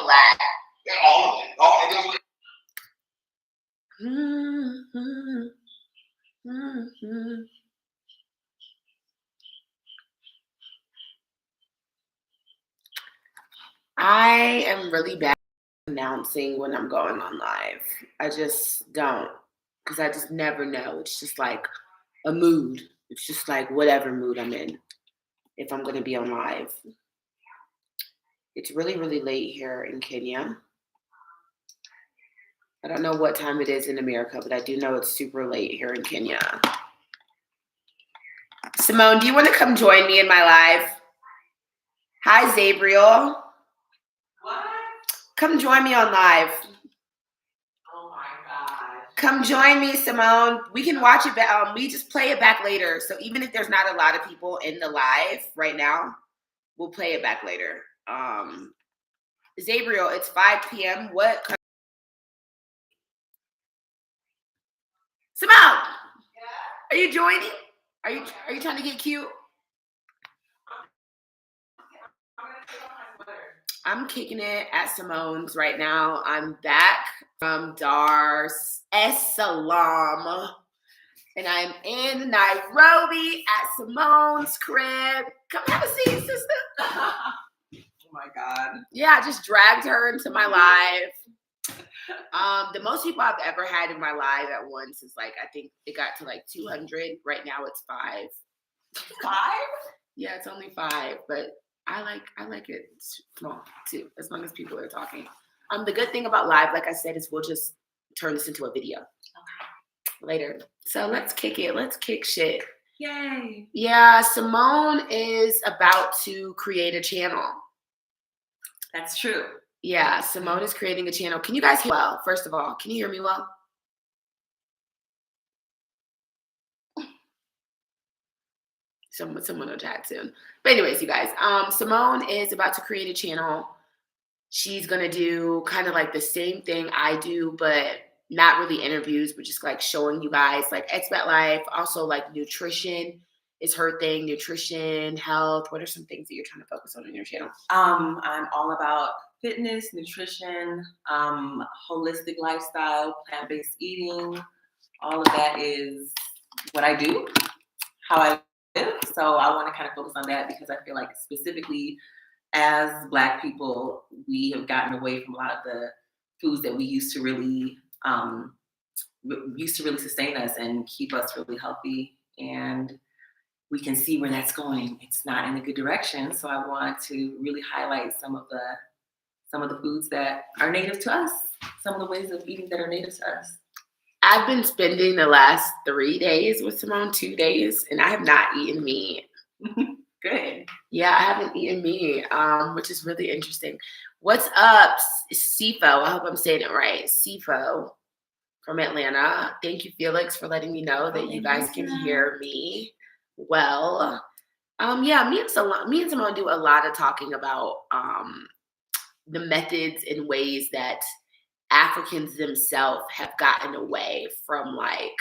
black. Yeah, all of it. All it I am really bad at announcing when I'm going on live. I just don't, because I just never know. It's just like a mood. It's just like whatever mood I'm in if I'm going to be on live. It's really, really late here in Kenya. I don't know what time it is in America, but I do know it's super late here in Kenya. Simone, do you want to come join me in my live? Hi, Zabriel. What? Come join me on live. Oh my gosh. Come join me, Simone. We can watch it back. We just play it back later. So even if there's not a lot of people in the live right now, we'll play it back later. Zabriel, it's 5 p.m. What? Simone, Yeah. are you joining? Are you trying to get cute? I'm kicking it at Simone's right now. I'm back from Dar es Salaam, and I'm in Nairobi at Simone's crib. Come have a seat, sister. Oh my God. Yeah, I just dragged her into my live. The most people I've ever had in my live at once is like, I think it got to like 200. Right now it's 5. 5? Yeah, it's only 5, but I like it small too, as long as people are talking. The good thing about live, like I said, is we'll just turn this into a video later. So let's kick it. Let's kick shit. Yay. Yeah, Simone is about to create a channel. That's true. Yeah, Simone is creating a channel. Can you guys hear me well? First of all, can you hear me well? Someone will chat soon. But anyways, you guys, Simone is about to create a channel. She's gonna do kind of like the same thing I do, but not really interviews, but just like showing you guys like expat life. Also like nutrition is her thing. Nutrition, health. What are some things that you're trying to focus on in your channel? I'm all about fitness, nutrition, holistic lifestyle, plant-based eating. All of that is what I do, how I live. So I want to kind of focus on that because I feel like specifically as Black people, we have gotten away from a lot of the foods that we used to really sustain us and keep us really healthy. And we can see where that's going. It's not in a good direction. So I want to really highlight some of the foods that are native to us, some of the ways of eating that are native to us. I've been spending the last 3 days with Simone, 2 days, and I have not eaten meat. Good. Yeah, I haven't eaten meat, which is really interesting. What's up, Sifo? I hope I'm saying it right. Sifo from Atlanta. Thank you, Felix, for letting me know that you guys can hear me well. Yeah, me and Simone do a lot of talking about the methods and ways that Africans themselves have gotten away from like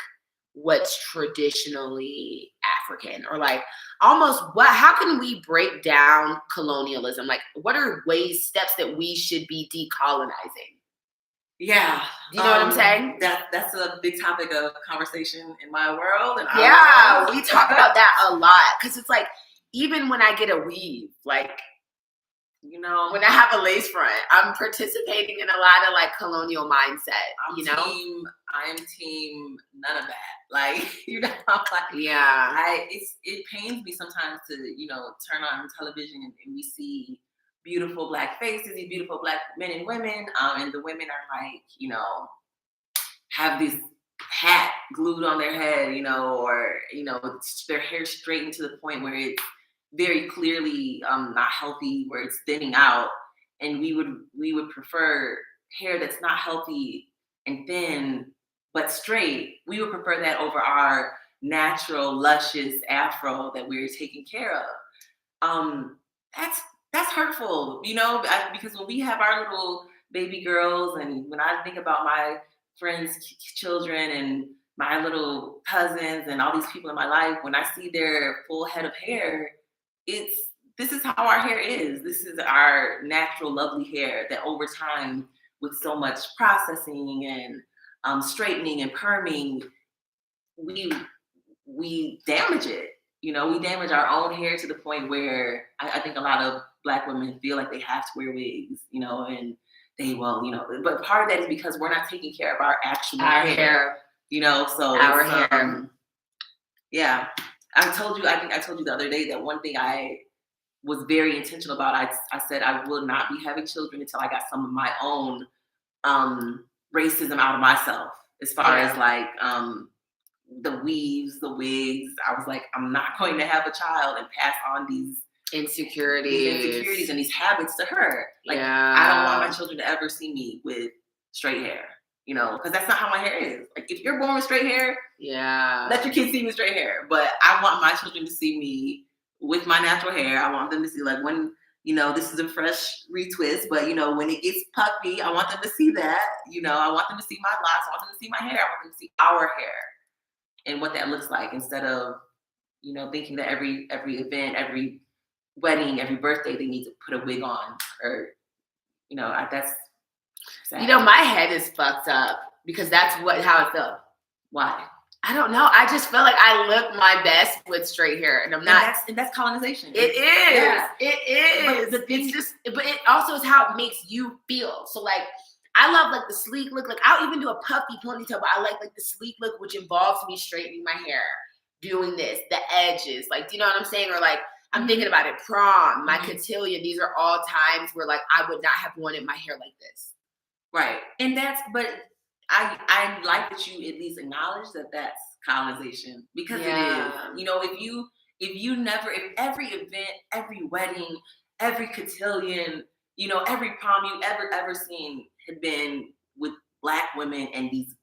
what's traditionally African, or like almost how can we break down colonialism? Like what are steps that we should be decolonizing? Yeah. Do you know what I'm saying? That's a big topic of conversation in my world. And yeah, we talk about that a lot because it's like, even when I get a weave, like, you know, when I have a lace front, I'm participating in a lot of like colonial mindset. I am team none of that. Like, you know, like, yeah, it pains me sometimes to, you know, turn on television and we see beautiful Black faces, these beautiful Black men and women, and the women are like, you know, have this hat glued on their head, you know, or, you know, their hair straightened to the point where it's very clearly not healthy, where it's thinning out, and we would prefer hair that's not healthy and thin but straight. We would prefer that over our natural luscious afro that we're taking care of. That's hurtful, you know, because when we have our little baby girls, and when I think about my friends' children and my little cousins and all these people in my life, when I see their full head of hair, this is how our hair is. This is our natural, lovely hair that over time, with so much processing and straightening and perming, we damage it. You know, we damage our own hair to the point where I think a lot of Black women feel like they have to wear wigs, you know, and they will, you know, but part of that is because we're not taking care of our actual hair, you know, so our hair. Yeah. I think I told you the other day that one thing I was very intentional about, I said I will not be having children until I got some of my own racism out of myself, as far as like the weaves, the wigs. I was like, I'm not going to have a child and pass on these insecurities and these habits to her. Like, I don't want my children to ever see me with straight hair, you know, because that's not how my hair is. Like, if you're born with straight hair, let your kids see me with straight hair. But I want my children to see me with my natural hair. I want them to see, like, when, you know, this is a fresh retwist, but, you know, when it gets puffy, I want them to see that. You know, I want them to see my locks. I want them to see my hair. I want them to see our hair and what that looks like, instead of, you know, thinking that every event, every wedding, every birthday, they need to put a wig on, or, you know, that's sad. You know, my head is fucked up because that's how it felt. Why? I don't know. I just feel like I look my best with straight hair, and I'm not. And that's colonization. It is. Yeah. It is. It's just, but it also is how it makes you feel. So like, I love like the sleek look. Like, I'll even do a puffy ponytail, but I like the sleek look, which involves me straightening my hair, doing this, the edges. Like, do you know what I'm saying? Or like, I'm thinking about it, prom, my cotillion. These are all times where like I would not have wanted my hair like this. Right. And but I like that you at least acknowledge that that's colonization, because it is. You know, if every event, every wedding, every cotillion, you know, every prom you ever seen had been with Black women and these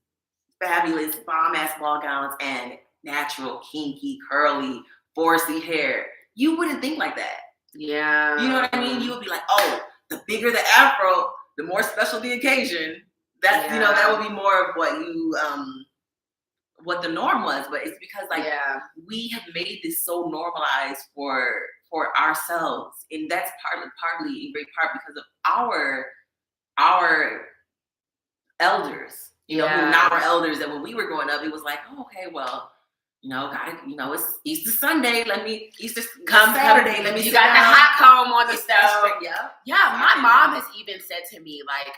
fabulous bomb-ass ball gowns and natural, kinky, curly, forcey hair, you wouldn't think like that. Yeah. You know what I mean? You would be like, oh, the bigger the afro, the more special the occasion. That's, you know, that would be more of what you, what the norm was. But it's because like we have made this so normalized for ourselves, and that's partly in great part because of our elders. You know, who now are elders. That when we were growing up, it was like, oh, okay, well, you know, it's Easter Sunday. Easter Saturday. Let me. You got the hot comb on the stove. Yeah. My mom has even said to me, like,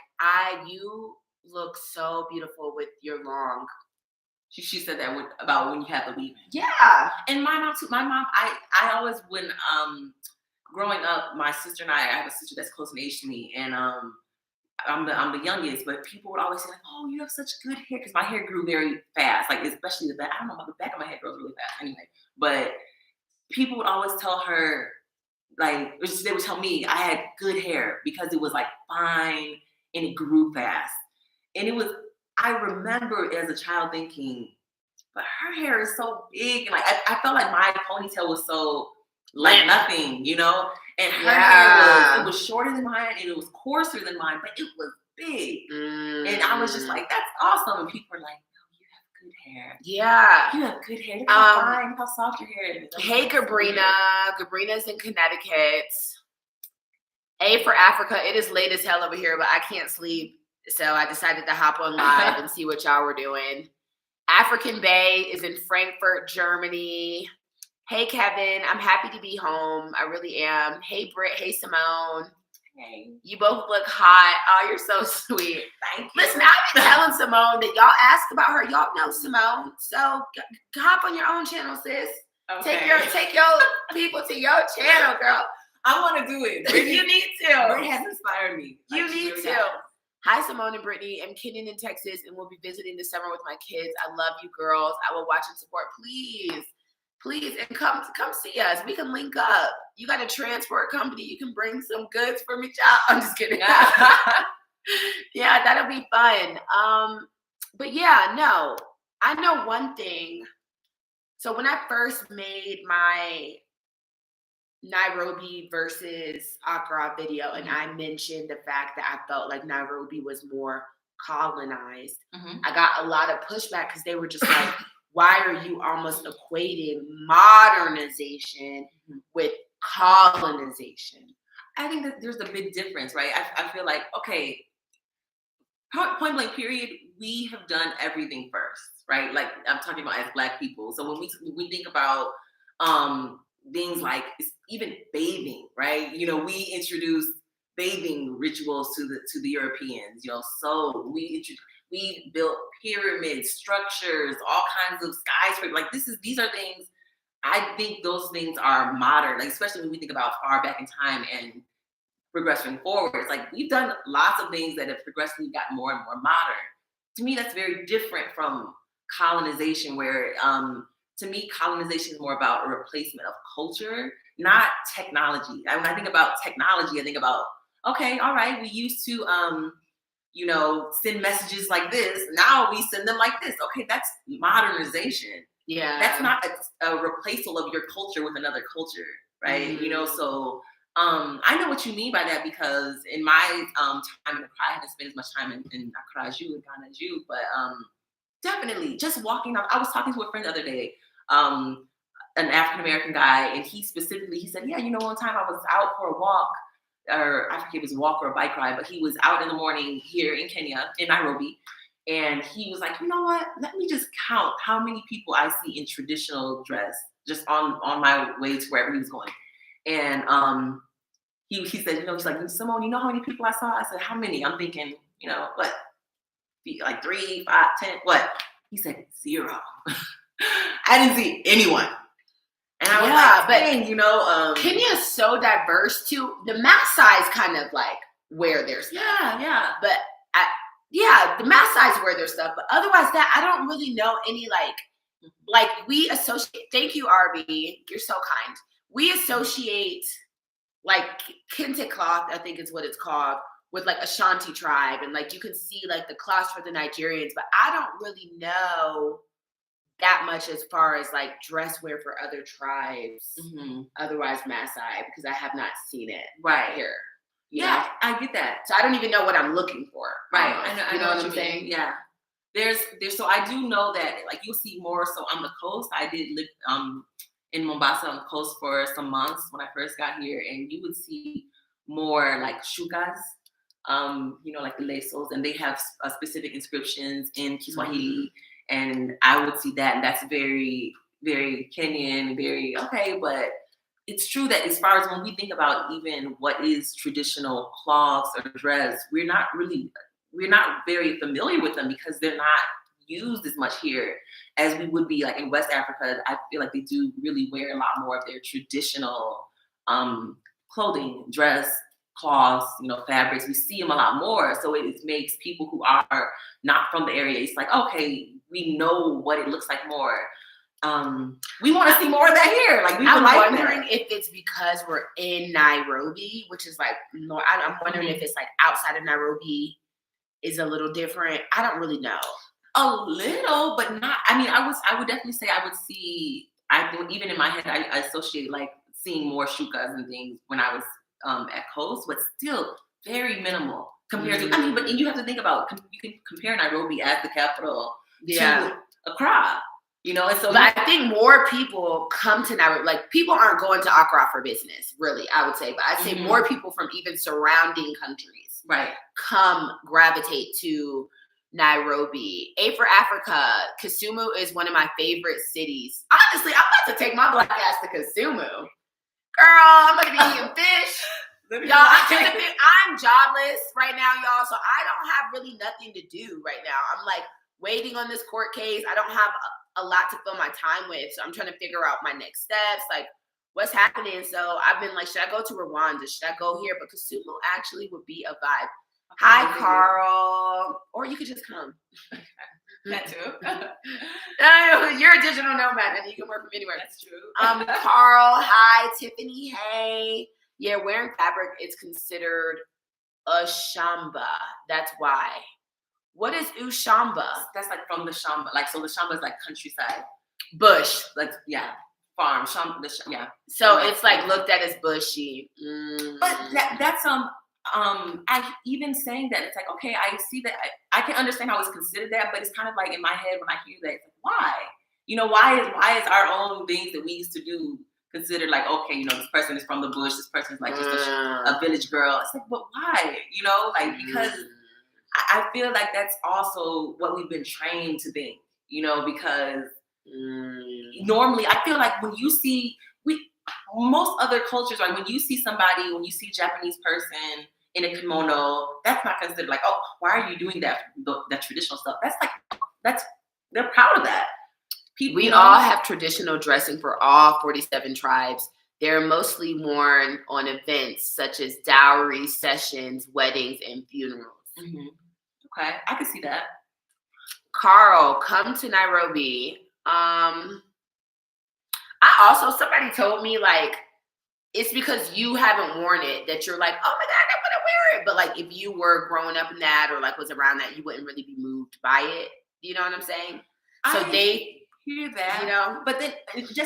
you look so beautiful with your long. She said that about when you have the weave. Yeah. And my mom too. My mom, I always, when growing up, my sister and I have a sister that's close in age to me, and I'm the youngest, but people would always say like, "Oh, you have such good hair," because my hair grew very fast. Like, especially the back. I don't know, the back of my head grows really fast anyway. But people would always tell her, like, they would tell me I had good hair because it was like fine and it grew fast. And I remember as a child thinking, but her hair is so big, and like I felt like my ponytail was so like nothing, you know. And her hair was shorter than mine, and it was coarser than mine, but it was big. And I was just like, that's awesome. And people were like, no, you have good hair. Yeah. You have good hair. Look how fine, how soft your hair is. Hey, Gabrina. Gabrina's in Connecticut. A for Africa. It is late as hell over here, but I can't sleep. So I decided to hop on live and see what y'all were doing. African Bay is in Frankfurt, Germany. Hey, Kevin, I'm happy to be home. I really am. Hey, Britt. Hey, Simone. Hey. You both look hot. Oh, you're so sweet. Thank you. Listen, I've been telling Simone that y'all ask about her. Y'all know Simone. So hop on your own channel, sis. Okay. Take your people to your channel, girl. I want to do it. You need to. Britt has inspired me. You need to. Hi, Simone and Brittany. I'm Kenyan in Texas, and we'll be visiting this summer with my kids. I love you, girls. I will watch and support. Please, and come see us. We can link up. You got a transport company. You can bring some goods for me, child. I'm just kidding. Yeah, that'll be fun. But yeah, no, I know one thing. So when I first made my Nairobi versus Accra video, and I mentioned the fact that I felt like Nairobi was more colonized, I got a lot of pushback because they were just like, why are you almost equating modernization with colonization? I think that there's a big difference, right? I feel like, okay, point blank period, we have done everything first, right? Like I'm talking about as Black people. So when we think about things like even bathing, right? You know, we introduced bathing rituals to the Europeans. You know, so we built pyramids, structures, all kinds of skyscrapers. Like these are things. I think those things are modern, like especially when we think about far back in time and progressing forward. It's like we've done lots of things that have progressively gotten more and more modern. To me, that's very different from colonization, where to me, colonization is more about a replacement of culture, not technology. When I think about technology, I think about, okay, all right, we used to send messages like this. Now we send them like this. Okay, that's modernization. Yeah. That's not a replaceal of your culture with another culture, right? Mm-hmm. You know, so I know what you mean by that, because in my time in Accra, I haven't spent as much time in Accra as you, in Ghana as you, but definitely just walking out. I was talking to a friend the other day, an African American guy, and he said, yeah, you know, one time I was out for a walk, or I forget if it was a walk or a bike ride, but he was out in the morning here in Kenya, in Nairobi. And he was like, you know what? Let me just count how many people I see in traditional dress just on my way to wherever he was going. And he said, you know, he's like, Simone, you know how many people I saw? I said, how many? I'm thinking, you know, what? Like 3, 5, 10, what? He said 0. I didn't see anyone. And I was like, dang, you know, Kenya is so diverse too. The Maasai's kind of like wear their stuff. Yeah. But the Maasai's wear their stuff. But otherwise, that I don't really know any like we associate. Thank you, RB. You're so kind. We associate like kente cloth, I think is what it's called, with like Ashanti tribe, and like you can see like the cloths for the Nigerians, but I don't really know that much as far as like dress wear for other tribes, otherwise Maasai, because I have not seen it right here. Yeah, I get that. So I don't even know what I'm looking for. Right, I know what I'm saying. Yeah, there's so I do know that like you'll see more so on the coast. I did live in Mombasa on the coast for some months when I first got here, and you would see more like shukas, you know, like the lesos, and they have specific inscriptions in Kiswahili. And I would see that, and that's very, very Kenyan, very okay. But it's true that as far as when we think about even what is traditional cloths or dress, we're not very familiar with them because they're not used as much here as we would be like in West Africa. I feel like they do really wear a lot more of their traditional clothing, dress, cloths, you know, fabrics. We see them a lot more. So it makes people who are not from the area, it's like, okay, we know what it looks like more. We want to see more of that here. Like, I'm wondering if it's because we're in Nairobi, which is like, I'm wondering if it's like outside of Nairobi is a little different. I don't really know. A little, but not. I mean, I would definitely say I would see. I think even in my head, I associate like seeing more shukas and things when I was at Coast, but still very minimal compared to. I mean, but you have to think about, you can compare Nairobi as the capital to Accra. You know, and so but I think more people come to Nairobi. Like, people aren't going to Accra for business, really, I would say. But I'd say more people from even surrounding countries, right, gravitate to Nairobi. A for Africa, Kisumu is one of my favorite cities. Honestly, I'm about to take my black ass to Kisumu. Girl, I'm gonna be eating fish. Y'all, I'm jobless right now, y'all. So I don't have really nothing to do right now. I'm like waiting on this court case. I don't have a lot to fill my time with. So I'm trying to figure out my next steps, like what's happening. So I've been like, should I go to Rwanda? Should I go here? But Kisumu actually would be a vibe. Hi, Carl. Or you could just come. That too. You're a digital nomad and you can work from anywhere. That's true. Carl, hi. Tiffany, hey. Yeah, wearing fabric is considered a shamba. That's why. What is Ushamba? That's like from the shamba. Like, so the shamba is like countryside. Bush. Like, yeah. Farm. Yeah. So it's like looked at as bushy. But that's I even saying that, it's like, okay, I see that. I can understand how it's considered that, but it's kind of like in my head when I hear that, it's like, why? You know, why is our own things that we used to do considered like, okay, you know, this person is from the bush, this person is like just a village girl. It's like, but why? You know, like, because I feel like that's also what we've been trained to think, you know, because normally I feel like when you see, most other cultures, like when you see a Japanese person in a kimono, that's not considered like, oh, why are you doing that traditional stuff? They're proud of that. People, we all have traditional dressing for all 47 tribes. They're mostly worn on events such as dowry sessions, weddings, and funerals. Mm-hmm. Okay, I can see that. Carl, come to Nairobi. Somebody told me like, it's because you haven't worn it that you're like, oh my God, I'm gonna wear it. But like, if you were growing up in that or like was around that, you wouldn't really be moved by it. You know what I'm saying? So they hear that, you know. But then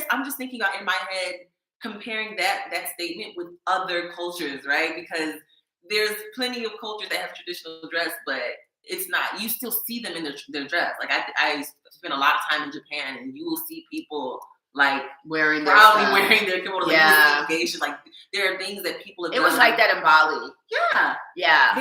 I'm just thinking about in my head comparing that statement with other cultures, right? Because there's plenty of cultures that have traditional dress, but it's not. You still see them in their dress. Like I spent a lot of time in Japan, and you will see people like wearing their kimono. Yeah. Like there are things that people have it done. Was like that in Bali. Yeah.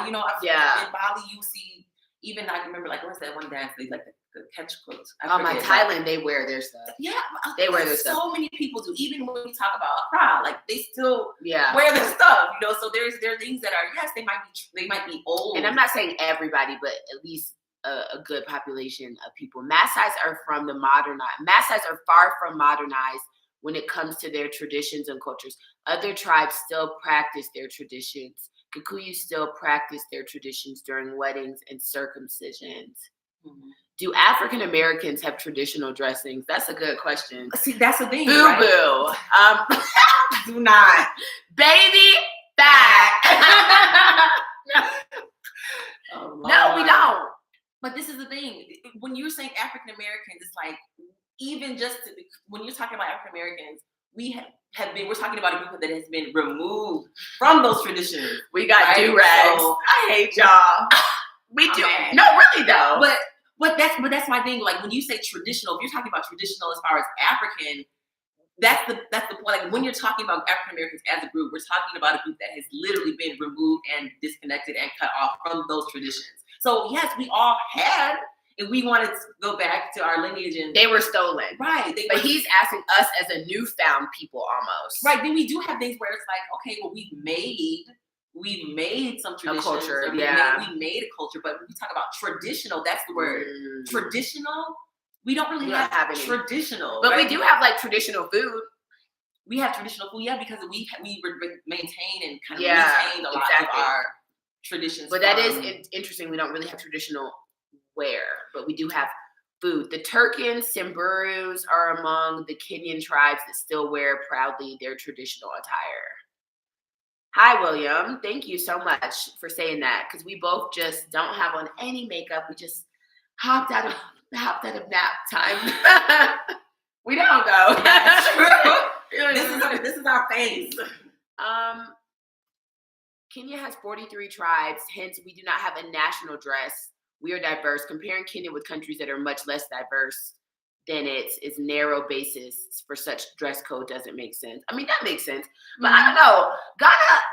You know, in Bali you see, even I remember like what's that one dance they like the catch quotes. Thailand, they wear their stuff. Yeah, they wear their stuff. So many people do. Even when we talk about Accra, like they still wear their stuff. You know, so there are things that are they might be old. And I'm not saying everybody, but at least a good population of people. Maasais are far from modernized when it comes to their traditions and cultures. Other tribes still practice their traditions. Kikuyu still practice their traditions during weddings and circumcisions. Mm-hmm. Do African Americans have traditional dressings? That's a good question. See, that's the thing. Boo-boo. Do not. Baby back. Oh, no, we don't. But this is the thing. When you're saying African Americans, it's like, even when you're talking about African Americans, we're talking about a group that has been removed from those traditions. We got do-rags. So, I hate y'all. We do. No, really though. But that's my thing. Like when you say traditional, if you're talking about traditional as far as African, that's the point. Like when you're talking about African Americans as a group, we're talking about a group that has literally been removed and disconnected and cut off from those traditions. So yes, we all had, and we wanted to go back to our lineage, and they were stolen. Right. But he's asking us as a newfound people almost. Right. Then we do have things where it's like, okay, well, we've made some traditions. A culture, we made a culture, but when we talk about traditional, that's the word. Traditional, we don't really have any traditional. But we do have like traditional food. We have traditional food, because we maintain and kind of retain a lot of our traditions. But that is interesting. We don't really have traditional wear, but we do have food. The Turkans, Samburus are among the Kenyan tribes that still wear proudly their traditional attire. Hi, William. Thank you so much for saying that, because we both just don't have on any makeup. We just hopped out of nap time. We don't go. That's true. This is our face. Kenya has 43 tribes, hence we do not have a national dress. We are diverse. Comparing Kenya with countries that are much less diverse than its narrow basis for such dress code doesn't make sense. I mean, that makes sense, but I don't know.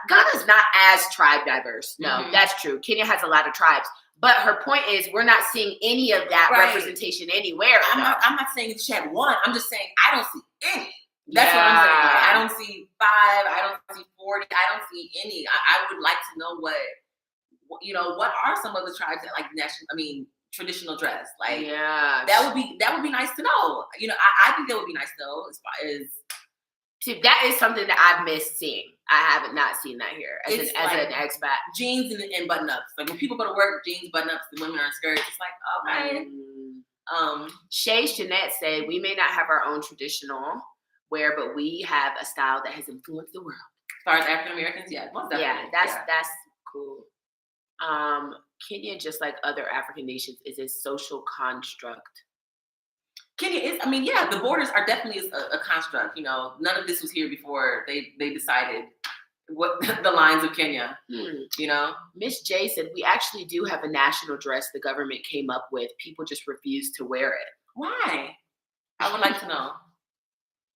Ghana's not as tribe diverse. No, that's true. Kenya has a lot of tribes, but her point is we're not seeing any of that representation anywhere. I'm not saying she had one. I'm just saying I don't see any. That's what I'm saying. Like, I don't see 5. I don't see 40. I don't see any. I would like to know what are some of the tribes that like traditional dress. Like that would be nice to know. I think that would be nice to know as far as that is something that I've missed seeing. I haven't not seen that here as an expat. Jeans and button ups. Like when people go to work, jeans, button ups, the women are in skirts. It's like, okay. Shay Jeanette said we may not have our own traditional wear, but we have a style that has influenced the world. As far as African Americans, most definitely. That's cool. Kenya, just like other African nations, is a social construct. Kenya is, the borders are definitely a construct. None of this was here before they decided what the lines of Kenya. Miss J said we actually do have a national dress the government came up with. People just refuse to wear it. Why? I would like to know.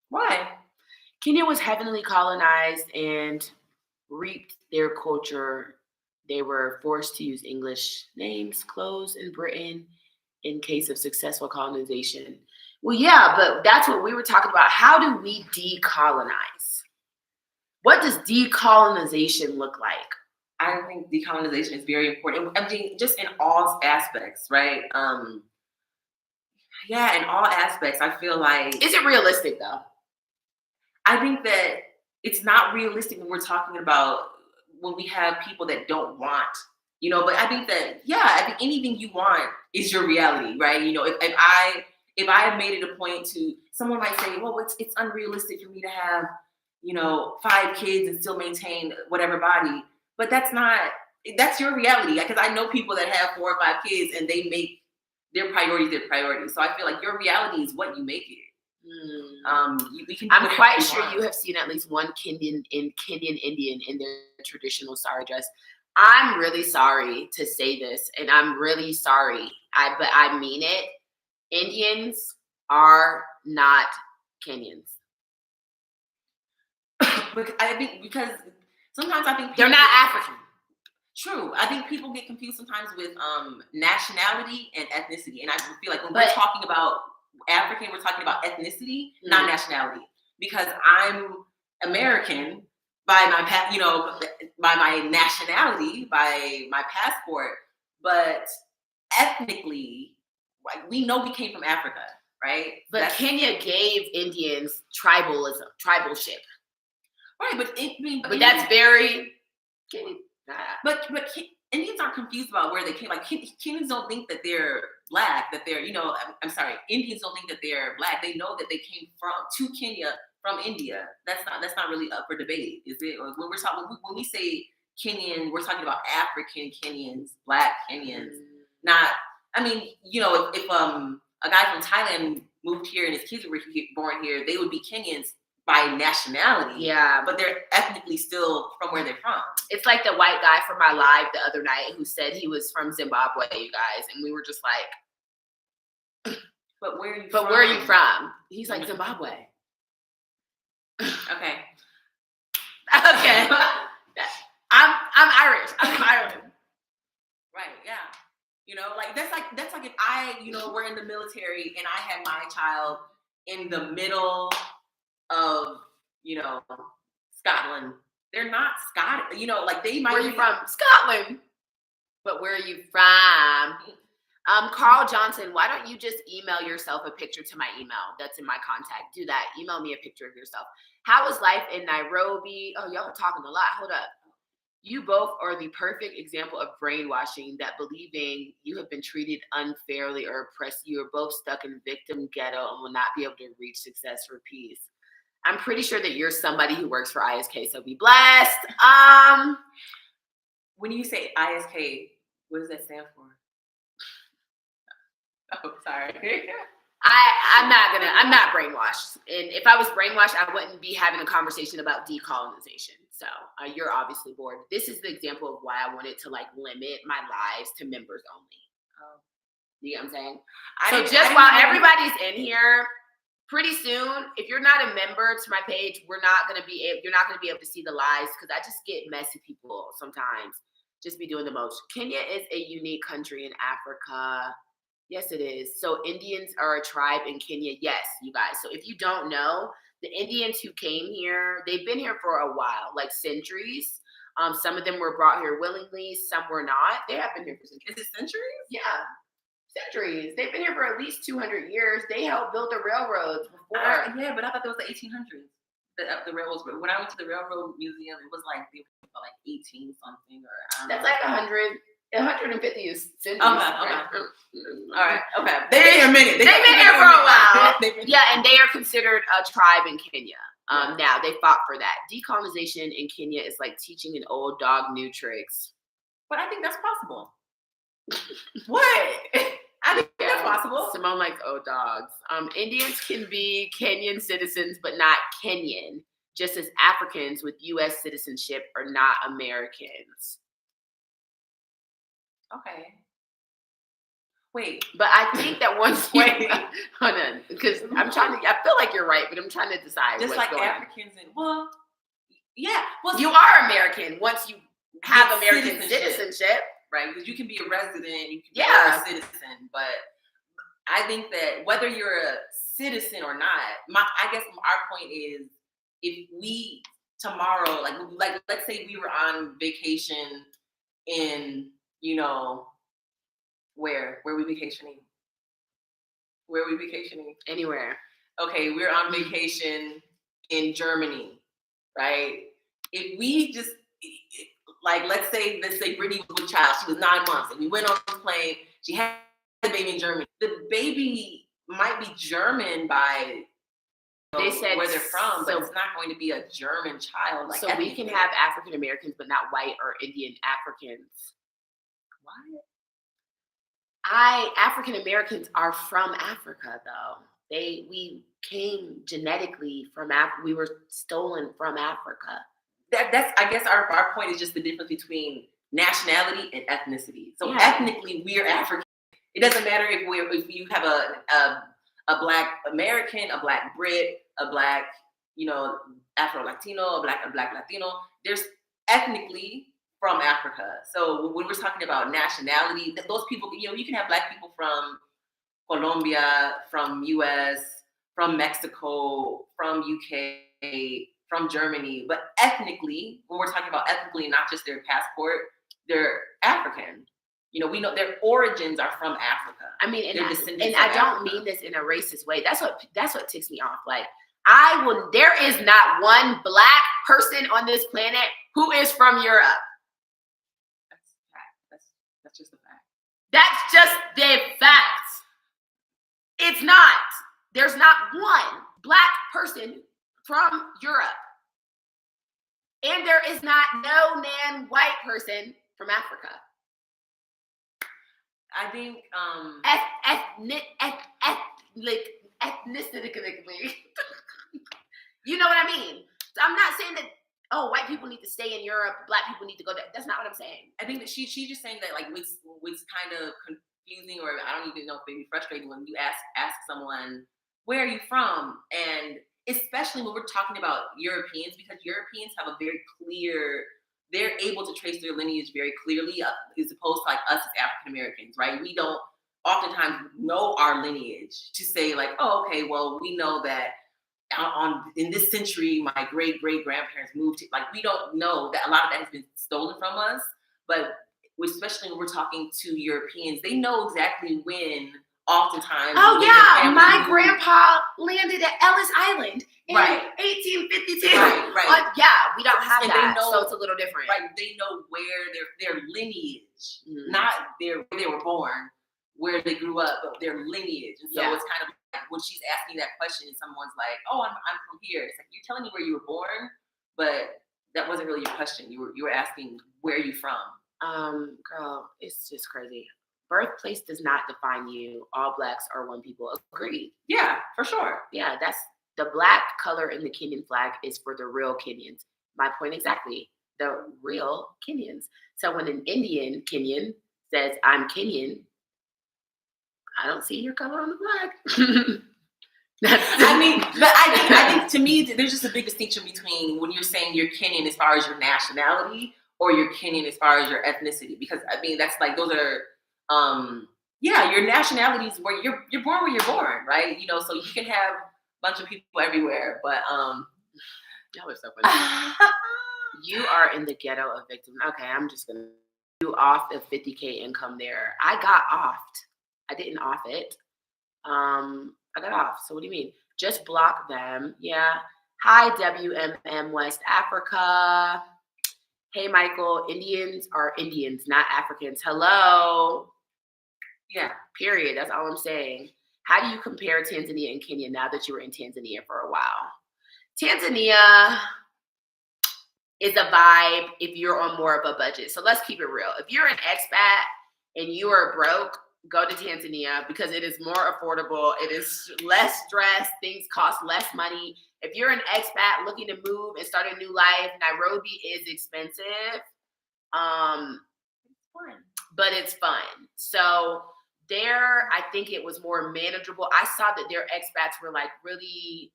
Why? Kenya was heavily colonized and reaped their culture. They were forced to use English names, clothes in Britain in case of successful colonization. Well, yeah, but that's what we were talking about. How do we decolonize? What does decolonization look like? I think decolonization is very important. I mean, just in all aspects, right? Yeah, in all aspects, I feel like. Is it realistic though? I think that it's not realistic when we're talking about when we have people that don't want, but I think that, I think anything you want is your reality, right? If I have made it a point to, someone might say, well, it's unrealistic for me to have, 5 kids and still maintain whatever body, but that's your reality. Because I know people that have 4 or 5 kids and they make their priorities. So I feel like your reality is what you make it. I'm quite sure you have seen at least one Kenyan Indian in their traditional sari dress. I'm really sorry to say this, and I'm really sorry, but I mean it. Indians are not Kenyans. I think because sometimes I think they're not African. True. I think people get confused sometimes with nationality and ethnicity, and I feel like when we're talking about African, we're talking about ethnicity, not nationality. Because I'm American by my by my nationality, by my passport, but ethnically, we know we came from Africa, right? But Kenya gave Indians tribalship. Right, but that's very. But Indians aren't confused about where they came. Like Kenyans don't think that they're black, that they're I'm sorry, Indians don't think that they're black. They know that they came to Kenya from India. That's not really up for debate, is it? Or when we say Kenyan, we're talking about African Kenyans, black Kenyans. Not, if a guy from Thailand moved here and his kids were born here, they would be Kenyans by nationality, but they're ethnically still from where they're from. It's like the white guy from my live the other night who said he was from Zimbabwe, you guys, and we were just like, "But where are you? But from? where are you from?" He's like, "Zimbabwe." Okay. Okay. I'm Irish. I'm from Ireland. Right. Yeah. That's like if I were in the military and I had my child in the middle of Scotland. They're not Scottish. They might. Where are you from? Scotland. But where are you from? Carl Johnson, why don't you just email yourself a picture to my email that's in my contact? Do that. Email me a picture of yourself. How was life in Nairobi? Oh, y'all are talking a lot. Hold up. You both are the perfect example of brainwashing, that believing you have been treated unfairly or oppressed. You are both stuck in victim ghetto and will not be able to reach success or peace. I'm pretty sure that you're somebody who works for ISK, so be blessed. When you say ISK, what does that stand for? Oh, sorry. I'm not brainwashed. And if I was brainwashed, I wouldn't be having a conversation about decolonization. So you're obviously bored. This is the example of why I wanted to limit my lives to members only. You know what I'm saying? So just while everybody's in here, pretty soon, if you're not a member to my page, you're not gonna be able to see the lives, because I just get messy people sometimes. Just be doing the most. Kenya is a unique country in Africa. Yes, it is. So Indians are a tribe in Kenya. Yes, you guys. So if you don't know, the Indians who came here, they've been here for a while, like centuries. Some of them were brought here willingly. Some were not. They have been here for centuries. Is it centuries? Yeah. Centuries. They've been here for at least 200 years. They helped build the railroads before. Yeah, but I thought that was the 1800s. The railroads. When I went to the railroad museum, it was like they were like 18 something or I don't know. That's like 150 is centuries. Okay. Right? All right. Okay. They've been here a minute. They've been here for a while. Yeah, and they are considered a tribe in Kenya. Now they fought for that. Decolonization in Kenya is like teaching an old dog new tricks. But I think that's possible. What? I think that's possible. Simone likes old dogs. Indians can be Kenyan citizens, but not Kenyan, just as Africans with U.S. citizenship are not Americans. Okay. Wait. But I think that once you Wait. hold on, because I feel like you're right, but I'm trying to decide Just what's like going Africans and yeah. Well, on. You are American once you have get American citizenship. right? Because you can be a resident, you can be Yeah. a citizen, but I think that whether you're a citizen or not, I guess our point is if we tomorrow, like let's say we were on vacation in, where are we vacationing? Where are we vacationing? Anywhere. Okay, we're on vacation in Germany, right? If we just let's say Brittany was with child, she was 9 months, and we went on the plane. She had the baby in Germany. The baby might be German by they said where they're from, but it's not going to be a German child. So we can have African Americans, but not white or Indian Africans. What? African Americans are from Africa, though. We came genetically from Africa. We were stolen from Africa. That's I guess our point is just the difference between nationality and ethnicity. So ethnically, we're African. It doesn't matter if you have a Black American, a Black Brit, a Black Afro Latino, a Black Latino. There's ethnically from Africa. So when we're talking about nationality, those people, you can have Black people from Colombia, from US, from Mexico, from UK, from Germany, but ethnically, when we're talking about ethnically, not just their passport, they're African. We know their origins are from Africa. I mean, and I don't mean this in a racist way. That's what ticks me off. Like, there is not one Black person on this planet who is from Europe. That's a fact. That's just a fact. That's just the fact. It's not. There's not one Black person from Europe. And there is not no white person from Africa. I think ethnicity. You know what I mean? So I'm not saying that white people need to stay in Europe, Black people need to go there. That's not what I'm saying. I think that she's just saying that what's kind of confusing, or I don't even know if maybe frustrating, when you ask someone, where are you from? And especially when we're talking about Europeans, because Europeans have a very clear, they're able to trace their lineage very clearly, as opposed to us as African Americans, right? We don't oftentimes know our lineage to say okay, well, we know that in this century, my great grandparents moved to, we don't know that a lot of that has been stolen from us. But especially when we're talking to Europeans, they know exactly when. Oftentimes, my grandpa landed at Ellis Island in 1852. Right. We don't have that, so it's a little different. Right, they know where their lineage, not where they were born, where they grew up, but their lineage. And so it's kind of like when she's asking that question, and someone's like, "Oh, I'm from here." It's like, you're telling me where you were born, but that wasn't really your question. You were asking, where are you from? Girl, it's just crazy. Birthplace does not define you. All Blacks are one people. Agreed. Yeah, for sure. Yeah, that's the Black color in the Kenyan flag is for the real Kenyans. My point exactly. The real Kenyans. So when an Indian Kenyan says, "I'm Kenyan," I don't see your color on the flag. I think to me, there's just a big distinction between when you're saying you're Kenyan as far as your nationality, or you're Kenyan as far as your ethnicity. Because that's those are your nationality is where you're born where you're born, right? So you can have a bunch of people everywhere, but that was so funny. You are in the ghetto of victim. Okay, I'm just gonna do off the 50K income there. I got offed. I didn't off it. I got off. So what do you mean? Just block them. Yeah. Hi, WMM West Africa. Hey, Michael. Indians are Indians, not Africans. Hello. Yeah, period. That's all I'm saying. How do you compare Tanzania and Kenya now that you were in Tanzania for a while? Tanzania is a vibe if you're on more of a budget. So let's keep it real. If you're an expat and you are broke, go to Tanzania because it is more affordable. It is less stress. Things cost less money. If you're an expat looking to move and start a new life, Nairobi is expensive. It's fun. But it's fun. So there, I think it was more manageable. I saw that their expats were like really,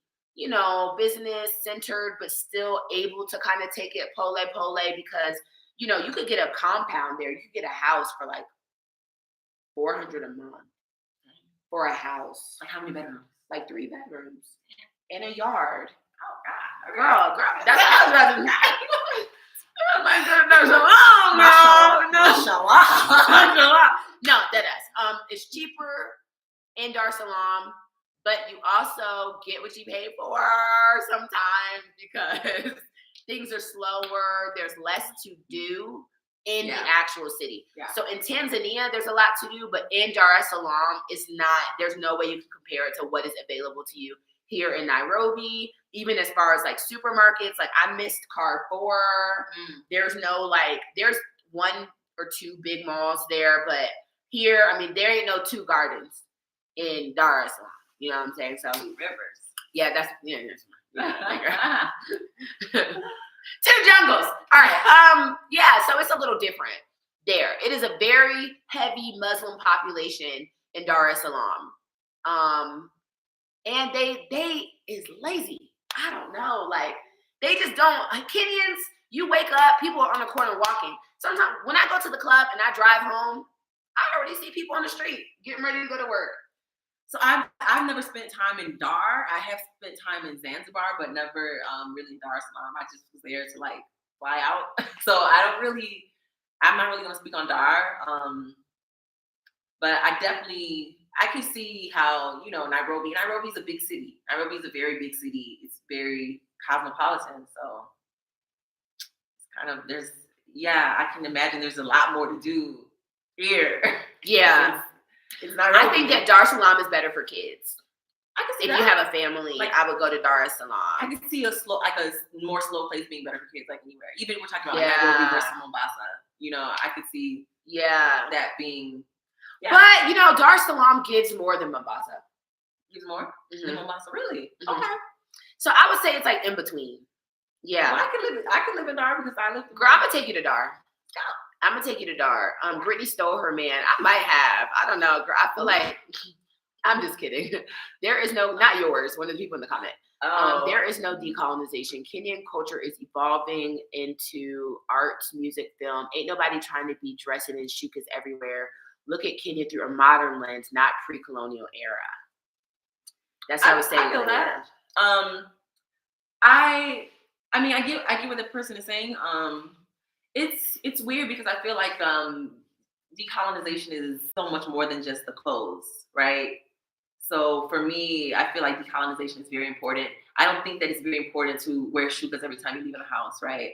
business centered, but still able to kind of take it pole because, you could get a compound there. You could get a house for like $400 a month for a house. Like how many bedrooms? Like 3 bedrooms and a yard. Oh God, Girl, that's what I was about to say. Oh my goodness, Mashallah. No, that is. It's cheaper in Dar es Salaam, but you also get what you pay for sometimes because things are slower. There's less to do in the actual city. Yeah. So in Tanzania, there's a lot to do, but in Dar es Salaam, it's not. There's no way you can compare it to what is available to you here in Nairobi. Even as far as like supermarkets, like I missed Carrefour. There's no there's 1 or 2 big malls there, but here, I mean, there ain't no 2 gardens in Dar es Salaam. You know what I'm saying? So 2 rivers. Yeah, that's yeah. 2 jungles. All right. So it's a little different there. It is a very heavy Muslim population in Dar es Salaam. And they is lazy. I don't know. They just don't. Kenyans, you wake up, people are on the corner walking. Sometimes when I go to the club and I drive home, I already see people on the street getting ready to go to work. So I've never spent time in Dar. I have spent time in Zanzibar, but never really in Dar es Salaam. I just was there to fly out. So I'm not really going to speak on Dar. But I can see how, Nairobi's a big city. Nairobi's a very big city. It's very cosmopolitan. So it's kind of, I can imagine there's a lot more to do here. Yeah. It's Nairobi. I think that Dar es Salaam is better for kids. I can see if you have a family, I would go to Dar es Salaam. I can see a more slow place being better for kids, anywhere. Even we're talking about Nairobi versus Mombasa. I could see that being. Yeah. But Dar es Salaam gives more than Mombasa. Gives more than Mombasa, really? Mm-hmm. Okay. So I would say it's in between. Yeah. Well, I could live in Dar because I live. Girl, I'm gonna take you to Dar. I'm gonna take you to Dar. Brittany stole her man. I might have. I don't know, girl. I feel like I'm just kidding. There is no, not yours. One of the people in the comment. There is no decolonization. Kenyan culture is evolving into art, music, film. Ain't nobody trying to be dressing in shukas everywhere. Look at Kenya through a modern lens, not pre-colonial era. That's how I was saying. I feel that. I get what the person is saying. It's weird because I feel like decolonization is so much more than just the clothes, right? So for me, I feel like decolonization is very important. I don't think that it's very important to wear shukas every time you leave the house, right?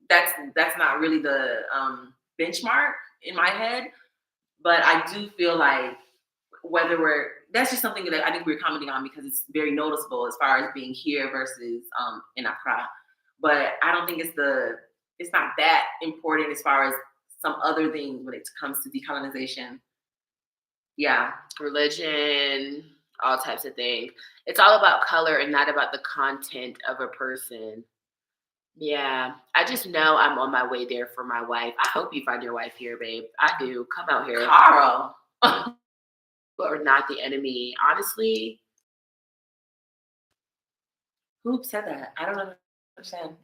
That's not really the benchmark in my head, but I do feel like that's just something that I think we're commenting on because it's very noticeable as far as being here versus in Accra. But I don't think it's not that important as far as some other things when it comes to decolonization. Yeah. Religion, all types of things. It's all about color and not about the content of a person. Yeah, I just know I'm on my way there for my wife. I hope you find your wife here, babe. I do. Come out here. Carl. Or not the enemy. Honestly. Who said that? I don't understand.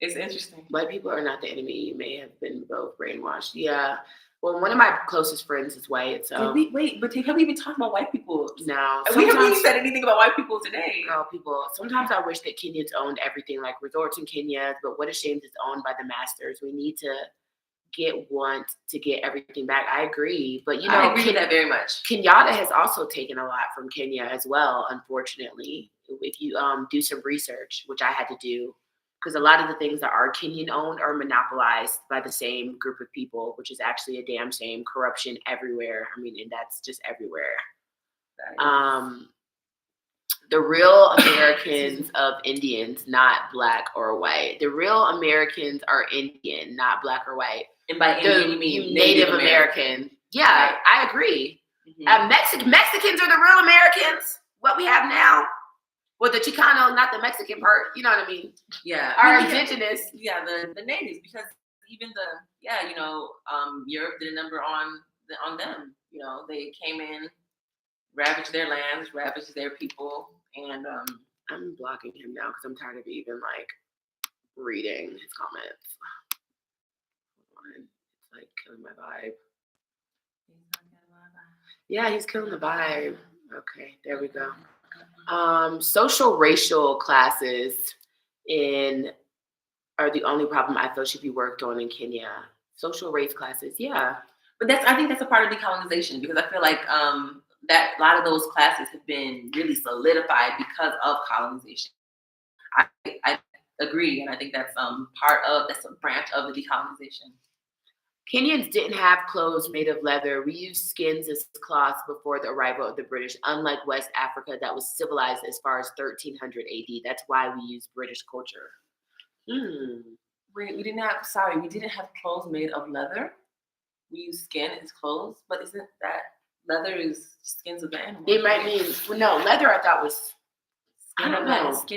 It's interesting. White people are not the enemy. You may have been both brainwashed. Yeah. Well, one of my closest friends is white. So have we even talked about white people? No. We haven't even said anything about white people today. Girl, people. Sometimes I wish that Kenyans owned everything, like resorts in Kenya, but what a shame it's owned by the masters. We need to get everything back. I agree. But I agree with that very much. Kenyatta has also taken a lot from Kenya as well, unfortunately. If you do some research, which I had to do, because a lot of the things that are Kenyan owned are monopolized by the same group of people, which is actually a damn shame. Corruption everywhere. I mean, and that's just everywhere. The real Americans of Indians, not black or white. The real Americans are Indian, not black or white. And by Indian, you mean Native American. Yeah, right. I agree. Mm-hmm. Mexicans are the real Americans. What we have now. Well, the Chicano, not the Mexican part. You know what I mean? Yeah. Indigenous. Yeah, the natives, because even Europe did a number on on them. You know, they came in, ravaged their lands, ravaged their people, and I'm blocking him now because I'm tired of even like reading his comments. Hold on. It's like killing my vibe. Yeah, he's killing the vibe. Okay, there we go. Social racial classes are the only problem I feel should be worked on in Kenya. Social race classes, yeah. But I think that's a part of decolonization, because I feel like that a lot of those classes have been really solidified because of colonization. I agree, and I think that's that's a branch of the decolonization. Kenyans didn't have clothes made of leather. We used skins as cloths before the arrival of the British, unlike West Africa that was civilized as far as 1300 AD. That's why we use British culture. We didn't have clothes made of leather. We use skin as clothes, but isn't that leather is skins of the animal? It might mean, no, leather I thought was skin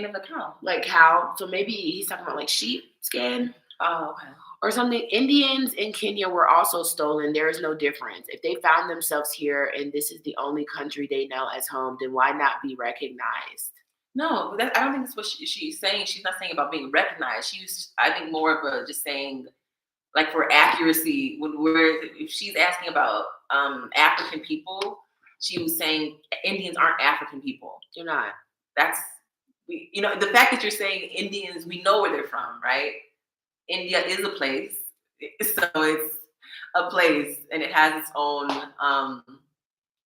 of the cow. Like cow. So maybe he's talking about like sheep skin. Oh, okay. Or something. Indians in Kenya were also stolen. There is no difference. If they found themselves here and this is the only country they know as home, then why not be recognized? No, I don't think that's what she's saying. She's not saying about being recognized. She's, I think, more of a just saying, like, for accuracy, if she's asking about African people, she was saying Indians aren't African people. They're not. The fact that you're saying Indians, we know where they're from, right? India is a place, so it's a place, and it has its own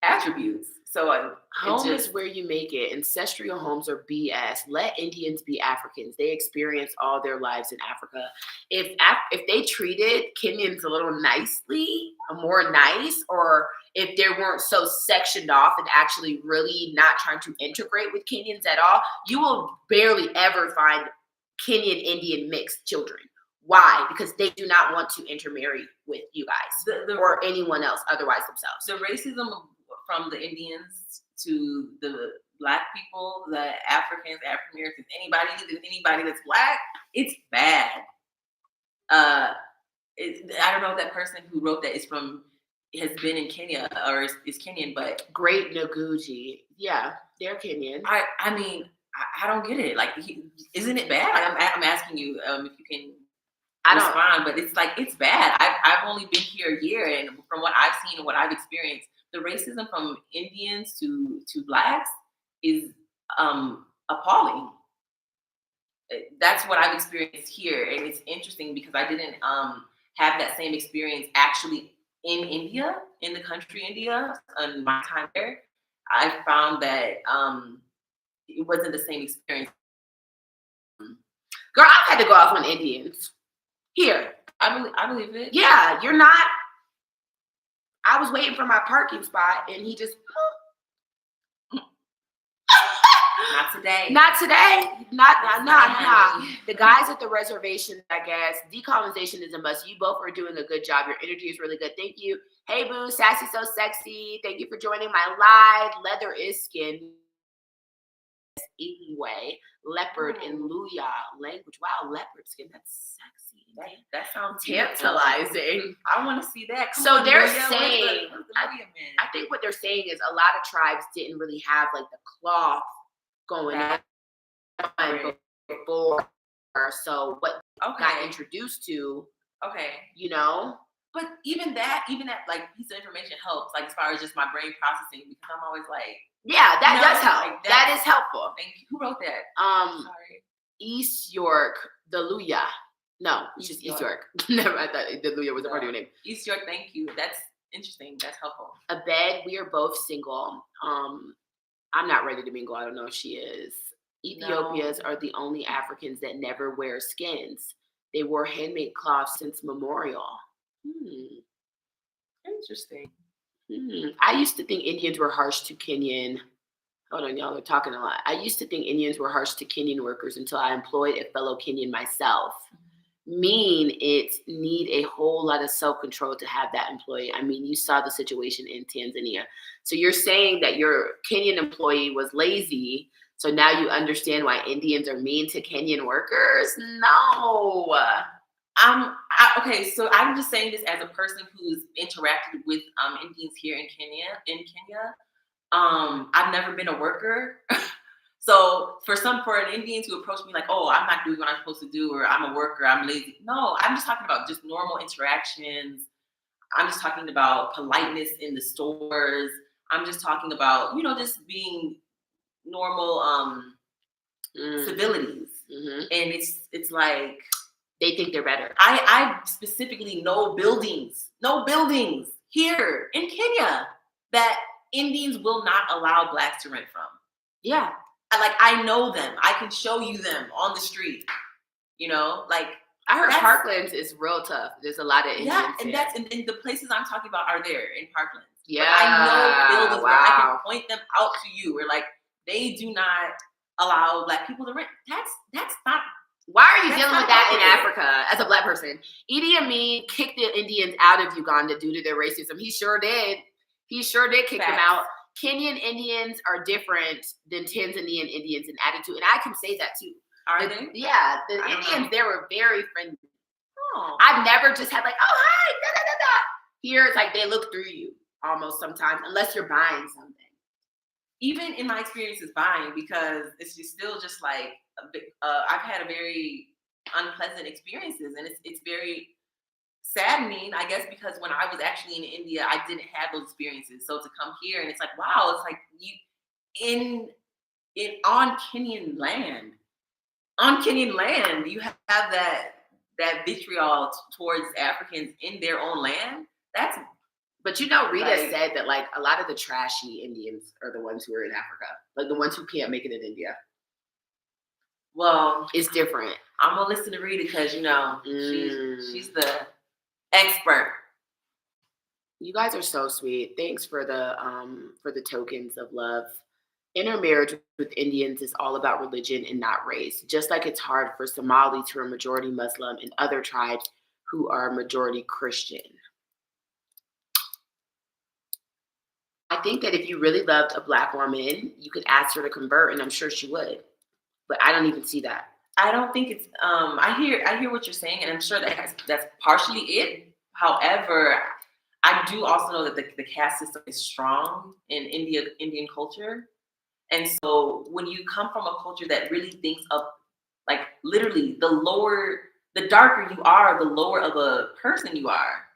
attributes. So home is where you make it. Ancestral homes are BS. Let Indians be Africans. They experience all their lives in Africa. If they treated Kenyans a little nicely, more nice, or if they weren't so sectioned off and actually really not trying to integrate with Kenyans at all, you will barely ever find Kenyan Indian mixed children. Why? Because they do not want to intermarry with you guys or anyone else otherwise themselves. The racism from the Indians to the Black people, the Africans, African Americans, anybody that's Black, it's bad. I don't know if that person who wrote that has been in Kenya or is Kenyan, but Great Noguchi, yeah, they're Kenyan. I mean, I don't get it. Like, isn't it bad? I'm asking you if you can respond, but it's like, it's bad. I've only been here a year, and from what I've seen and what I've experienced, the racism from Indians to Blacks is appalling. That's what I've experienced here, and it's interesting because I didn't have that same experience actually in India, in the country India, in my time there. I found that it wasn't the same experience. Girl, I've had to go off on Indians. Here. I believe it. Yeah, you're not. I was waiting for my parking spot and he just. Not today. Not today. Nah. The guys at the reservation, I guess. Decolonization is a must. You both are doing a good job. Your energy is really good. Thank you. Hey, boo. Sassy So Sexy. Thank you for joining my live. Leather is skin. Anyway, leopard and Luya language. Wow, leopard skin. That's sexy. That sounds tantalizing. I want to see that. So they're saying, I think what they're saying is a lot of tribes didn't really have like the cloth going on before. So what got introduced to, But even that like piece of information helps, like as far as just my brain processing, because I'm always like, yeah, that does help. Like that is helpful. Thank you. Who wrote that? Sorry. East York, the Luya. No, it's just East York. Never, I thought the Luya was a part of your name. East York, thank you. That's interesting. That's helpful. Abed, we are both single. I'm not ready to mingle. I don't know if she is. Ethiopians are the only Africans that never wear skins. They wore handmade cloth since memorial. Interesting. I used to think Indians were harsh to Kenyan. Hold on, y'all are talking a lot. I used to think Indians were harsh to Kenyan workers until I employed a fellow Kenyan myself. It need a whole lot of self-control to have that employee. I mean, you saw the situation in Tanzania. So you're saying that your Kenyan employee was lazy, so now you understand why Indians are mean to Kenyan workers? No. okay, so I'm just saying this as a person who's interacted with Indians here in Kenya. I've never been a worker. So for an Indian to approach me like, oh, I'm not doing what I'm supposed to do, or I'm a worker, I'm lazy. No, I'm just talking about just normal interactions. I'm just talking about politeness in the stores. I'm just talking about, just being normal civilities. Mm-hmm. And it's like, they think they're better. I specifically know buildings here in Kenya that Indians will not allow Blacks to rent from. Yeah. I know them. I can show you them on the street. I heard Parklands is real tough. There's a lot of Indians. Yeah, and that's and the places I'm talking about are there in Parklands. Yeah, but I know buildings where I can point them out to you. Where they do not allow Black people to rent. That's not. Why are you dealing with that in Africa as a Black person? Idi Amin kicked the Indians out of Uganda due to their racism. He sure did. Kick them out. Kenyan Indians are different than Tanzanian Indians in attitude, and I can say that too. Are they? Yeah, the Indians there were very friendly. Oh. I've never just had oh hi, da da da da. Here it's they look through you almost sometimes, unless you're buying something. Even in my experiences buying, because it's just still just I've had a very unpleasant experiences, and it's very saddening, I guess, because when I was actually in India, I didn't have those experiences. So to come here and it's wow, it's you on Kenyan land. On Kenyan land, you have that vitriol towards Africans in their own land. But Rita said that a lot of the trashy Indians are the ones who are in Africa, the ones who can't make it in India. Well, it's different. I'm gonna listen to Rita because she's the expert. You guys are so sweet. Thanks for the tokens of love. Intermarriage with Indians is all about religion and not race. Just like it's hard for Somalis who are majority Muslim and other tribes who are majority Christian. I think that if you really loved a Black woman, you could ask her to convert, and I'm sure she would. But I don't even see that. I don't think it's. I hear what you're saying, and I'm sure that's partially it. However, I do also know that the caste system is strong in Indian culture, and so when you come from a culture that really thinks of literally the darker you are, the lower of a person you are.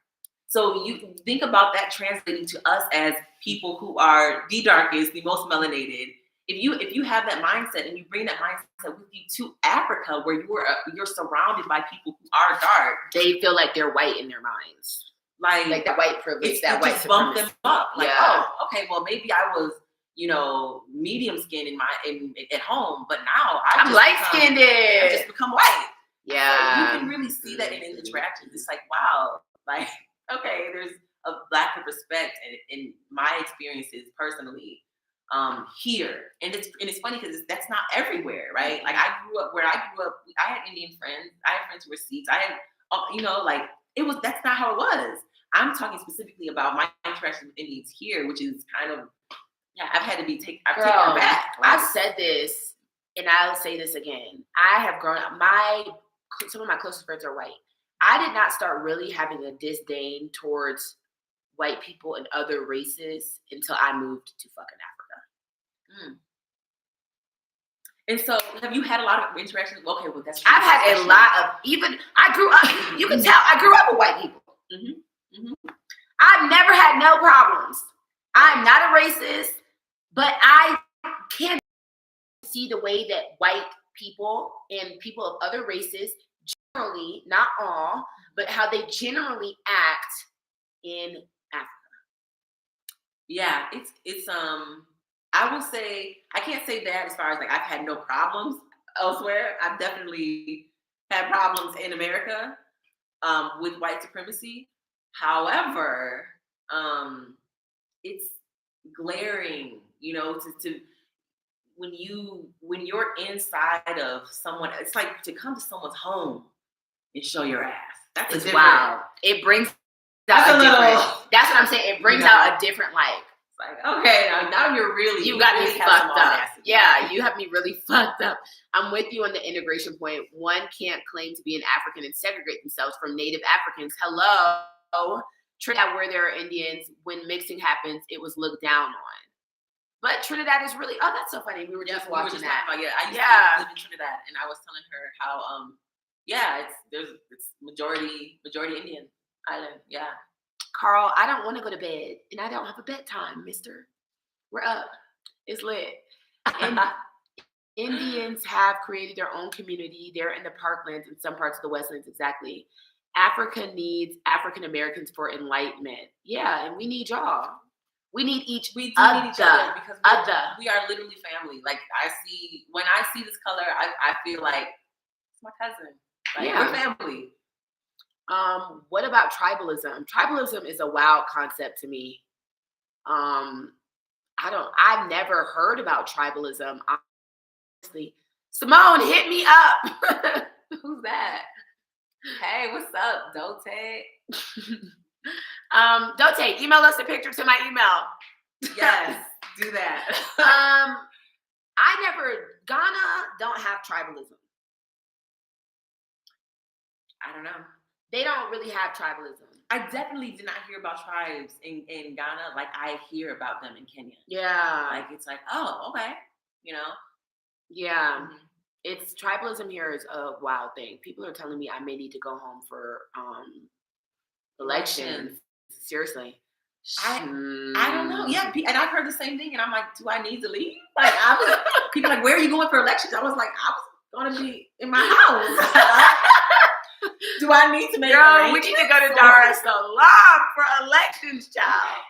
So you think about that translating to us as people who are the darkest, the most melanated. If you have that mindset and you bring that mindset with you to Africa, where you're surrounded by people who are dark, they feel like they're white in their minds, like that white privilege, that white bump them up. Yeah. Oh, okay, well maybe I was medium skin at home, but now I'm light skinned. I just become white. Yeah, so you can really see that in interactions. It's wow, okay, there's a lack of respect in my experiences personally. Here, and it's funny because that's not everywhere, right? I grew up where I grew up. I had Indian friends. I had friends who were Sikhs. I had, it was. That's not how it was. I'm talking specifically about my interactions with Indians here, which is kind of, I've had to be taken aback. I've said this, and I'll say this again. I have grown up. Some of my closest friends are white. I did not start really having a disdain towards white people and other races until I moved to fucking Africa. And so, have you had a lot of interactions? Okay, well, that's. I've had a lot of I grew up. You can tell I grew up with white people. Mm-hmm. Mm-hmm. I've never had no problems. I'm not a racist, but I can see the way that white people and people of other races generally, not all, but how they generally act in Africa. Yeah, it's I will say, I can't say that as far as I've had no problems elsewhere. I've definitely had problems in America with white supremacy. However, it's glaring, to when you're inside of someone, it's like to come to someone's home and show your ass. That's It's wow. It brings out that's what I'm saying. It brings out a different life. like, okay, now you're really you got me really have some fucked up. audacity. Yeah, you have me really fucked up. I'm with you on the integration point. One can't claim to be an African and segregate themselves from native Africans. Hello. Trinidad, where there are Indians, when mixing happens, it was looked down on. But Trinidad is really, oh, that's so funny. We were just watching that. I used to live in Trinidad, and I was telling her how, it's majority Indian island. Yeah. Carl, I don't want to go to bed, and I don't have a bedtime, mister. We're up. It's lit. And Indians have created their own community. They're in the parklands in some parts of the Westlands, exactly. Africa needs African Americans for enlightenment. Yeah, and we need y'all. We need each need each other because we are literally family. Like when I see this color, I feel like it's my cousin. Like, we're family. What about tribalism? Tribalism is a wild concept to me. I've never heard about tribalism. Honestly. Simone, hit me up. Who's that? Hey, what's up, Dote? Dote, email us a picture to my email. Yes, do that. Ghana don't have tribalism. I don't know. They don't really have tribalism. I definitely did not hear about tribes in Ghana like I hear about them in Kenya. Yeah. Like, it's like, oh, okay. You know? Yeah. Mm-hmm. It's tribalism here is a wild thing. People are telling me I may need to go home for elections. Seriously. I don't know. Yeah, and I've heard the same thing, and I'm like, do I need to leave? Like, people are like, where are you going for elections? I was like, I was going to be in my house. Do I need to make we need to go to Dar es Salaam for elections, child.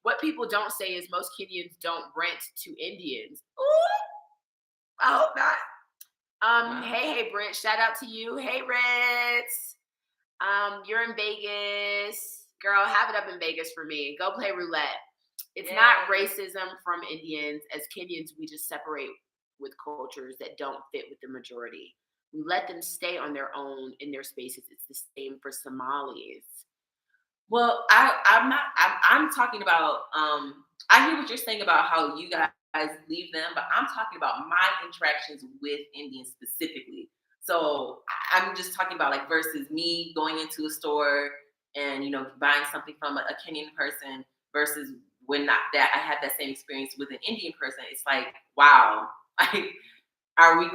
What people don't say is most Kenyans don't rent to Indians. Ooh, I hope not. Wow. Hey, Brent, shout out to you. Hey, Ritz. You're in Vegas. Girl, have it up in Vegas for me. Go play roulette. It's not racism from Indians. As Kenyans, we just separate with cultures that don't fit with the majority. We let them stay on their own in their spaces. It's the same for Somalis. Well, I'm talking about, I hear what you're saying about how you guys leave them, but I'm talking about my interactions with Indians specifically. So I'm just talking about like versus me going into a store and, buying something from a Kenyan person versus when I had that same experience with an Indian person. It's like, wow, are we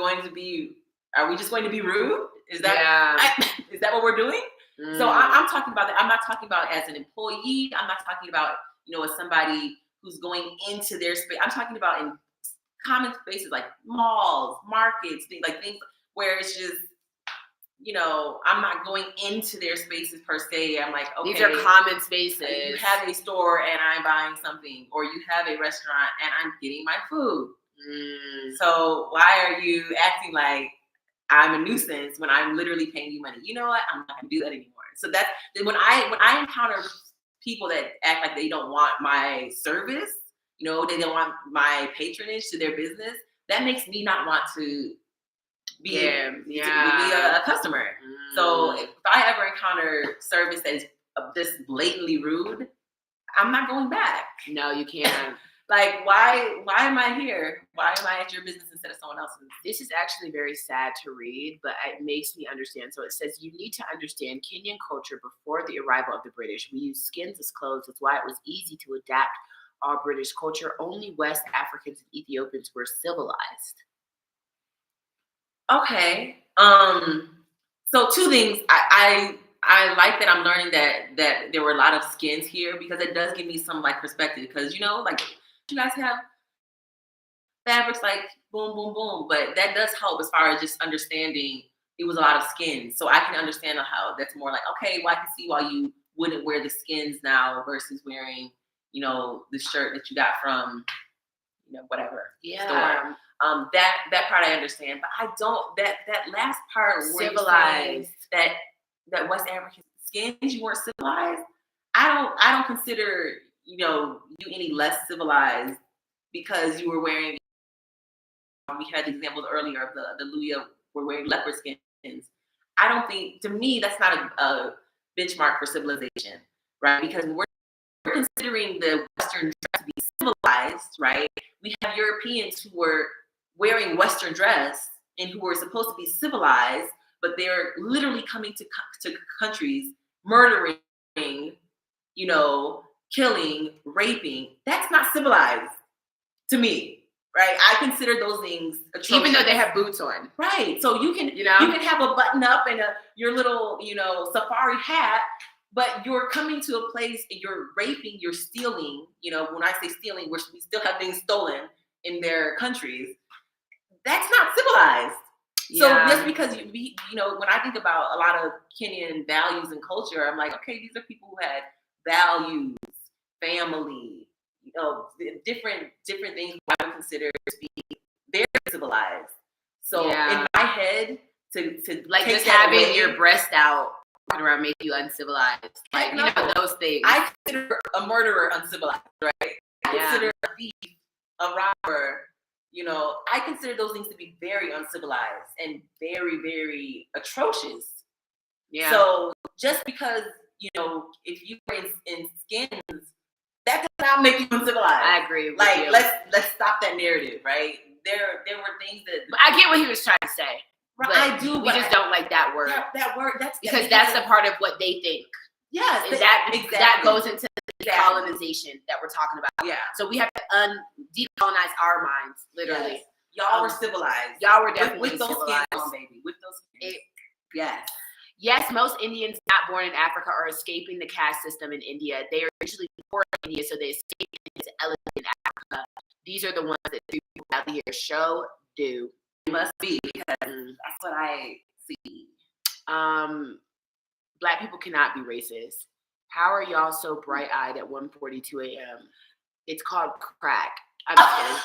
just going to be rude? Is that what we're doing? Mm. So I'm talking about that. I'm not talking about as an employee. I'm not talking about, as somebody who's going into their space. I'm talking about in common spaces like malls, markets, things where it's just, I'm not going into their spaces per se. I'm like, okay. These are common spaces. You have a store and I'm buying something, or you have a restaurant and I'm getting my food. Mm. So why are you acting like I'm a nuisance when I'm literally paying you money? You know what? I'm not going to do that anymore. So that's when I encounter people that act like they don't want my service, they don't want my patronage to their business, that makes me not want to be a customer. Mm. So if I ever encounter service that is this blatantly rude, I'm not going back. No, you can't. Like, why am I here? Why am I at your business instead of someone else's? This is actually very sad to read, but it makes me understand. So it says, you need to understand Kenyan culture before the arrival of the British. We used skins as clothes. That's why it was easy to adapt our British culture. Only West Africans and Ethiopians were civilized. Okay. So two things. I like that I'm learning that there were a lot of skins here, because it does give me some perspective. Because you guys have fabrics like boom, boom, boom, but that does help as far as just understanding it was a lot of skins. So I can understand how that's more like, okay, well, I can see why you wouldn't wear the skins now versus wearing, the shirt that you got from, whatever store. That part I understand, but I don't, that last part where civilized, that West African skins, you weren't civilized. I don't consider, you any less civilized because you were wearing, we had the examples earlier of the Luya were wearing leopard skins. I don't think, to me, that's not a benchmark for civilization, right? Because we're considering the Western dress to be civilized, right? We have Europeans who were wearing Western dress and who were supposed to be civilized, but they're literally coming to countries, murdering, you know, killing, raping. That's not civilized to me, right? I consider those things atrocious. Even though they have boots on. Right. So you can have a button up and your little, safari hat, but you're coming to a place and you're raping, you're stealing. When I say stealing, we still have things stolen in their countries. That's not civilized. Yeah. So just because when I think about a lot of Kenyan values and culture, I'm like, okay, these are people who had values, family, different things I would consider to be very civilized. So in my head, to like just having away, your breast out walking around make you uncivilized. Like those things. I consider a murderer uncivilized, right? I consider a thief, a robber. I consider those things to be very uncivilized and very, very atrocious. Yeah. So just because if you were in skins, that does not make you uncivilized. I agree. Like let's stop that narrative, right? There were things that. But I get what he was trying to say. Right, I do. We just don't like that word. That word. That's a part of what they think. Yes, and that goes into decolonization that we're talking about. Yeah. So we have to decolonize our minds, literally. Yes. Y'all were civilized. Y'all were definitely with those civilized. Skins on, baby. With those skins. Yes. Yes, most Indians not born in Africa are escaping the caste system in India. They are usually born in India, so they escape into elegant in Africa. These are the ones that do out here. Show do. It must be because that's what I see. Black people cannot be racist. How are y'all so bright-eyed at 1:42 a.m.? It's called crack. I'm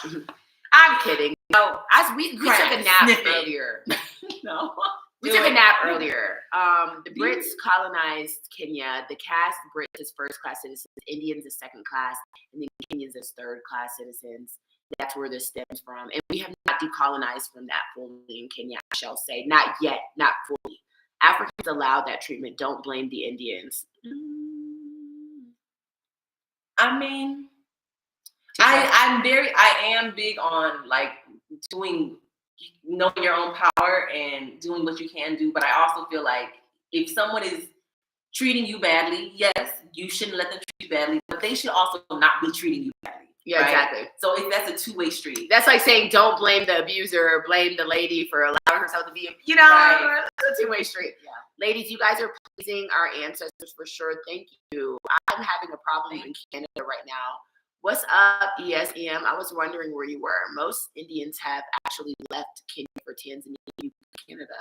kidding. I'm kidding. No, we took a nap earlier. No. We took a nap earlier. The Brits colonized Kenya. The caste Brits as first-class citizens, Indians as second-class, and then Kenyans as third-class citizens. That's where this stems from. And we have not decolonized from that fully in Kenya, I shall say. Not yet, not fully. Africans allowed that treatment. Don't blame the Indians. I mean, I am big on like knowing your own power and doing what you can do. But I also feel like if someone is treating you badly, yes, you shouldn't let them treat you badly, but they should also not be treating you badly. Yeah, right? Exactly. So if that's a two-way street. That's like saying don't blame the abuser or blame the lady for allowing herself to be, right. It's a two-way street. Yeah. Ladies, you guys are pleasing our ancestors for sure. Thank you. I'm having a problem in Canada right now. What's up, ESEM? I was wondering where you were. Most Indians have actually left Kenya for Tanzania, Canada.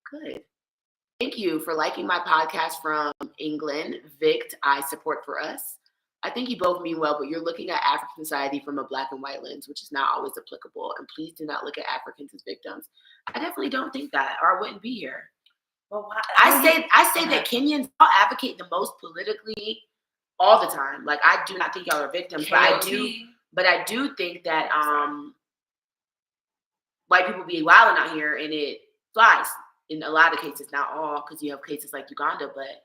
Good. Thank you for liking my podcast from England. Vict, I support for us. I think you both mean well, but you're looking at African society from a black and white lens, which is not always applicable. And please do not look at Africans as victims. I definitely don't think that, or I wouldn't be here. Well, I say that Kenyans all advocate the most politically all the time. Like I do not think y'all are victims, but I do think that white people be wilding out here and it flies in a lot of cases, not all, because you have cases like Uganda, but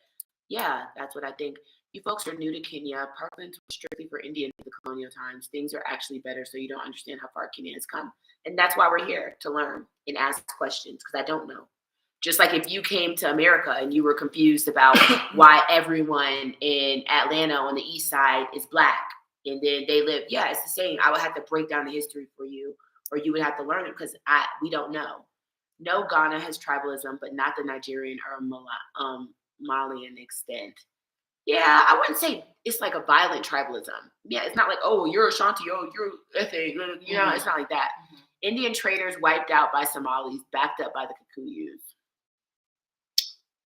yeah, that's what I think. You folks are new to Kenya. Parklands was strictly for Indians in the colonial times. Things are actually better, so you don't understand how far Kenya has come. And that's why we're here, to learn and ask questions, because I don't know. Just like if you came to America and you were confused about why everyone in Atlanta on the east side is black, and then they live, yeah, it's the same. I would have to break down the history for you, or you would have to learn it, because we don't know. No, Ghana has tribalism, but not the Nigerian or Malian extent. Yeah, I wouldn't say it's like a violent tribalism. Yeah, it's not like, oh, you're Ashanti, oh, you're Ethe. It's not like that. Mm-hmm. Indian traders wiped out by Somalis, backed up by the Kikuyus.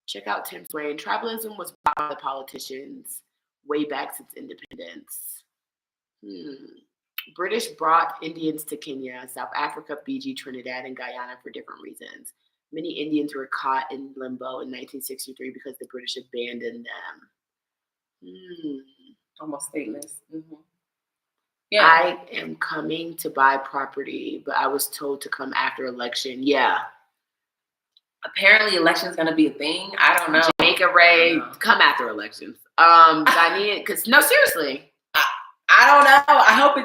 Check out Tim Swain. Tribalism was by the politicians way back since independence. British brought Indians to Kenya, South Africa, Fiji, Trinidad, and Guyana for different reasons. Many Indians were caught in limbo in 1963 because the British abandoned them. Almost stateless. Mm-hmm. Yeah. I am coming to buy property, but I was told to come after election. Yeah. Apparently election's going to be a thing. I don't know. Jamaica Ray, come after elections. Ghanaian, because no, seriously. I don't know. I hope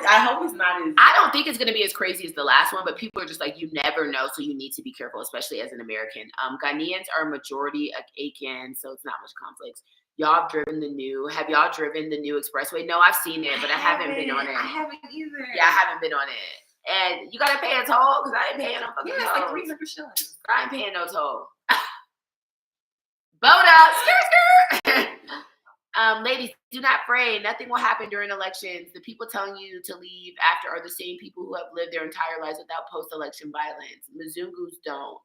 it's not as. I don't think it's going to be as crazy as the last one, but people are just like, you never know, so you need to be careful, especially as an American. Ghanaians are a majority of Akan, so it's not much conflicts. Have y'all driven the new expressway? No, I've seen it, but I haven't been on it. I haven't either. Yeah, I haven't been on it. And you got to pay a toll? Because I ain't paying no fucking Yeah, it's toll. like 300 shillings. I ain't paying no toll. Vote up. Skirt. Ladies, do not pray. Nothing will happen during elections. The people telling you to leave after are the same people who have lived their entire lives without post-election violence. Mzungus don't.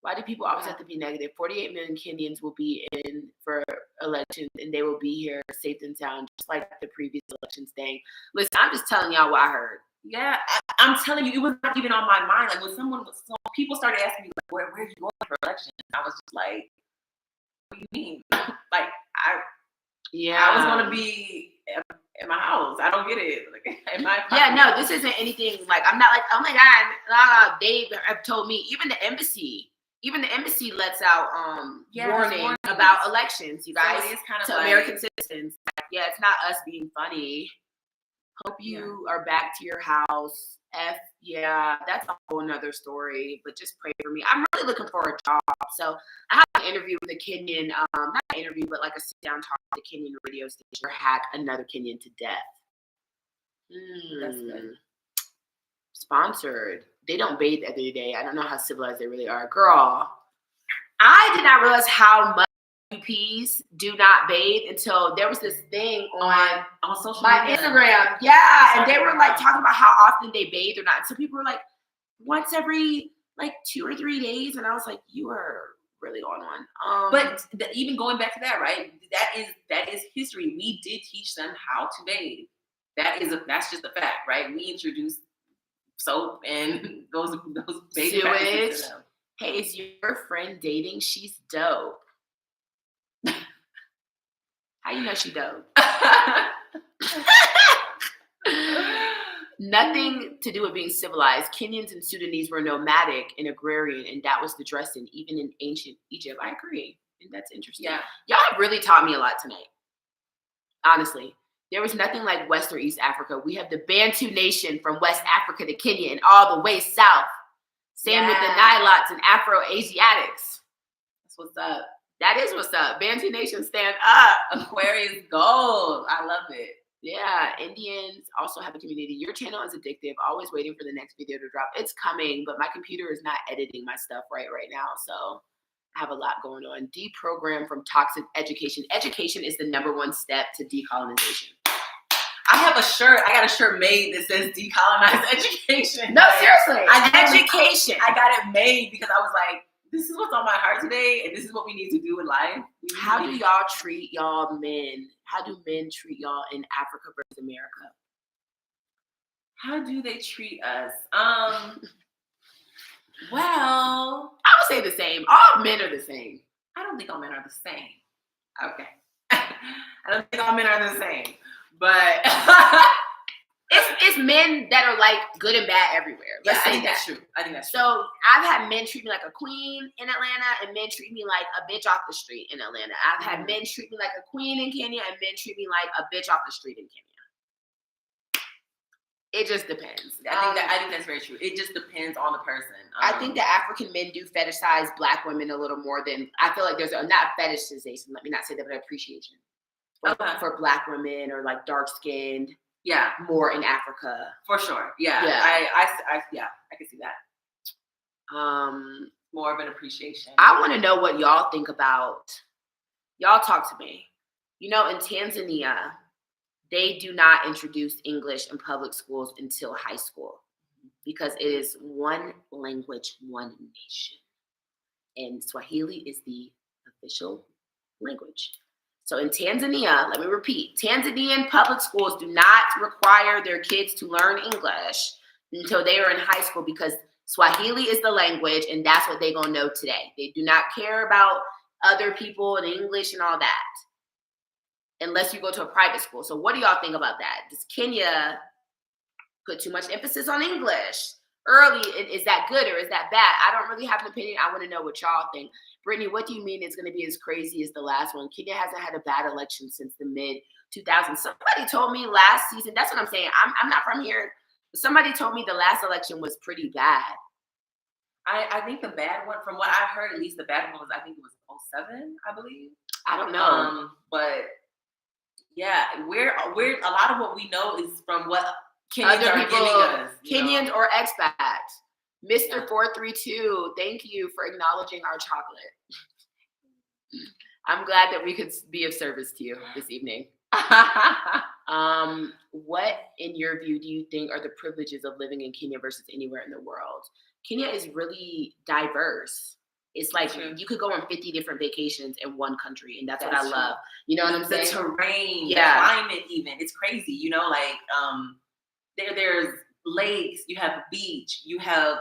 Why do people always have to be negative? 48 million Kenyans will be in for elections, and they will be here safe and sound, just like the previous elections thing. Listen, I'm just telling y'all what I heard. Yeah, I'm telling you, it was not even on my mind. Like when people started asking me, like, where are you going for elections? I was just like, what do you mean? Like, I was going to be at my house. I don't get it. Like, no, this isn't anything like, I'm not like, oh my God, Dave have told me, even the embassy lets out warning about elections, you guys, so it is kind of to American citizens. Yeah, it's not us being funny. Hope you are back to your house. That's a whole nother story, but just pray for me. I'm really looking for a job. So I have an interview with a Kenyan, not an interview, but like a sit-down talk with the Kenyan radio station, or hack another Kenyan to death. That's good. Sponsored. They don't bathe every day. I don't know how civilized they really are. Girl, I did not realize how much UPs do not bathe until there was this thing on social my media. Instagram. Yeah, and they were like talking about how often they bathe or not. And so people were like, once every like 2 or 3 days, and I was like, you are really on one. But even going back to that, right? That is history. We did teach them how to bathe. That's just a fact, right? We introduced soap and those baby sewage. To them. Hey, is your friend dating? She's dope. How you know she dope? Nothing to do with being civilized. Kenyans and Sudanese were nomadic and agrarian, and that was the dressing, even in ancient Egypt. I agree. And that's interesting. Yeah. Y'all have really taught me a lot tonight. Honestly. There was nothing like West or East Africa. We have the Bantu nation from West Africa to Kenya and all the way south. Same with the Nilots and Afro-Asiatics. That's what's up. That is what's up. Bantu nation, stand up. Aquarius gold. I love it. Yeah, Indians also have a community. Your channel is addictive. Always waiting for the next video to drop. It's coming, but my computer is not editing my stuff right now. So I have a lot going on. Deprogram from toxic education. Education is the #1 step to decolonization. I have a shirt. I got a shirt made that says Decolonize Education. No, seriously. Education. I got it made because I was like, this is what's on my heart today, and this is what we need to do in life. How do y'all treat y'all men? How do men treat y'all in Africa versus America? How do they treat us? Well, I would say the same. All men are the same. I don't think all men are the same. Okay. I don't think all men are the same. But it's men that are like good and bad everywhere. I think that's true. So I've had men treat me like a queen in Atlanta, and men treat me like a bitch off the street in Atlanta. I've had men treat me like a queen in Kenya, and men treat me like a bitch off the street in Kenya. It just depends. I think that's very true. It just depends on the person. I think that African men do fetishize Black women a little more than, I feel like there's not fetishization. Let me not say that, but appreciation. For Black women or like dark skinned, more in Africa for sure. I can see that. More of an appreciation. I want to know what y'all think about. Y'all talk to me. You know, in Tanzania, they do not introduce English in public schools until high school because it is one language, one nation, and Swahili is the official language. So in Tanzania, let me repeat, Tanzanian public schools do not require their kids to learn English until they are in high school because Swahili is the language and that's what they're going to know today. They do not care about other people and English and all that unless you go to a private school. So what do y'all think about that? Does Kenya put too much emphasis on English early? Is that good or is that bad? I don't really have an opinion. I want to know what y'all think. Brittany, what do you mean it's going to be as crazy as the last one? Kenya hasn't had a bad election since the mid-2000s. Somebody told me last season, that's what I'm saying. I'm not from here. But somebody told me the last election was pretty bad. I think the bad one, from what I've heard, at least the bad one was, I think it was 2007, I believe. I don't know. But yeah, we're a lot of what we know is from what Kenyans are giving us. Kenyans or expats. Mr. 432, thank you for acknowledging our chocolate. I'm glad that we could be of service to you this evening. What, in your view, do you think are the privileges of living in Kenya versus anywhere in the world? Kenya is really diverse. It's like you could go on 50 different vacations in one country, and that's what I love. You know what I'm saying? The terrain, the climate, even. It's crazy, you know, like there's lakes, you have beach, you have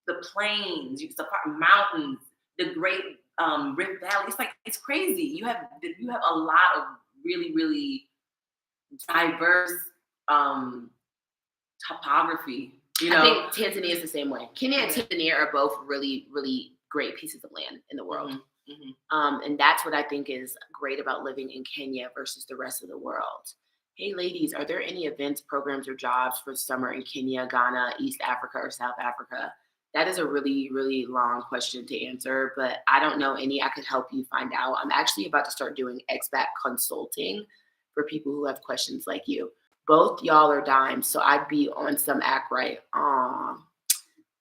the plains, the mountains, the great Rift Valley. It's like, it's crazy. You have a lot of really, really diverse topography. You know? I think Tanzania is the same way. Kenya and Tanzania are both really, really great pieces of land in the world. And that's what I think is great about living in Kenya versus the rest of the world. Hey, ladies, are there any events, programs, or jobs for summer in Kenya, Ghana, East Africa, or South Africa? That is a really, really long question to answer, but I don't know any. I could help you find out. I'm actually about to start doing expat consulting for people who have questions like you. Both y'all are dimes, so I'd be on some act right. Aw,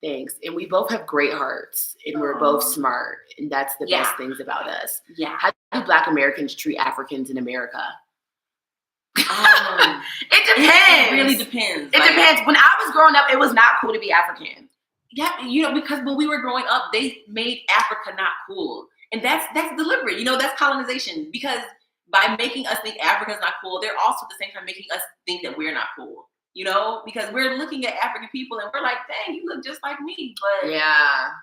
thanks. And we both have great hearts, and we're both smart, and that's the best things about us. Yeah. How do Black Americans treat Africans in America? It depends. It really depends. It depends. When I was growing up, it was not cool to be African. Yeah, you know, because when we were growing up, they made Africa not cool. And that's deliberate. You know, that's colonization. Because by making us think Africa's not cool, they're also at the same time making us think that we're not cool. You know, because we're looking at African people and we're like, dang, you look just like me. But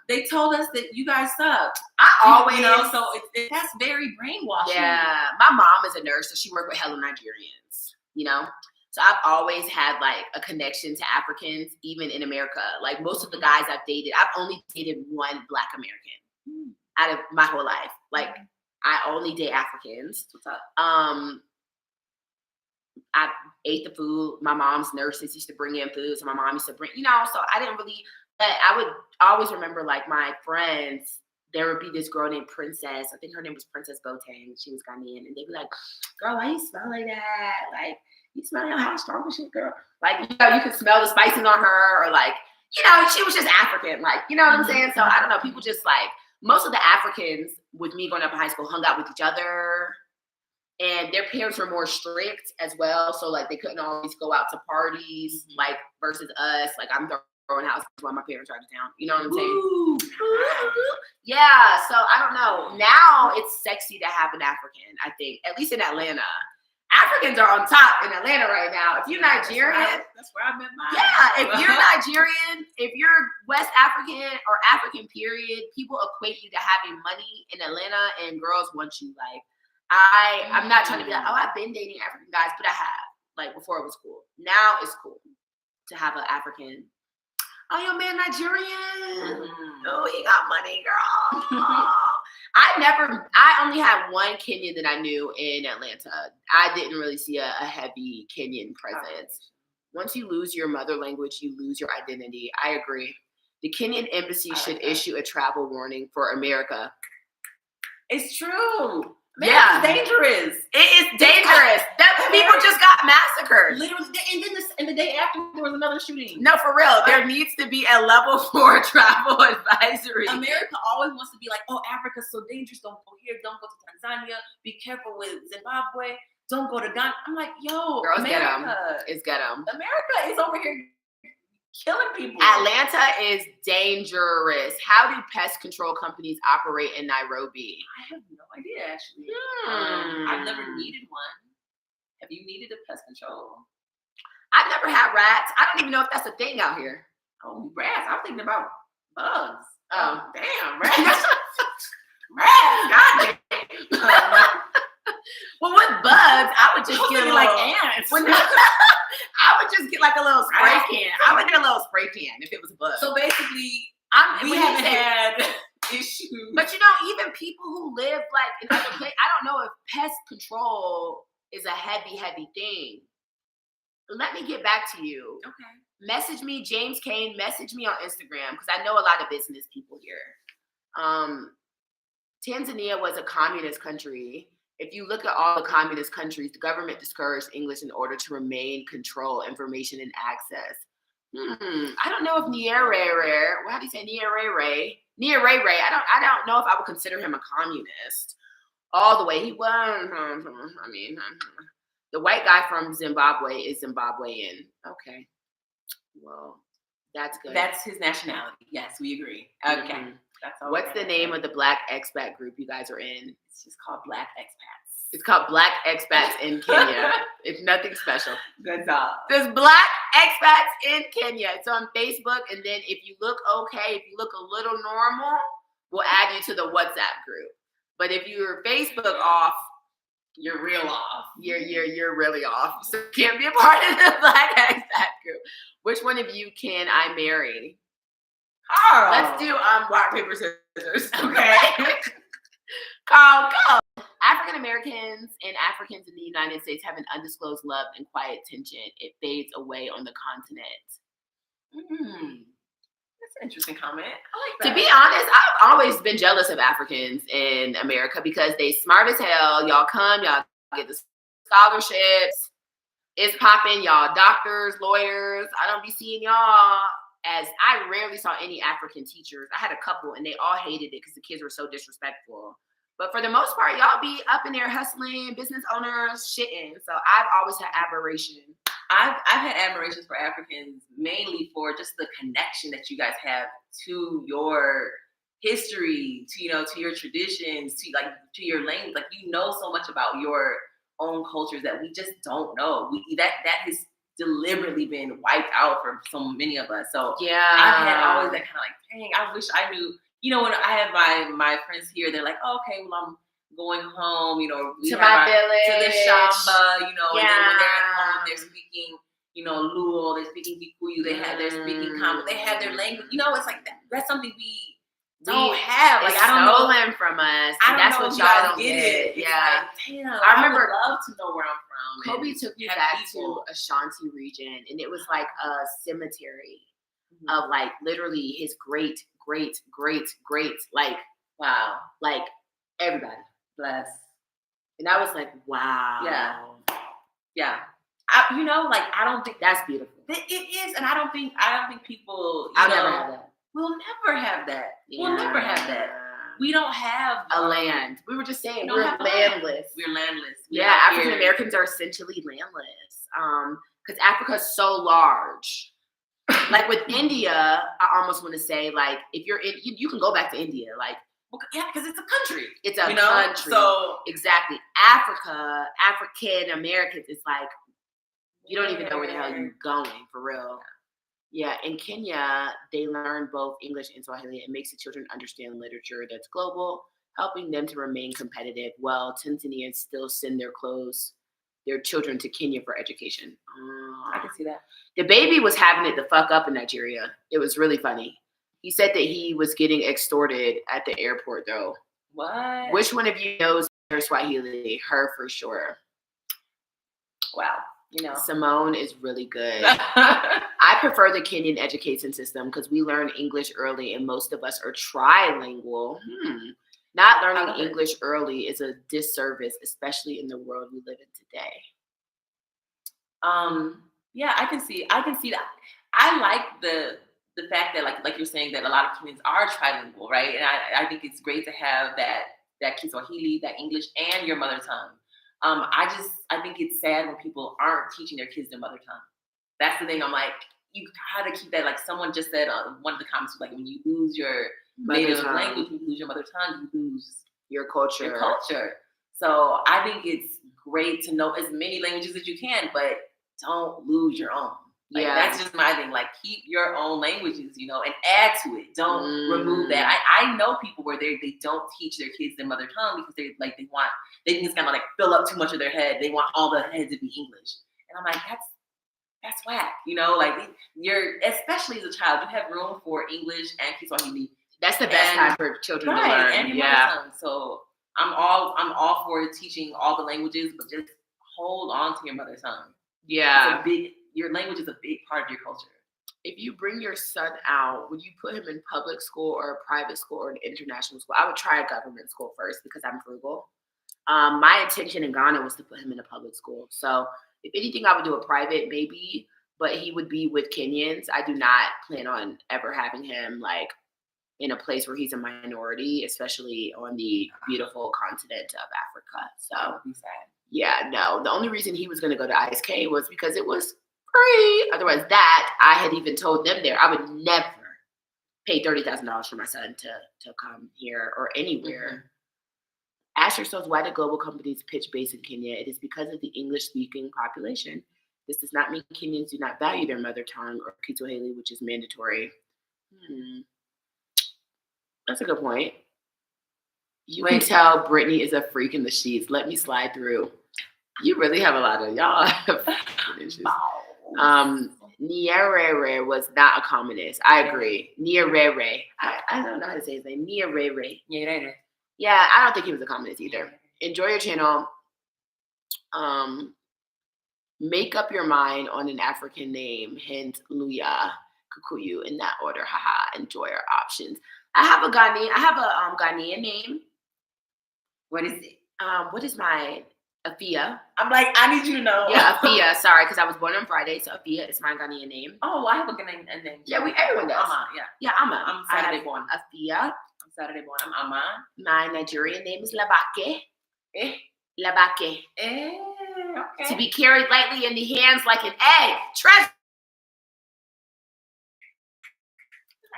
they told us that you guys suck. I always, you know, so that's very brainwashing. Yeah. My mom is a nurse, so she worked with hella Nigerians, you know? So I've always had like a connection to Africans, even in America. Like most of the guys I've dated, I've only dated one Black American out of my whole life. Like I only date Africans. What's up? I ate the food. My mom's nurses used to bring in food. So my mom used to bring, you know, so I didn't really, but I would always remember like my friends, there would be this girl named Princess. I think her name was Princess Boateng. She was Ghanaian. And they'd be like, girl, why you smell like that? Like, you smell your house strong and shit, girl. Like, you know, you could smell the spices on her, or like, you know, she was just African. Like, you know what I'm saying? So I don't know. People just like, most of the Africans with me growing up in high school hung out with each other. And their parents were more strict as well. So like they couldn't always go out to parties, like versus us. Like I'm throwing houses while my parents are out of town. You know what I'm saying? Yeah. So I don't know. Now it's sexy to have an African, I think, at least in Atlanta. Africans are on top in Atlanta right now. If you're Nigerian, that's where I met mine. Yeah, if you're Nigerian, if you're West African or African period, people equate you to having money in Atlanta, and girls want you. Like, I'm not trying to be like, oh, I've been dating African guys, but I have. Like before it was cool. Now it's cool to have an African. Oh, your man Nigerian. Oh, he got money, girl. I only had one Kenyan that I knew in Atlanta. I didn't really see a heavy Kenyan presence. Once you lose your mother language, you lose your identity. I agree. The Kenyan embassy should issue a travel warning for America. It's true. Man, it's dangerous. It is dangerous. People just got massacred. Literally, and the day after there was another shooting. No, for real. There needs to be a level 4 travel advisory. America always wants to be like, oh, Africa's so dangerous. Don't go here. Don't go to Tanzania. Be careful with Zimbabwe. Don't go to Ghana. I'm like, yo, girls, America. get them. It's get them. America is over here killing people. Atlanta is dangerous. How do pest control companies operate in Nairobi? I have no idea, actually. I've never needed one. Have you needed a pest control? I've never had rats. I don't even know if that's a thing out here. Oh, rats. I'm thinking about bugs. Oh, damn, rats. Rats. God. Well, with bugs, I would just get like ants. I would just get like a little spray can. I would get a little spray can if it was a bug. So basically, we haven't had issues. But you know, even people who live like in other places, I don't know if pest control is a heavy thing. Let me get back to you. Okay. Message me, James Kane. Message me on Instagram because I know a lot of business people here. Tanzania was a communist country. If you look at all the communist countries, the government discouraged English in order to remain control information and access. I don't know if Nyerere, how do you say Nyerere? I don't know if I would consider him a communist all the way. He was, I mean, the white guy from Zimbabwe is Zimbabwean. Okay. Well, that's good. That's his nationality. Yes, we agree. Okay. Mm-hmm. That's all. What's the name of the Black expat group you guys are in? It's just called Black Expats. It's called Black Expats in Kenya. It's nothing special. Good job. There's Black Expats in Kenya. It's on Facebook. And then if you look okay, if you look a little normal, we'll add you to the WhatsApp group. But if you're Facebook off, you're real off. You're really off. So you can't be a part of the Black Expat group. Which one of you can I marry? Carl. Let's do rock, paper, scissors. Okay. Carl, go. African Americans and Africans in the United States have an undisclosed love and quiet tension. It fades away on the continent. That's an interesting comment. I like that. To be honest, I've always been jealous of Africans in America because they smart as hell. Y'all come, y'all get the scholarships. It's popping, y'all doctors, lawyers. I don't be seeing y'all as I rarely saw any African teachers. I had a couple and they all hated it because the kids were so disrespectful. But for the most part, y'all be up in there hustling, business owners, shitting. So I've always had admiration. I've had admirations for Africans mainly for just the connection that you guys have to your history, to your traditions, to your language. Like you know so much about your own cultures that we just don't know. That has deliberately been wiped out for so many of us. So yeah, I've had always that kind of like, dang, I wish I knew. When I have my friends here, they're like, oh, okay, well, I'm going home, we to have my village, to the shamba, and then when Yeah. they're at home, they're speaking, Luo, they're speaking Kikuyu, they're speaking Kamba, they have their language. It's like that. That's something we don't have. Like It's I don't know. stolen from us. I don't That's know what if y'all don't get get. it. Yeah. It's like, damn, I remember would love to know where I'm from. Kobe took me have back people. to Ashanti region, and it was like a cemetery of like literally his great, like Wow, like everybody. bless. And I was like, wow. Yeah. I don't think That's beautiful. it is, and I don't think people. I'll never have that. We'll never have that. We'll never have that. We don't have a land. We were just saying we don't we're have landless. We're landless. Yeah, African Americans are essentially landless. Because Africa's so large. Like with India, I almost want to say like if you're in, you can go back to India. Like because it's a country. It's a country. So exactly, African Americans. It's like you don't even know where the hell you're going for real. Yeah, in Kenya, they learn both English and Swahili. It makes the children understand literature that's global, helping them to remain competitive. Well, Tanzanians still send their children to Kenya for education. I can see that. The baby was having it the fuck up in Nigeria. It was really funny. He said that he was getting extorted at the airport, though. What? Which one of you knows her Swahili? Her for sure. Wow. Simone is really good. I prefer the Kenyan education system because we learn English early and most of us are trilingual. Not learning English early is a disservice, especially in the world we live in today. Yeah, I can see that. I like the fact that like you're saying that a lot of Kenyans are trilingual, right? And I think it's great to have that Kiswahili, that English, and your mother tongue. I think it's sad when people aren't teaching their kids their mother tongue. That's the thing. I'm like, you gotta keep that. Like someone just said on one of the comments, like when you lose your native language, you lose your mother tongue, you lose your culture. So I think it's great to know as many languages as you can, but don't lose your own. Like, that's just my thing. Like, keep your own languages, and add to it. Don't remove that. I know people where they don't teach their kids their mother tongue because they think it's gonna like fill up too much of their head. They want all the head to be English, and I'm like, that's whack. Like you're, especially as a child, you have room for English and Kiswahili. That's the best time for children to right, learn. and your mother tongue. So I'm all for teaching all the languages, but just hold on to your mother tongue. Yeah. Your language is a big part of your culture. If you bring your son out, would you put him in public school or a private school or an international school? I would try a government school first because I'm frugal. My intention in Ghana was to put him in a public school. So if anything, I would do a private maybe, but he would be with Kenyans. I do not plan on ever having him like in a place where he's a minority, especially on the beautiful continent of Africa. So That would be sad. yeah, no. The only reason he was going to go to ISK was because it was free. Otherwise, that I had even told them there, I would never pay $30,000 for my son to come here or anywhere. Mm-hmm. Ask yourselves, why do global companies pitch base in Kenya? It is because of the English-speaking population. This does not mean Kenyans do not value their mother tongue or Kiswahili, which is mandatory. That's a good point. You can tell Brittany is a freak in the sheets. Let me slide through. You really have a lot of y'all. Nyerere was not a communist. I agree. Nyerere. I don't know how to say his name. Nyerere. Yeah, I don't think he was a communist either. Enjoy your channel. Make up your mind on an African name. Hint, Luya, Kikuyu, in that order. Haha. Enjoy our options. I have a Ghanaian name. What is it? What is mine? Afia. I'm like, I need you to know. Yeah, Afia. Sorry, because I was born on Friday, so Afia is my Ghanaian name. Oh, I have a Ghanaian name. Yeah, everyone does. Ama, yeah, Ama. I'm Saturday born. Afia. I'm Saturday born. I'm Ama. My Nigerian name is Labake. Labake. Okay. To be carried lightly in the hands like an egg. Treasure.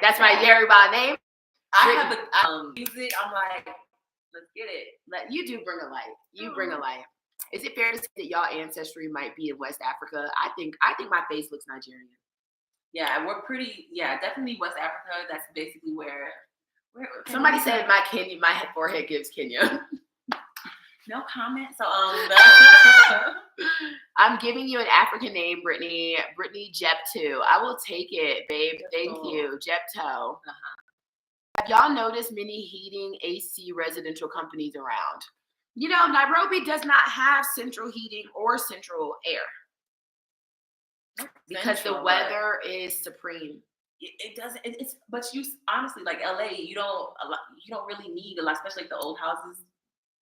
That's my Yoruba name. I have a music. I'm like, let's get it. You do bring a light. You bring a light. Is it fair to say that y'all ancestry might be in West Africa? I think my face looks Nigerian. Yeah, we're pretty. Yeah, definitely West Africa. That's basically where somebody said my forehead gives Kenya. No comment. So I'm giving you an African name, Brittany. Brittany Jepto. I will take it, babe. Thank you, Jepto. Have y'all noticed many heating AC residential companies around? You know, Nairobi does not have central heating or central air because the weather is supreme. It doesn't. It's but you honestly like LA. You don't really need a lot, especially like the old houses.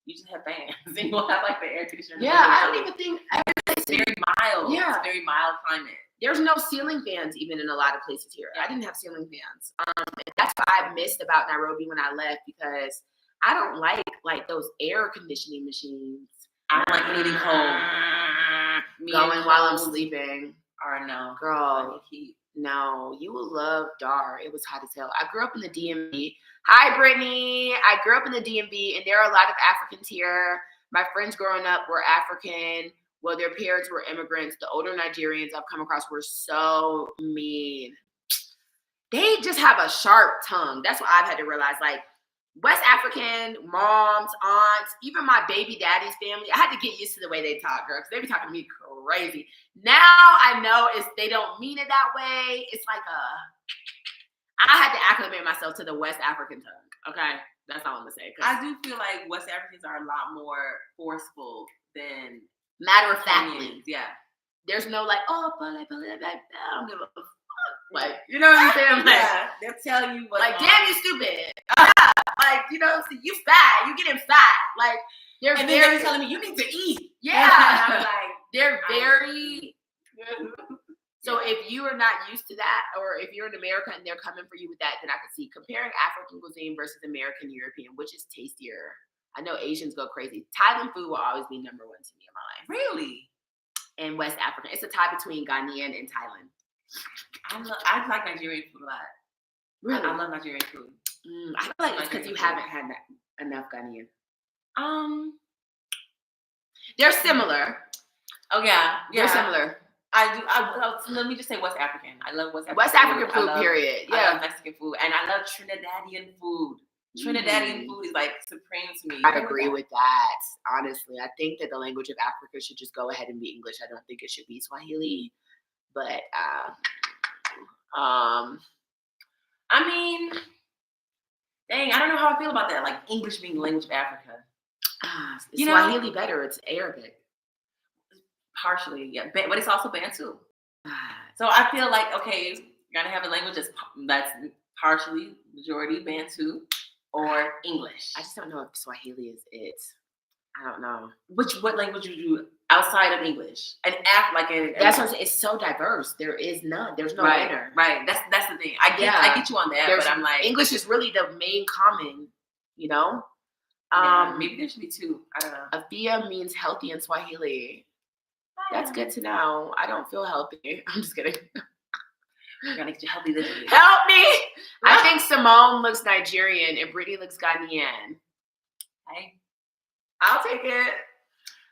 You just have fans and you'll have like the air conditioner. Yeah, I don't even think it's very mild. Yeah, it's a very mild climate. There's no ceiling fans even in a lot of places here. I didn't have ceiling fans. That's what I missed about Nairobi when I left because I don't like those air conditioning machines. I don't like anything cold. Going while I'm sleeping. Or no, girl. No, you will love Dar. It was hot as hell. I grew up in the DMV. Hi, Brittany. I grew up in the DMV, and there are a lot of Africans here. My friends growing up were African. Well, their parents were immigrants. The older Nigerians I've come across were so mean. They just have a sharp tongue. That's what I've had to realize. Like, West African moms, aunts, even my baby daddy's family, I had to get used to the way they talk, girl, because they be talking to me crazy. Now I know they don't mean it that way. It's like I had to acclimate myself to the West African tongue. Okay, that's all I'm gonna say. I do feel like West Africans are a lot more forceful than matter of factly. Yeah, there's no like, oh, I don't give a fuck. Like, you know what I'm saying? Like, yeah, they'll tell you what. Like, damn, you stupid. Like, you know, you fat. You getting fat. Like, they're and very they're telling me you need to eat. Yeah, and I'm like, they're very. So if you are not used to that, or if you're in America and they're coming for you with that, then I could see comparing African cuisine versus American European, which is tastier. I know Asians go crazy. Thailand food will always be number one to me in my life. Really? And West African. It's a tie between Ghanaian and Thailand. I like Nigerian food a lot. Really? I love Nigerian food. I feel like it's because you haven't had enough Ghanaian. They're similar. Oh yeah, they're similar. I do. Let me just say West African. I love West African. West African food, period. Yeah, I love Mexican food, and I love Trinidadian food. Trinidadian food is like supreme to me. I agree with that. Honestly, I think that the language of Africa should just go ahead and be English. I don't think it should be Swahili. But I mean, Dang, I don't know how I feel about that. Like English being the language of Africa. It's Swahili better. It's Arabic. Partially, yeah, but it's also Bantu. Ah, So I feel like, okay, you're gonna have a language that's partially majority Bantu or English. I just don't know if Swahili is it. I don't know. What language would you do outside of English? That's what I'm saying. It's so diverse. There is none. There's no winner. Right. That's the thing. I get you on that, but I'm like, English is really the main common, you know? Maybe there should be two. I don't know. Afia means healthy in Swahili. That's good to know. I don't feel healthy. I'm just kidding. We're gonna get you healthy this week. Help me! I think Simone looks Nigerian and Brittany looks Ghanaian. Hey, I'll take it.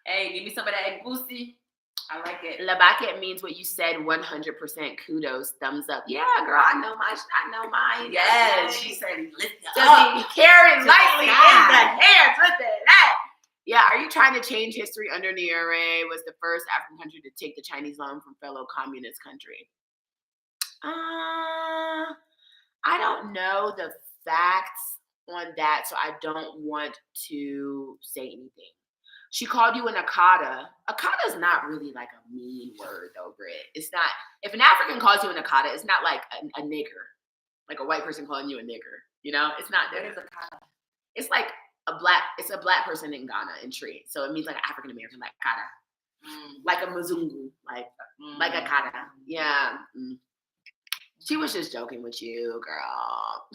Hey, give me some of that egg boosie. I like it. Labake means what you said. 100% kudos. Thumbs up. Yeah, girl. I know mine. Yes, she said lift to up. be carried lightly in the hands with it. Yeah, are you trying to change history? Under Nyerere was the first African country to take the Chinese loan from fellow communist country. I don't know the facts on that, so I don't want to say anything. She called you an Akata. Akata is not really like a mean word, though, Britt. It's not. If an African calls you an Akata, it's not like a nigger, like a white person calling you a nigger. You know, it's not. What is Akata? It's like a black person in Ghana in tree. So it means like an African American, like Kata, like a Mzungu, like a Kata. Yeah. She was just joking with you, girl.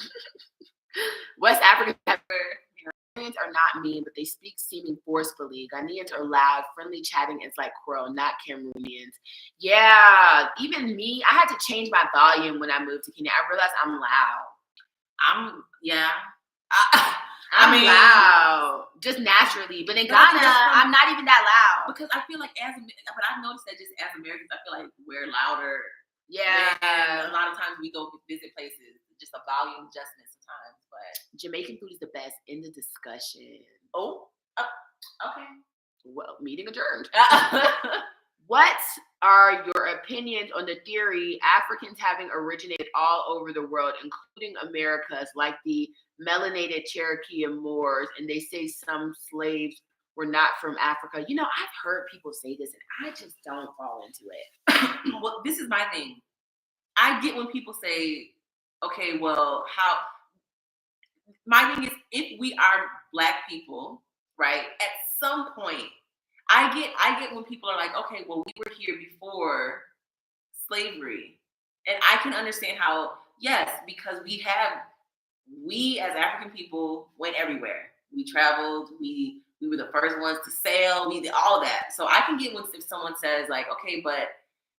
West African Ghanaians are not mean, but they speak seeming forcefully. Ghanaians are loud, friendly, chatting. It's like Crow, not Cameroonians. Yeah, even me, I had to change my volume when I moved to Kenya. I realized I'm loud. I'm loud, just naturally. But in Ghana, I'm not even that loud. Because I feel like but I've noticed that just as Americans, I feel like we're louder. Yeah. And a lot of times we go visit places, just a volume adjustment sometimes. But Jamaican food is the best. In the discussion. Okay. Well, meeting adjourned. What are your opinions on the theory Africans having originated all over the world, including Americas, like the melanated Cherokee and Moors, and they say some slaves were not from Africa? You know, I've heard people say this, and I just don't fall into it. Well, this is my thing. I get when people say, okay, well, how... My thing is, if we are Black people, right, at some point, I get when people are like, okay, well, we were here before slavery. And I can understand how, yes, because we as African people went everywhere. We traveled, we were the first ones to sail, we did all that. So I can get if someone says like, okay, but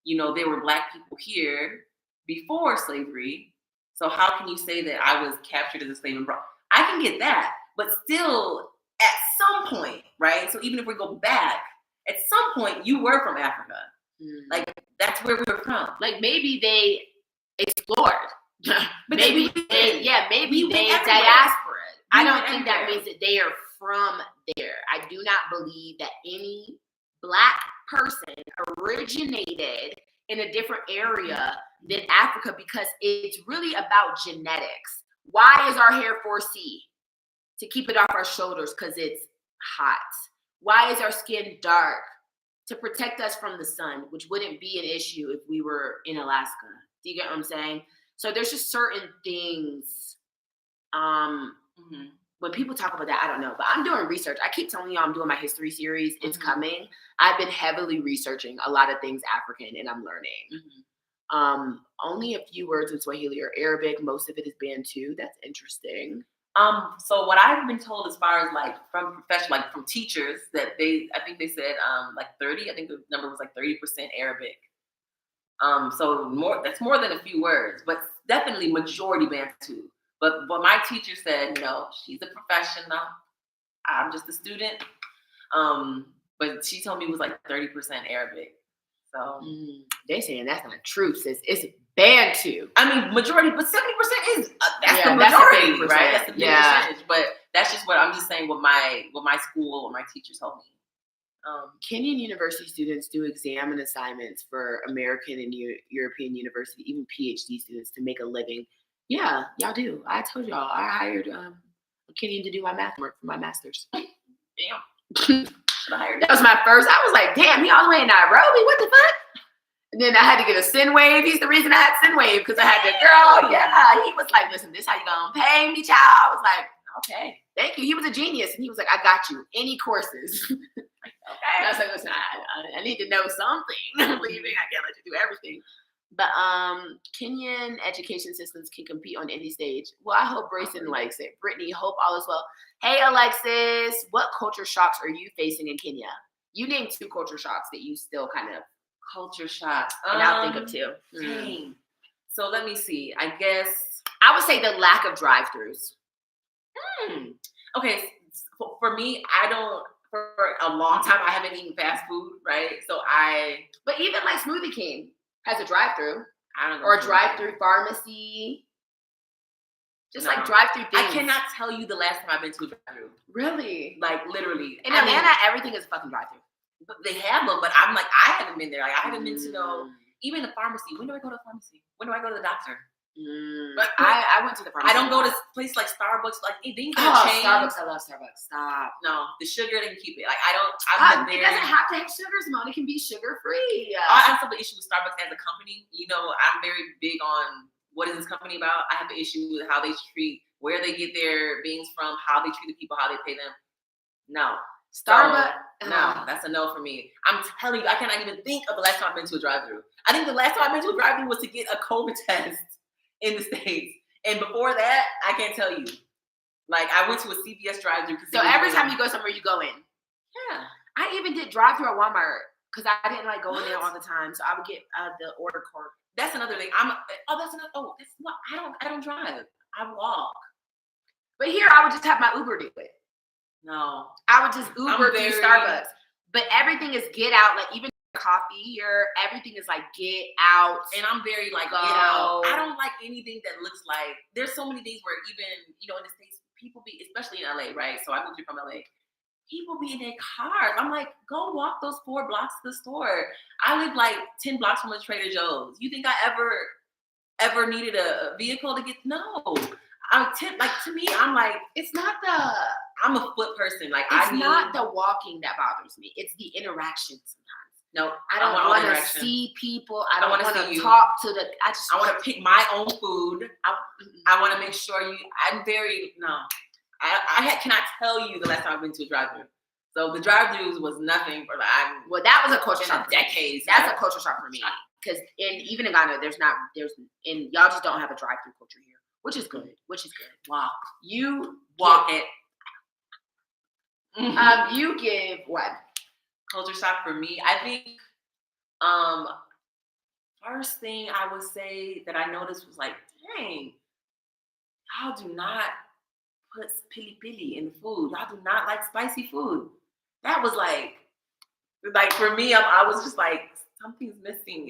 you know, there were Black people here before slavery. So how can you say that I was captured as a slave and brought? I can get that, but still at some point, right? So even if we go back, at some point you were from Africa. Like that's where we were from. Like maybe they explored. maybe they diaspora. I don't think that means that they are from there. I do not believe that any Black person originated in a different area than Africa, because it's really about genetics. Why is our hair 4C? To keep it off our shoulders because it's hot. Why is our skin dark? To protect us from the sun, which wouldn't be an issue if we were in Alaska. Do you get what I'm saying? So there's just certain things. When people talk about that, I don't know. But I'm doing research. I keep telling you I'm doing my history series. It's coming. I've been heavily researching a lot of things African, and I'm learning. Only a few words in Swahili or Arabic. Most of it is Bantu. That's interesting. So what I've been told as far as like from professional, like from teachers, that I think they said like 30. I think the number was like 30% Arabic. So that's more than a few words, but definitely majority Bantu. But my teacher said, you know, she's a professional. I'm just a student. But she told me it was like 30% Arabic. So they're saying that's not true, sis. It's Bantu. I mean, majority, but 70% is that's the majority, right? That's the big percentage. But that's just what I'm just saying. What my school or my teacher told me. Kenyan university students do exam and assignments for American and European university, even PhD students, to make a living. Yeah, y'all do. I told y'all I hired a Kenyan to do my math work for my master's. Damn. That was my first. I was like, damn, he all the way in Nairobi. What the fuck? And then I had to get a sin wave. He's the reason I had sin wave because I had to, girl. Yeah, he was like, listen, this how you gonna pay me, child. I was like, okay, thank you. He was a genius, and he was like, I got you. Any courses? Okay. And I was like, listen, I need to know something. I'm leaving. I can't let you do everything. But Kenyan education systems can compete on any stage. Well, I hope Brayson likes it. Brittany, hope all is well. Hey, Alexis, what culture shocks are you facing in Kenya? You named 2 culture shocks that you still kind of culture shock. And I'll think of 2. Dang. So let me see. I guess I would say the lack of drive-throughs. Okay, for me, I don't. For a long time, I haven't eaten fast food, right? So But even like Smoothie King has a drive-through. I don't know. Or a drive-through pharmacy. Just like drive-through things. I cannot tell you the last time I've been to a drive-through. Really? Like literally. In Atlanta, everything is a fucking drive-through. But they have them, but I'm like, I haven't been there. Like I haven't been to no, even the pharmacy. When do I go to the pharmacy? When do I go to the doctor? But I went to the pharmacy. I don't go to places like Starbucks. Like they can change. Starbucks. I love Starbucks. Stop. No, the sugar they can keep it. Like I don't. It doesn't have to have sugar, Simone. It can be sugar free. I have some issue with Starbucks as a company. You know, I'm very big on what is this company about. I have an issue with how they treat, where they get their beans from, how they treat the people, how they pay them. No. Starbucks. No, that's a no for me. I'm telling you, I cannot even think of the last time I've been to a drive-through. I think the last time I've been to a drive-through was to get a COVID test in the States. And before that, I can't tell you. Like, I went to a CVS drive-through. So every time you go somewhere, you go in? Yeah. I even did drive-through at Walmart because I didn't like going there all the time. So I would get the order card. That's another thing. I don't drive. I walk. But here, I would just have my Uber do it. No. I would just Uber to Starbucks. But everything is get out. Like, even coffee here, everything is like get out. And I'm very like get out. I don't like anything that looks like, there's so many things where even, you know, in the States, people be, especially in LA, right? So I moved here from LA. People be in their cars. I'm like, go walk those 4 blocks to the store. I live like 10 blocks from a Trader Joe's. You think I ever needed a vehicle to get? No. To me, I'm like, I'm a foot person. Like it's not the walking that bothers me. It's the interaction sometimes. No, I don't want to see people. I don't want to talk to the. I want to pick my own food. I want to make sure I'm very I cannot tell you the last time I've been to a drive-thru. So the drive-thrus was nothing for well, that was a culture shock. Decades. That's a culture shock for me. Because even in Ghana, y'all just don't have a drive-thru culture here, which is good. Wow. You walk it. You give what? Culture shock for me. I think first thing I would say that I noticed was like, dang, y'all do not put pili pili in food. Y'all do not like spicy food. That was like for me, I was just like, something's missing.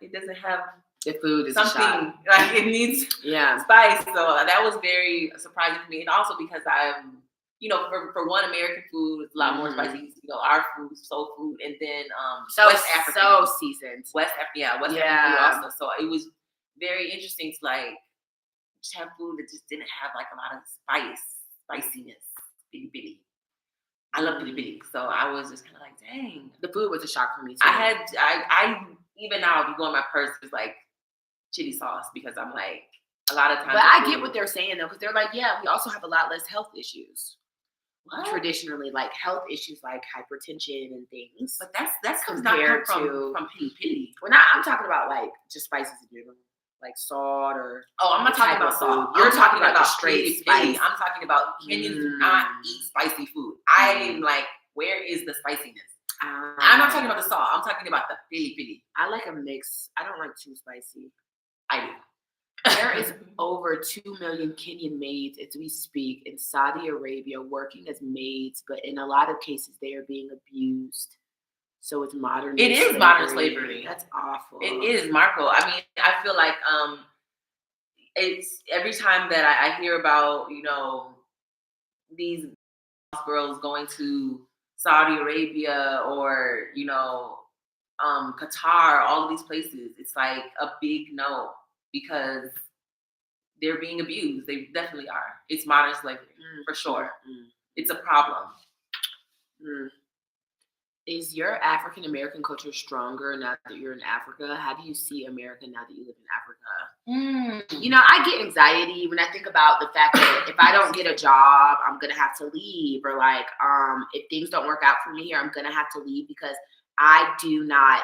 It doesn't have the food is something like it needs spice. So that was very surprising for me. And also because I'm, you know, for one, American food is a lot more spicy. You know, our food, soul food, and then West African. So seasoned. West African food also. So it was very interesting to like just have food that just didn't have like a lot of spiciness. Pili pili. I love pili pili. So I was just kind of like, dang. The food was a shock for me too. I even now if you go in my purse, it's like chili sauce because I'm like a lot of times. But I get what they're saying though, because they're like, yeah, we also have a lot less health issues. What? Traditionally, like health issues like hypertension and things. But that's compared to from pili pili. Well, not I'm talking about like just spices in general, like salt or. Oh, I'm not talking about salt. You're talking about straight spice. I'm talking about Kenyans do not eat spicy food. I'm like, where is the spiciness? I'm not talking about the salt. I'm talking about the pili pili. I like a mix. I don't like too spicy. I do. There is over 2 million Kenyan maids as we speak in Saudi Arabia working as maids, but in a lot of cases they are being abused. So it's modern. It is modern slavery. That's awful. It is, Marco. I mean, I feel like it's every time that I hear about, you know, these girls going to Saudi Arabia or, you know, Qatar, all of these places, it's like a big no. Because they're being abused. They definitely are. It's modern slavery for sure. It's a problem. Is your African American culture stronger now that you're in Africa? How do you see America now that you live in Africa? You know, I get anxiety when I think about the fact that if I don't get a job, I'm gonna have to leave, or like, if things don't work out for me here, I'm gonna have to leave because I do not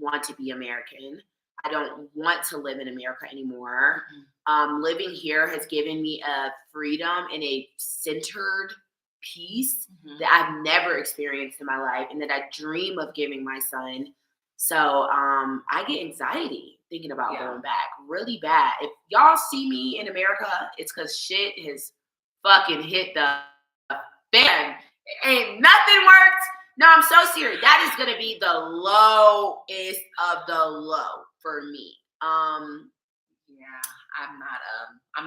want to be American. I don't want to live in America anymore. Living here has given me a freedom and a centered peace that I've never experienced in my life and that I dream of giving my son. So I get anxiety thinking about going back really bad. If y'all see me in America, it's because shit has fucking hit the fan. Ain't nothing worked. No, I'm so serious. That is gonna be the lowest of the low for me. I'm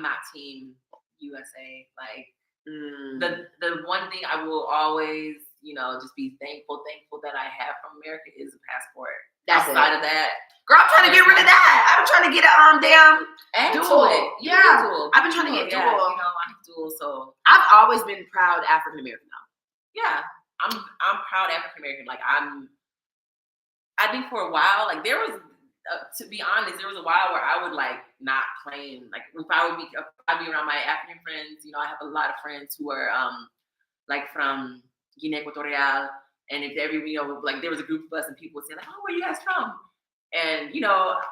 not team USA. Like the one thing I will always, just be thankful that I have from America is a passport. Outside of that, girl, I'm trying to get rid of that. I've been trying to get dual. Yeah, I've been trying to get dual. I have dual. So I've always been proud African American though. Yeah, I'm proud African American. Like I think for a while, like there was, to be honest, there was a while where I would like not claim, like if I'd be around my African friends. I have a lot of friends who are like from Guinea Equatorial, and if like there was a group of us and people would say like, oh, where are you guys from? And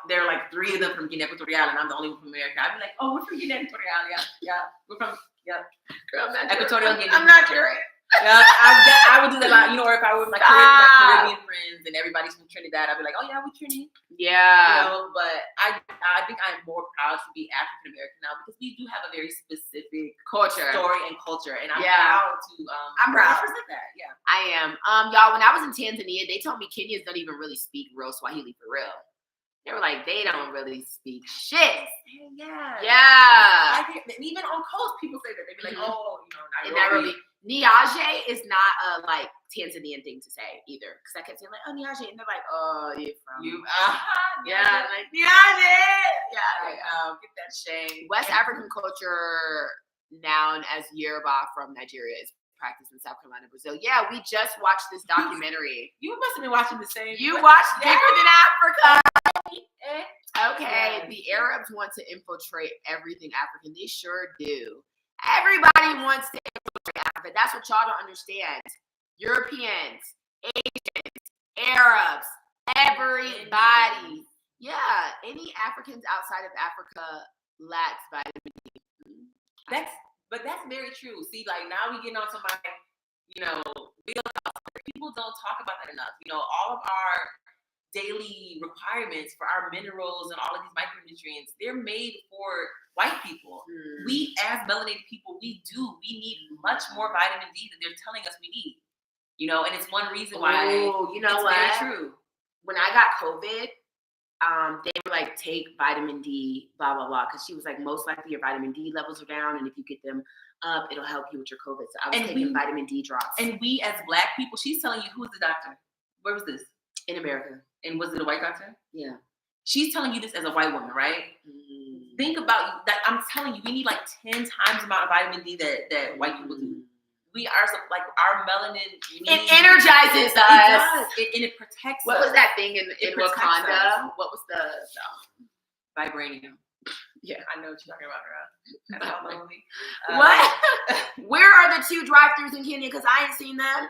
there are like 3 of them from Guinea Equatorial, and I'm the only one from America. I'd be like, oh, we're from Guinea Equatorial, yeah, we're from Girl, Equatorial Guinea. I'm not sure. I would do that a lot, or if I were with my Caribbean friends and everybody's from Trinidad, I'd be like, oh yeah, we Trini. Yeah. But I think I'm more proud to be African American now because we do have a very specific story and culture, and I'm proud to represent that. Yeah, I am. Y'all, when I was in Tanzania, they told me Kenyans don't even really speak real Swahili for real. They were like, they don't really speak shit. Yeah. Yeah. Even on coast, people say that. They be like, oh, Nairobi. Niaje is not a like Tanzanian thing to say either. Because I kept saying like, oh, Niaje. And they're like, oh, you're from. Yeah, like Niaje. Yeah. Get that shame. West African culture, known as Yoruba from Nigeria, is practiced in South Carolina, Brazil. Yeah, we just watched this documentary. You must have been watching the same. You watched Bigger Than Africa. Okay, the Arabs want to infiltrate everything African. They sure do. Everybody wants to infiltrate Africa. That's what y'all don't understand. Europeans, Asians, Arabs, everybody. Yeah, any Africans outside of Africa lacks vitamin D. But that's very true. See, like now we getting onto my, people don't talk about that enough. All of our daily requirements for our minerals and all of these micronutrients, they're made for white people. We as melanated people, we need much more vitamin D than they're telling us we need. And it's one reason why it's very true. When I got COVID, they were like, take vitamin D, blah, blah, blah. Because she was like, most likely your vitamin D levels are down. And if you get them up, it'll help you with your COVID. So I was taking vitamin D drops. And we as Black people, she's telling you, who is the doctor? Where was this? In America. And was it a white doctor? Yeah. She's telling you this as a white woman, right? Think about that. I'm telling you, we need like 10 times the amount of vitamin D that white people do. We are like our melanin. It energizes us. It does. And it protects What us. was that thing in Wakanda? Us. What was the vibranium? Yeah, I know what you're talking about, girl. That's all lonely. What? Where are the 2 drive-thrus in Kenya? Because I ain't seen them.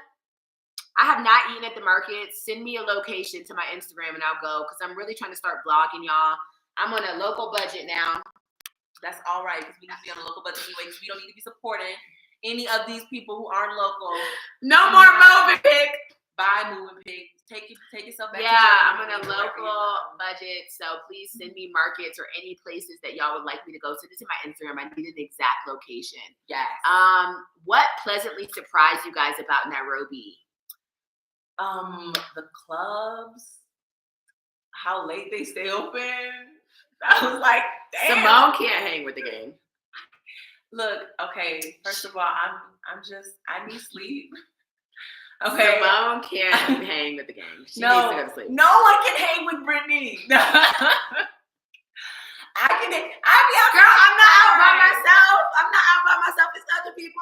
I have not eaten at the market. Send me a location to my Instagram and I'll go because I'm really trying to start vlogging, y'all. I'm on a local budget now. That's all right because we need to be on a local budget anyway because we don't need to be supporting any of these people who aren't local. No more Movenpick. Buy Movenpick. Take yourself back. Yeah, I'm on a local budget, so please send me markets or any places that y'all would like me to go. Send it to my Instagram. I need an exact location. Yes. What pleasantly surprised you guys about Nairobi? The clubs, how late they stay open. I was like, damn. Simone can't hang with the gang. Look, okay. First of all, I need sleep. Okay. Simone can't hang with the gang. She needs to go to sleep. No one can hang with Brittany. I be out. Girl, I'm not out by myself. I'm not out by myself. It's other people.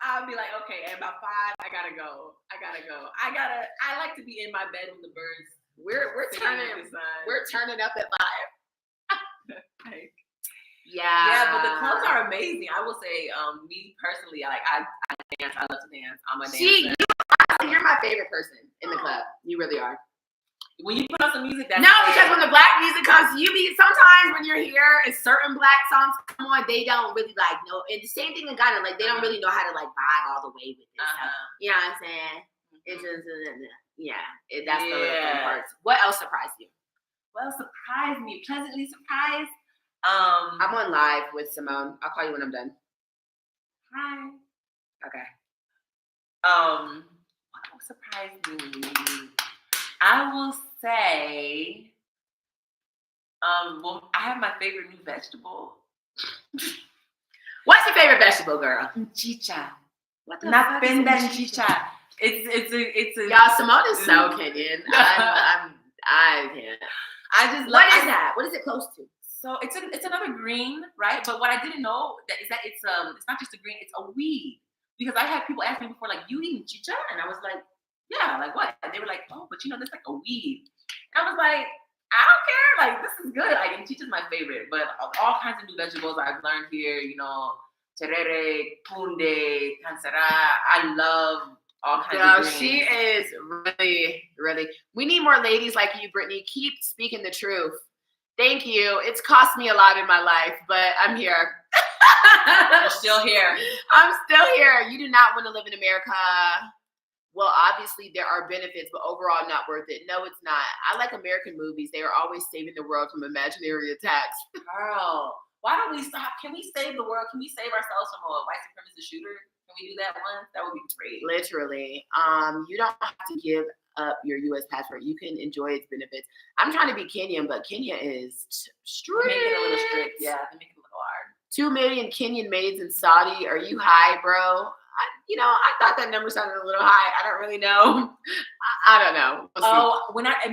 I'll be like, okay, at about 5, I gotta go. I like to be in my bed with the birds. We're turning up at 5. Like, Yeah. Yeah, but the clubs are amazing. I will say, me personally, I dance. I love to dance. I'm a dancer. You're my favorite person in the club. You really are. When you put on some music, that's because when the black music comes, sometimes when you're here and certain black songs come on, they don't really like know. And the same thing in Ghana, like they don't really know how to like vibe all the way with it. So, you know what I'm saying? It's just that's the little fun parts. What else surprised you? Well, surprised me, pleasantly surprised. I'm on live with Simone. I'll call you when I'm done. Hi. Okay. What surprised me? I will say, well, I have my favorite new vegetable. What's your favorite vegetable, girl? Mchicha. What the fuck is mchicha? It's a Y'all, Simone is so Kenyan. I can't. What is that? What is it close to? So it's another green, right? But what I didn't know is that it's not just a green, it's a weed. Because I had people ask me before, like, you eat mchicha? And I was like, yeah, like what? And they were like, oh, but that's like a weed. And I was like, I don't care. Like, this is good. Like, mchicha is my favorite. But all kinds of new vegetables I've learned here, terere, punde, kansara. I love all kinds of greens. She is really, really. We need more ladies like you, Brittany. Keep speaking the truth. Thank you. It's cost me a lot in my life, but I'm here. You're still here. I'm still here. You do not want to live in America. Well, obviously there are benefits, but overall not worth it. No, it's not. I like American movies. They are always saving the world from imaginary attacks. Girl, why don't we stop? Can we save the world? Can we save ourselves from a white supremacist shooter? Can we do that once? That would be great. Literally. You don't have to give up your U.S. passport. You can enjoy its benefits. I'm trying to be Kenyan, but Kenya is strict. They make it a little strict. Yeah, they make it a little hard. 2 million Kenyan maids in Saudi. Are you high, bro? I thought that number sounded a little high. I don't really know. I don't know.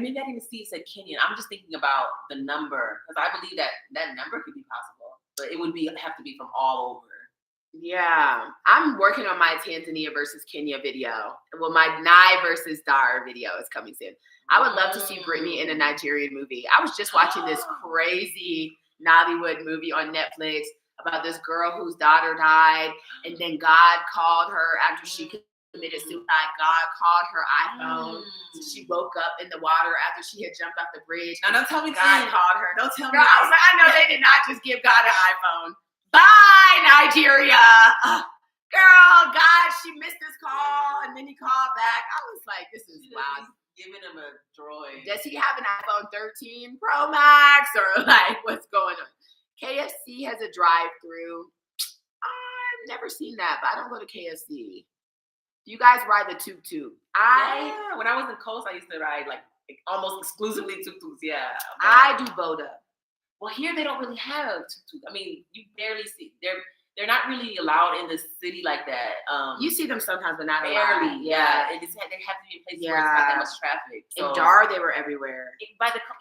Maybe I didn't see it said Kenyan. I'm just thinking about the number because I believe that number could be possible, but it would have to be from all over. Yeah, I'm working on my Tanzania versus Kenya video. Well, my Nai versus Dar video is coming soon. I would love to see Brittany in a Nigerian movie. I was just watching this crazy Nollywood movie on Netflix about this girl whose daughter died, and then God called her after she committed suicide. God called her iPhone. So she woke up in the water after she had jumped off the bridge. Now don't tell me God called her. Don't tell me. Girl, I was like, I know they did not just give God an iPhone. Bye, Nigeria. Girl, God, she missed this call, and then he called back. I was like, this is wild. Giving him a droid. Does he have an iPhone 13 Pro Max, or like what's going on? KFC has a drive-through. I've never seen that, but I don't go to KFC. Do you guys ride the tuk-tuk? When I was in Coast, I used to ride like almost exclusively tuk-tuks. Yeah, I do Boda. Well, here they don't really have tuk-tuk. I mean, you barely see. They're not really allowed in the city like that. You see them sometimes, but not barely. allowed. Yeah, they have to be in places where it's not that much traffic. So, in Dar, they were everywhere.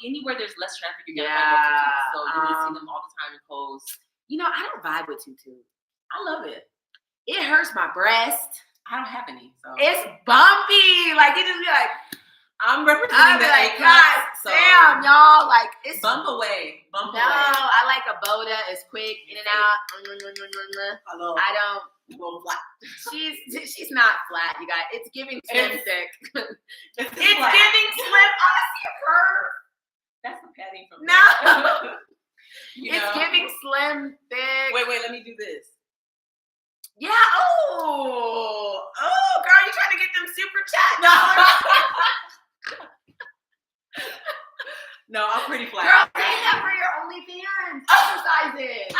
Anywhere there's less traffic, you're gonna find tuk-tuks. So you can see them all the time in Coast. I don't vibe with tuk-tuk. I love it. It hurts my breast. I don't have any. So it's bumpy. Like it just be like. I'm representing the like, God damn, y'all. Like it's bump away. No, I like a Boda. It's quick, in and out. Hello. I don't. Flat. She's not flat. You guys, it's giving slim thick. It's giving slim. I see a curve. That's the padding from. No. It's giving slim thick. Wait. Let me do this. Yeah. Oh, girl, you trying to get them super chats? No. No, I'm pretty flat. Girl, save that for your OnlyFans exercises.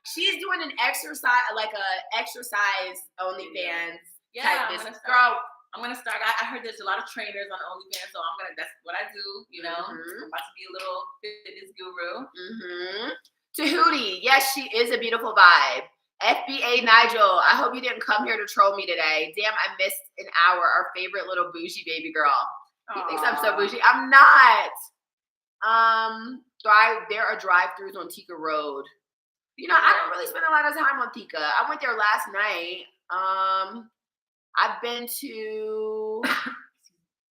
She's doing an exercise, like a exercise OnlyFans type business. Girl, I'm gonna start. I heard there's a lot of trainers on OnlyFans, so that's what I do. I'm about to be a little fitness guru. Tahuti, yes, she is a beautiful vibe. FBA Nigel, I hope you didn't come here to troll me today. Damn, I missed an hour. Our favorite little bougie baby girl. He thinks I'm so bougie. I'm not. There are drive-thrus on Tika Road. You know, I don't really spend a lot of time on Tika. I went there last night. I've been to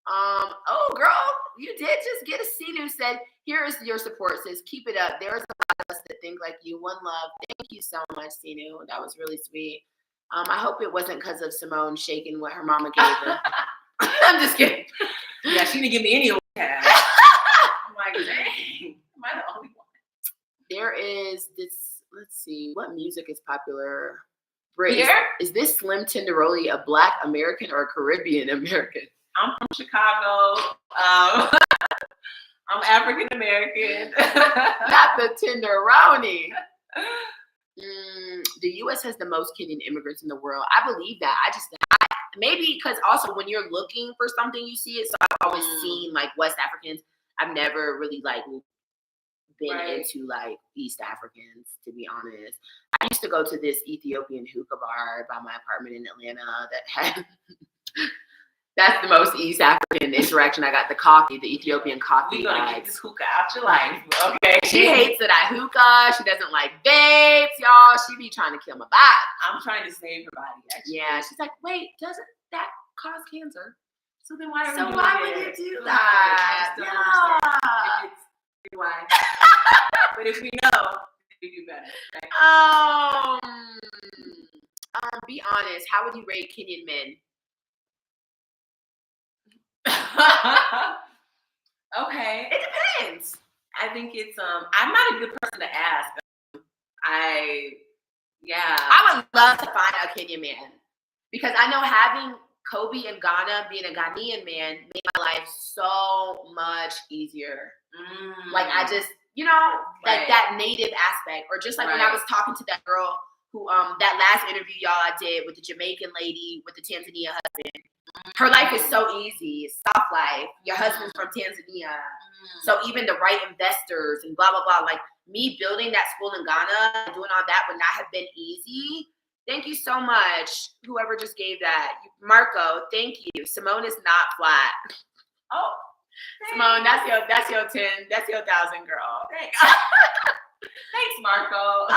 oh girl, you did just get a Sinu said, here is your support, sis. Keep it up. There's a lot of us that think like you. One love. Thank you so much, Sinu. That was really sweet. I hope it wasn't because of Simone shaking what her mama gave her. I'm just kidding. Yeah, she didn't give me any of that. I'm like, dang, am I the only one? There is this, let's see, what music is popular? Brit, Here? Is this Slim Tenderoli a Black American or a Caribbean American? I'm from Chicago. I'm African American. Not the Tenderoni. The U.S. has the most Kenyan immigrants in the world. I believe that. Maybe because also when you're looking for something, you see it. So I've always seen like West Africans. I've never really like been into like East Africans, to be honest. I used to go to this Ethiopian hookah bar by my apartment in Atlanta that had. That's the most East African interaction. I got the coffee, the Ethiopian coffee. We're gonna get this hookah out your life, okay? She hates that I hookah. She doesn't like vapes, y'all. She be trying to kill my body. I'm trying to save her body, actually. Yeah, she's like, wait, doesn't that cause cancer? So then why would you do that? Yeah. Why? But if we know, we do better. Right? Be honest. How would you rate Kenyan men? Okay. It depends. I think it's I'm not a good person to ask. I would love to find a Kenyan man because I know having Kobe in Ghana, being a Ghanaian man, made my life so much easier. Like I just, you know, like that native aspect, or just like when I was talking to that girl who that last interview y'all I did with the Jamaican lady with the Tanzania husband. Her life is so easy. It's soft life. Your husband's from Tanzania. So even the right investors and blah, blah, blah. Like me building that school in Ghana and doing all that would not have been easy. Thank you so much. Whoever just gave that. Marco, thank you. Simone is not flat. Oh. Simone, that's your 10. That's your 1,000, girl. Thanks. Thanks, Marco.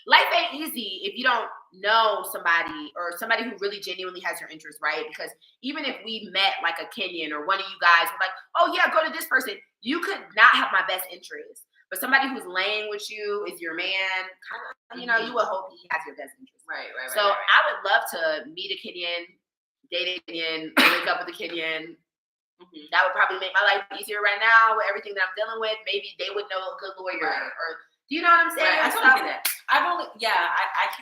Life ain't easy if you don't know somebody or somebody who really genuinely has your interest, right? Because even if we met like a Kenyan or one of you guys were like, oh yeah, go to this person, you could not have my best interest. But somebody who's laying with you is your man, kind of, you know, you would hope he has your best interest. Right. So I would love to meet a Kenyan, date a Kenyan, link up with a Kenyan. That would probably make my life easier right now with everything that I'm dealing with. Maybe they would know a good lawyer or do you know what I'm saying? Right. I totally get that.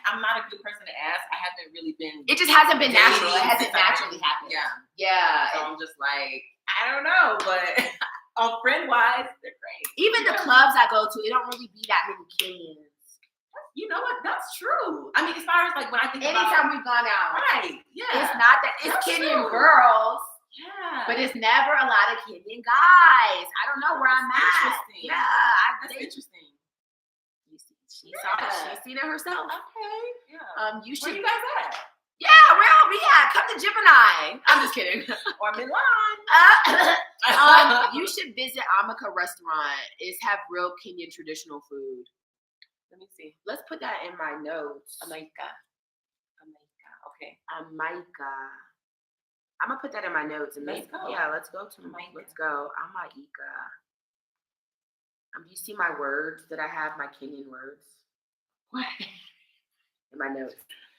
I'm not a good person to ask. I haven't really been. It just hasn't been natural. It hasn't naturally happened. Yeah. So I'm just like, I don't know, but friend wise, they're great. Even the clubs I go to, it don't really be that many Kenyans. You know what? That's true. I mean, as far as like when I think anytime we've gone out, right? Yeah, it's not that it's Kenyan girls. Yeah, but it's never a lot of Kenyan guys. I don't know where I'm at. Interesting. Yeah, that's interesting. She's seen it herself. Okay. Yeah. You should. Where you guys at? Yeah, where I'll be at. Come to Gemini. I'm just kidding. Or Milan. You should visit Amaka restaurant. It's have real Kenyan traditional food. Let me see. Let's put that in my notes. Amaika. Okay. Amaika. I'm gonna put that in my notes and let's go. Yeah, let's go to Amaika. Let's go. Amaika. You see my words that I have, my Kenyan words? What? In my notes.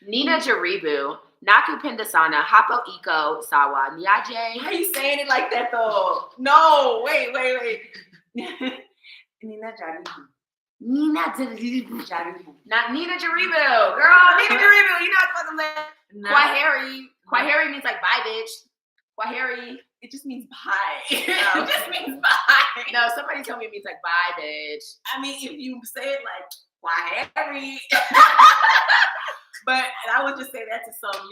Nina Jaribu, Naku Pendasana, Hapo Iko, Sawa, Nyaje. Why are you saying it like that though? No, wait. Nina Jaribu. Not Nina Jaribu. Girl, Nina Jaribu. You're not supposed to live. Kwaheri. Kwaheri means like bye, bitch. Kwaheri. It just means bye. It just means bye. No, somebody told me it means like bye, bitch. I mean, if you say it like Kwaheri. But I would just say that to some,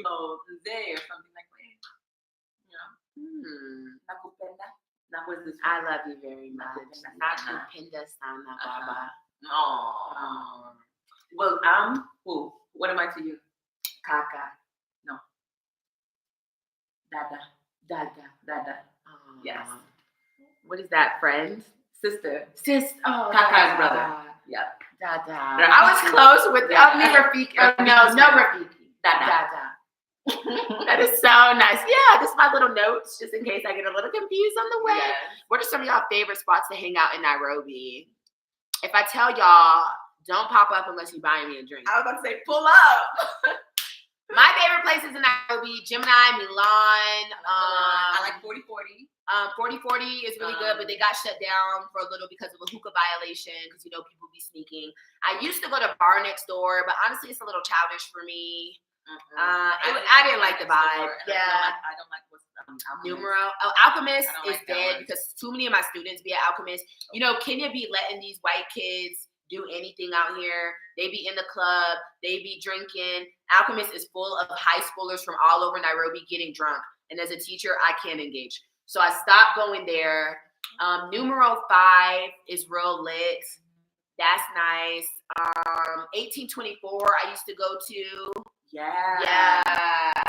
Zay or something like that. I love you very much. Nakupenda sana, Baba. Oh. Well, what am I to you? Kaka. No. Dada. Dada. Yes. What is that, friend? Sister. Sis. Oh, Kaka's brother. Yeah. Dada. Rafiki. I was close with Rafiki. No, Rafiki. Dada. That is so nice. Yeah, just my little notes, just in case I get a little confused on the way. Yes. What are some of y'all favorite spots to hang out in Nairobi? If I tell y'all, don't pop up unless you buy me a drink. I was about to say, pull up. My favorite places in Nairobi, Gemini, Milan. I like 4040. 4040 is really good, but they got shut down for a little because of a hookah violation, because people be sneaking. I used to go to bar next door, but honestly, it's a little childish for me. I didn't like the vibe. I don't like what's Numero. Alchemist is like dead because too many of my students be at Alchemist. Kenya be letting these white kids do anything out here. They be in the club. They be drinking. Alchemist is full of high schoolers from all over Nairobi getting drunk. And as a teacher, I can't engage. So I stopped going there. Numero 5 is real lit. That's nice. 1824 I used to go to. Yeah.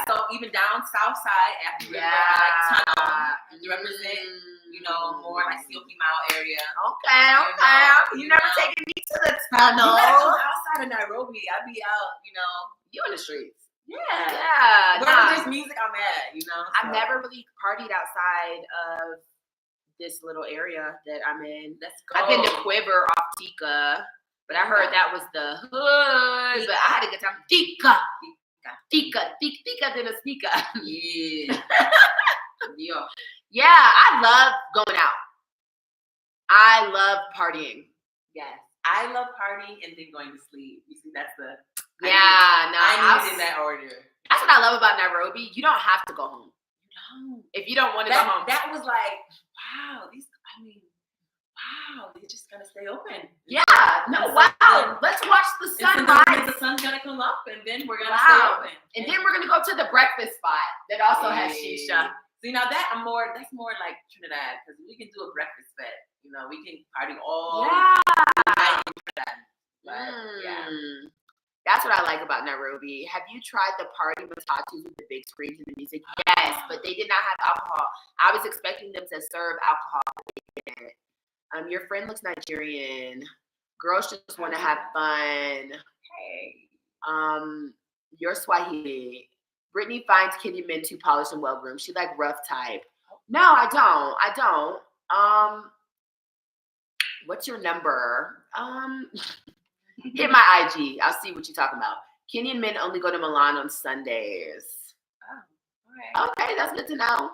So even down south side after you like tunnel to represent, more like Silky Mile area. Okay. You never taken me to the tunnel. You gotta come outside of Nairobi. I be out, You in the streets. Yeah. Wherever there's music, I'm at, So. I've never really partied outside of this little area that I'm in. Let's go. I've been to Quiver off Tika, but I heard that was the hood. But I had a good time. Tika than a sneaker. Yeah, I love going out. I love partying. Yes, I love partying and then going to sleep. You see, that's the I need it in that order. That's what I love about Nairobi. You don't have to go home. If you don't want to go home. That was like, wow, they're just gonna stay open. Yeah, wow. Let's watch the sun rise. The sun's gonna come up, and then we're gonna stay open. And then we're gonna go to the breakfast spot that also has shisha. See, now that's more like Trinidad, because we can do a breakfast fete. We can party all night in Trinidad. But, That's what I like about Nairobi. Have you tried the party matatus with the big screens and the music? Yes, but they did not have alcohol. I was expecting them to serve alcohol, but they didn't. Your friend looks Nigerian. Girls just want to have fun. Hey. You're Swahili. Brittany finds Kenyan men too polished and well-groomed. She like rough type. No, I don't. What's your number? Hit my IG. I'll see what you're talking about. Kenyan men only go to Milan on Sundays. Oh, okay, that's good to know.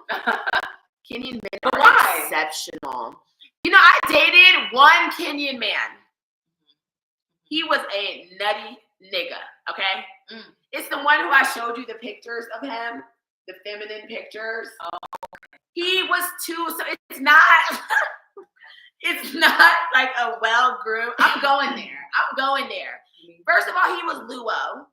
Kenyan men but are why? Exceptional. I dated one Kenyan man. He was a nutty nigga, okay? It's the one who I showed you the pictures of him, the feminine pictures. Oh, okay. He was too, so it's not like a well-groomed. I'm going there. First of all, he was Luo.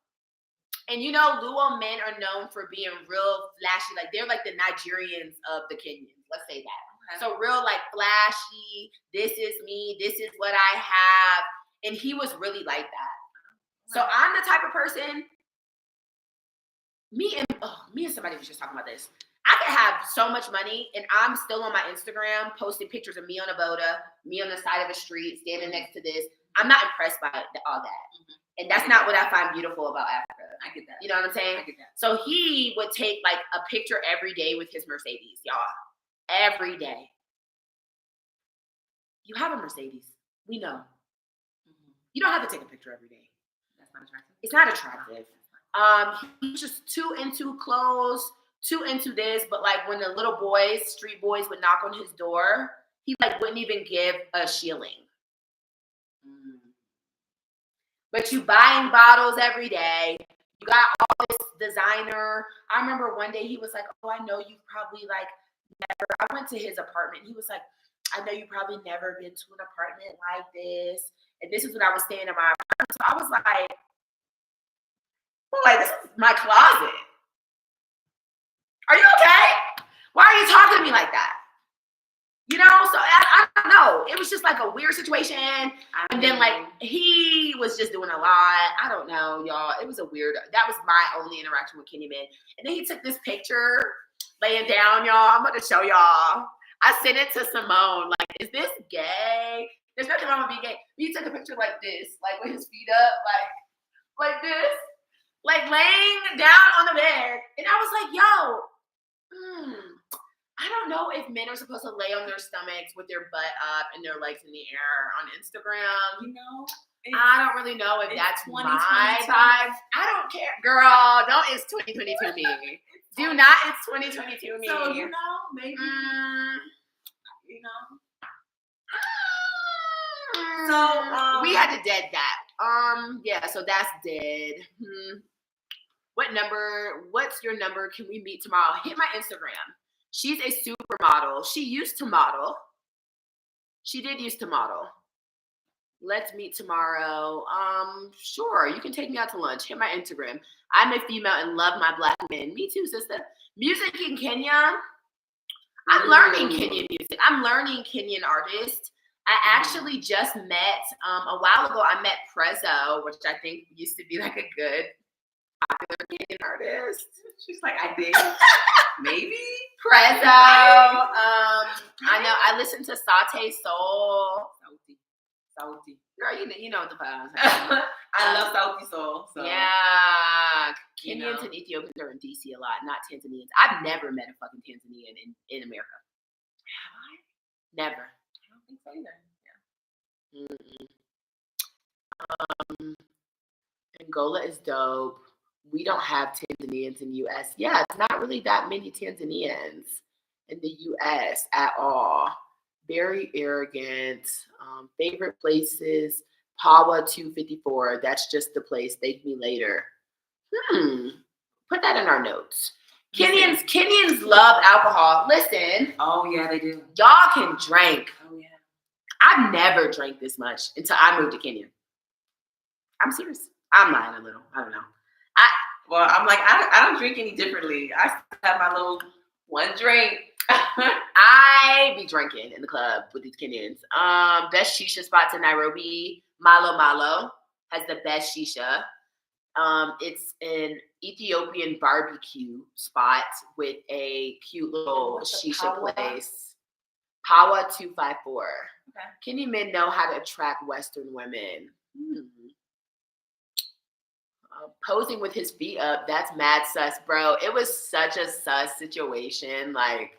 And Luo men are known for being real flashy. Like, they're like the Nigerians of the Kenyans. Let's say that. Okay. So real, like, flashy. This is me. This is what I have. And he was really like that. So I'm the type of person, me and somebody was just talking about this. I could have so much money and I'm still on my Instagram posting pictures of me on a boda, me on the side of a street, standing next to this. I'm not impressed by all that. And that's not what I find beautiful about Africa. I get that. You know what I'm saying? I get that. So he would take like a picture every day with his Mercedes, y'all. Every day. You have a Mercedes. We know. You don't have to take a picture every day. That's not attractive. It's not attractive. He's just too into clothes, too into this. But like when the little boys, street boys, would knock on his door, he like wouldn't even give a shilling. But you buying bottles every day. You got all this designer. I remember one day he was like, "Oh, I know you've probably like never." I went to his apartment. He was like, "I know you probably never been to an apartment like this." And this is when I was staying in my apartment. So I was like, "Boy, this is my closet. Are you okay? Why are you talking to me like that?" So I don't know. It was just like a weird situation. And then like he was just doing a lot. I don't know, y'all. It was that was my only interaction with Kenyan men. And then he took this picture laying down, y'all. I'm going to show y'all. I sent it to Simone. Like, is this gay? There's nothing wrong with being gay. He took a picture like this, like with his feet up, like this, like laying down on the bed. And I was like, yo, I don't know if men are supposed to lay on their stomachs with their butt up and their legs in the air on Instagram. You know, I don't really know if that's my 2022. vibe. I don't care. Girl, don't it's 2022 me. Do not it's 2022 me. So, you know, maybe, you know. So, we had to dead that. Yeah, so that's dead. What's your number? Can we meet tomorrow? Hit my Instagram. She's a supermodel. She used to model. She did used to model. Let's meet tomorrow. Sure. You can take me out to lunch. Hit my Instagram. I'm a female and love my Black men. Me too, sister. Music in Kenya. I'm learning Kenyan music. I'm learning Kenyan artists. I actually just met, a while ago, I met Prezzo, which I think used to be like a good popular Kenyan artist. She's like, I think maybe Prezzo. I know. I listen to Saute Soul. Sauti. Girl, you know what the fuck I'm I love Sauti Soul. So. Yeah. You Kenyans know. and Ethiopians are in DC a lot, not Tanzanians. I've never met a fucking Tanzanian in America. Have I? Never. I don't think so either. Yeah. Angola is dope. We don't have Tanzanians in the U.S. Yeah, it's not really that many Tanzanians in the U.S. at all. Very arrogant. Favorite places, Pawa 254. That's just the place. Thank me later. Put that in our notes. Kenyans love alcohol. Listen. Oh, yeah, they do. Y'all can drink. Oh, yeah. I've never drank this much until I moved to Kenya. I'm serious. I'm lying a little. I don't know. Well, I'm like, I don't drink any differently. I still have my little one drink. I be drinking in the club with these Kenyans. Best shisha spots in Nairobi. Malo Malo has the best shisha. It's an Ethiopian barbecue spot with a cute little shisha place. Pawa 254. Okay. Kenyan men know how to attract Western women. Posing with his feet up, that's mad sus, bro. It was such a sus situation, like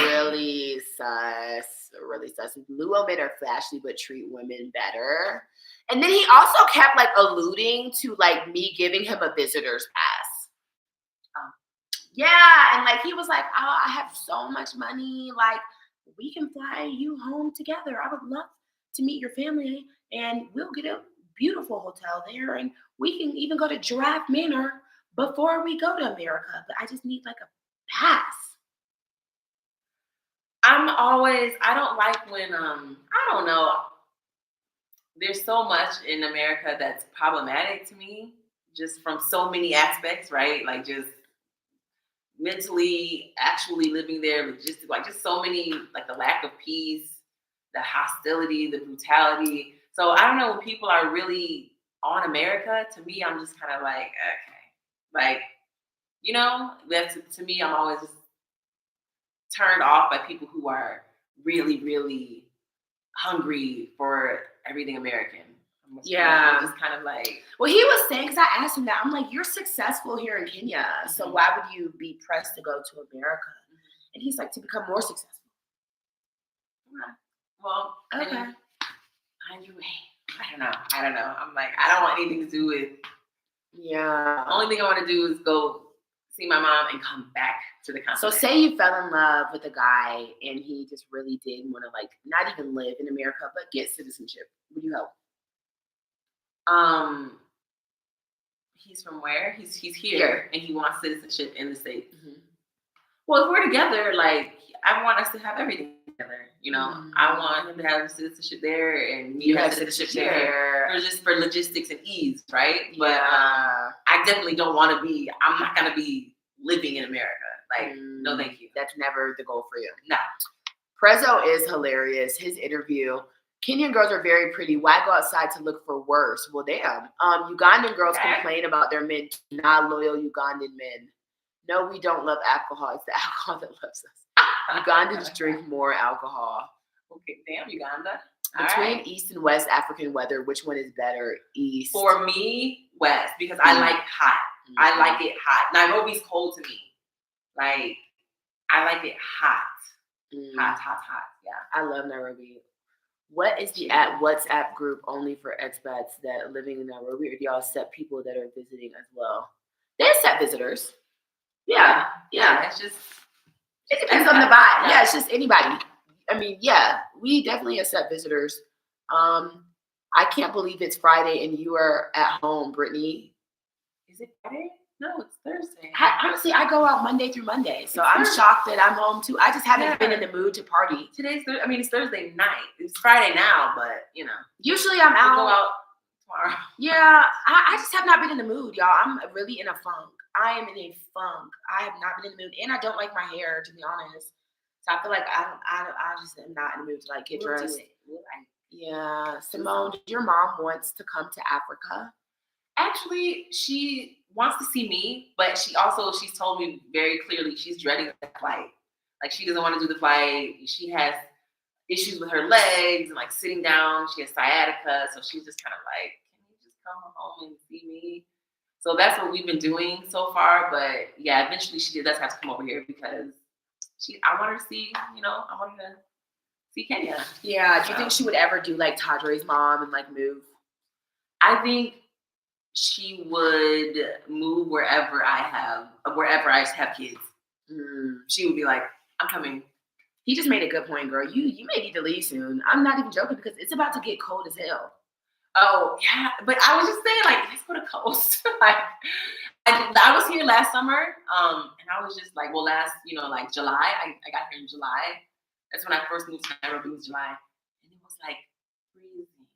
really sus, really sus. Luo men are flashy but treat women better. And then he also kept like alluding to like me giving him a visitor's pass. Yeah, and like he was like, oh, I have so much money, like we can fly you home together. I would love to meet your family and we'll get a beautiful hotel there and we can even go to Giraffe Manor before we go to America. But I just need like a pass. I don't like when, I don't know. There's so much in America that's problematic to me, just from so many aspects, right? Like just mentally, actually living there, logistic, like just so many, like the lack of peace, the hostility, the brutality. So I don't know, when people are really on America, to me, I'm just kind of like, okay. Like, you know, that's, to me, I'm always just turned off by people who are really, really hungry for everything American. Yeah. I'm just kind of like. Well, he was saying, because I asked him that, I'm like, you're successful here in Kenya, so why would you be pressed to go to America? And he's like, to become more successful. Well, okay. Find your way. I don't know. I'm like, I don't want anything to do with. Yeah. The only thing I want to do is go see my mom and come back to the continent. So say you fell in love with a guy and he just really did want to like not even live in America, but get citizenship. Would you help? He's from where? He's here and he wants citizenship in the States. Mm-hmm. Well, if we're together, like I want us to have everything together. You know, I want him to have citizenship there and me to have citizenship here. For logistics and ease, right? Yeah. But I definitely don't want to be. I'm not gonna be living in America. Like, no, thank you. That's never the goal for you. No. Prezzo is hilarious. His interview. Kenyan girls are very pretty. Why go outside to look for worse? Well, damn. Ugandan girls complain about their men, not loyal Ugandan men. No, we don't love alcohol. It's the alcohol that loves us. Ugandans drink more alcohol. Okay, damn, Uganda. Between East and West African weather, which one is better? East. For me, West, because I like hot. I like it hot. Nairobi's cold to me. Like, I like it hot. Hot. Yeah. I love Nairobi. What is the WhatsApp group only for expats that are living in Nairobi, or do y'all accept people that are visiting as well? They accept visitors. Yeah. It's just it depends on the vibe. Yeah, it's just anybody. I mean, yeah, we definitely accept visitors. I can't believe it's Friday and you are at home, Brittany. Is it Friday? No, it's Thursday. Honestly, I go out Monday through Monday, so I'm shocked that I'm home too. I just haven't been in the mood to party. It's Thursday night. It's Friday now, but you know. Usually I'm out. We'll go out tomorrow. Yeah, I just have not been in the mood, y'all. I'm really in a funk. I am in a funk. I have not been in the mood, and I don't like my hair, to be honest. So I feel like I just am not in the mood to like get dressed. Yeah, Simone, your mom wants to come to Africa. Actually, she wants to see me, but she's told me very clearly she's dreading the flight. Like, she doesn't want to do the flight. She has issues with her legs and like sitting down. She has sciatica, so she's just kind of like, can you just come home and see me? So that's what we've been doing so far. But yeah, eventually she does have to come over here because I want her to see, I want her to see Kenya. Yeah. Do you think she would ever do like Tadre's mom and like move? I think she would move wherever I have kids. She would be like, I'm coming. He just made a good point, girl. You may need to leave soon. I'm not even joking because it's about to get cold as hell. Oh yeah, but I was just saying, like, let's go to coast. Like, I was here last summer, and I was just like, well, like July. I got here in July. That's when I first moved to Nairobi. It was July, and it was like freezing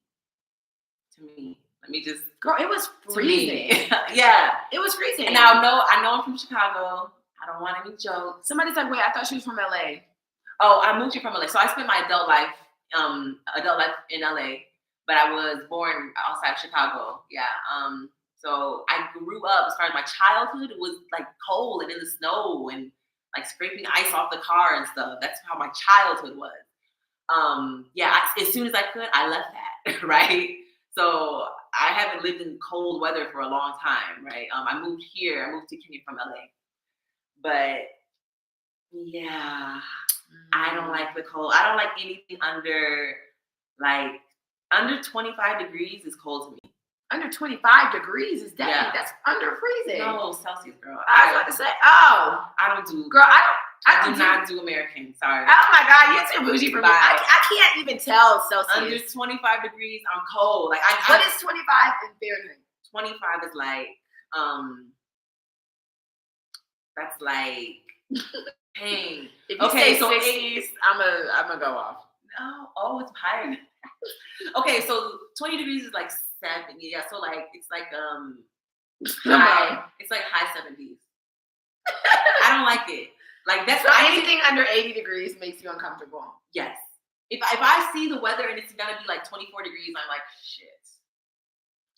to me. Let me just, girl, it was freezing. Yeah, it was freezing. And now I know I'm from Chicago. I don't want any jokes. Somebody's like, wait, I thought she was from LA. Oh, I moved here from LA. So I spent my adult life in LA, but I was born outside of Chicago. Yeah. So I grew up, as far as my childhood, it was like cold and in the snow and like scraping ice off the car and stuff. That's how my childhood was. As soon as I could, I left that, right? So I haven't lived in cold weather for a long time, right? I moved to Kenya from LA. But yeah, I don't like the cold. I don't like anything under 25 degrees is cold to me. Under 25 degrees is definitely, that's under freezing. No, Celsius, girl. I was about to say, I do not do American. Sorry. Oh my God, you're too bougie for me. I can't even tell Celsius. Under 25 degrees, I'm cold. Like, what is 25 in Fahrenheit? 25 is like, that's like pain. If you say 60s, I'm gonna go off. No, it's higher than that. Okay, so 20 degrees is like 70. Yeah, so like it's like high 70s. I don't like it. Like, that's so anything under 80 degrees makes you uncomfortable. Yes. If I see the weather and it's gonna be like 24 degrees, I'm like, shit.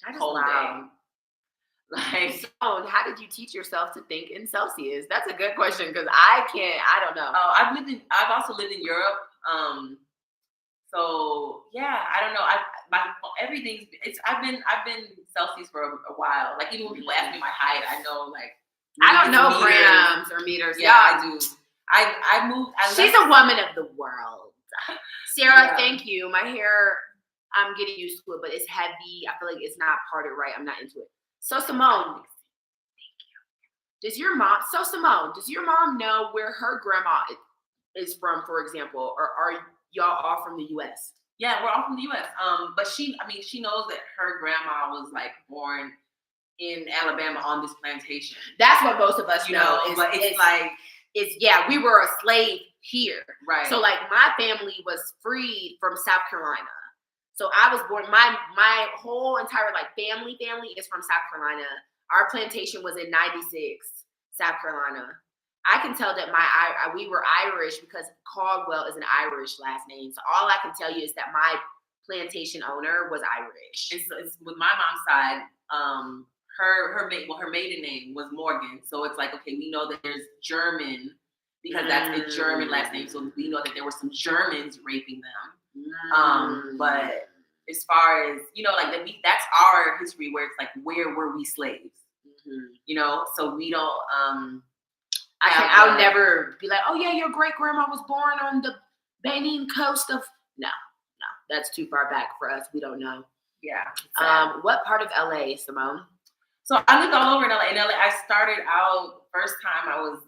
I just loud. Like, so how did you teach yourself to think in Celsius? That's a good question because I don't know. Oh, I've also lived in Europe. So yeah, I don't know. I've been Celsius for a while. Like, even when people ask me my height, I know, like, I don't know grams or meters. Yeah, I do. I moved. She's a woman of the world. Sarah, thank you. My hair, I'm getting used to it, but it's heavy. I feel like it's not parted right. I'm not into it. So Simone, thank you. Does your mom know where her grandma is from, for example, or are y'all all from the U.S.? Yeah, we're all from the U.S. But she knows that her grandma was like born in Alabama on this plantation. That's what most of us know. But we were a slave here. Right. So like my family was freed from South Carolina. So I was born, my whole entire like family is from South Carolina. Our plantation was in 96, South Carolina. I can tell that we were Irish because Caldwell is an Irish last name. So all I can tell you is that my plantation owner was Irish. And so it's with my mom's side, her maiden name was Morgan. So it's like, okay, we know that there's German because that's a German last name. So we know that there were some Germans raping them. But as far as, like that's our history where it's like, where were we slaves? So we don't, I'll never be like, oh yeah, your great grandma was born on the Benin coast of, no, that's too far back for us. We don't know. Yeah. What part of LA, Simone? So I lived all over in LA. I started out, first time I was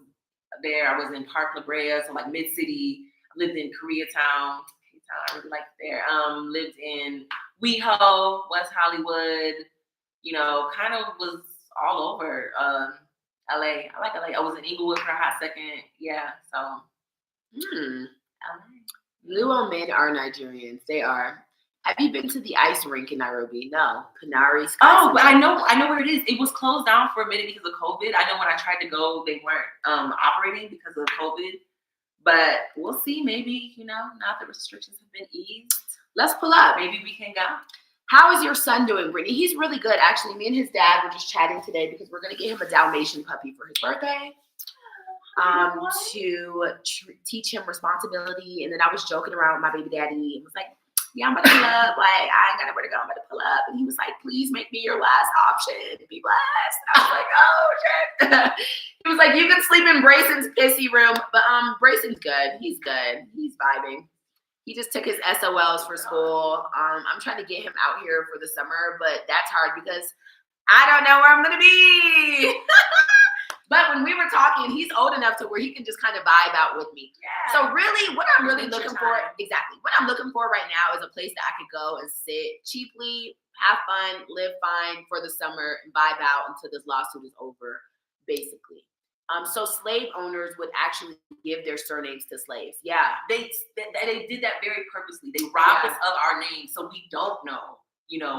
there, I was in Park La Brea, so like mid-city. I lived in Koreatown. I really liked it there. Lived in WeHo, West Hollywood, kind of was all over LA. I like LA. I was in Inglewood for a hot second. Yeah, so LA. Luo men are Nigerians. They are. Have you been to the ice rink in Nairobi? No. Panari Sky. Oh, but I know where it is. It was closed down for a minute because of COVID. I know when I tried to go, they weren't operating because of COVID. But we'll see. Maybe, now the restrictions have been eased. Let's pull up. Maybe we can go. How is your son doing, Brittany? He's really good. Actually, me and his dad were just chatting today because we're going to get him a Dalmatian puppy for his birthday. To teach him responsibility. And then I was joking around with my baby daddy and was like, yeah, I'm about to pull up. Like, I ain't got nowhere to go. I'm about to pull up. And he was like, please make me your last option. Be blessed. And I was like, oh, shit. He was like, you can sleep in Brayson's pissy room. But Brayson's good. He's good. He's vibing. He just took his SOLs for school. I'm trying to get him out here for the summer, but that's hard because I don't know where I'm going to be. But when we were talking, he's old enough to where he can just kind of vibe out with me. Yeah. So really, what I'm really looking for, what I'm looking for right now is a place that I could go and sit cheaply, have fun, live fine for the summer, and vibe out until this lawsuit is over, basically. So slave owners would actually give their surnames to slaves. Yeah. They did that very purposely. They robbed us of our names, so we don't know,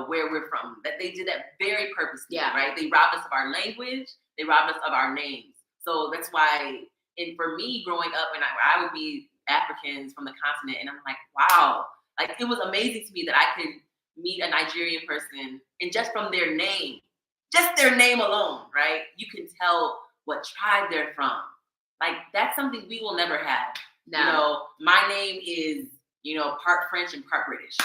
where we're from. That they did that very purposely, right? They robbed us of our language. They robbed us of our names. So that's why, and for me growing up, and I would be Africans from the continent, and I'm like, wow. Like, it was amazing to me that I could meet a Nigerian person, and just from their name alone, right? You can tell what tribe they're from. Like, that's something we will never have. No. My name is, part French and part British.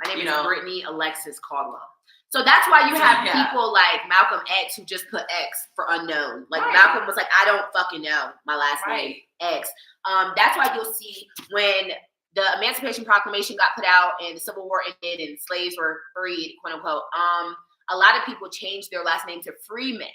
My name is Brittany Alexis Caldwell. So that's why you have people like Malcolm X who just put X for unknown. Like Malcolm was like, I don't fucking know my last name, X. That's why you'll see when the Emancipation Proclamation got put out and the Civil War ended and slaves were freed, quote unquote. A lot of people changed their last name to freemen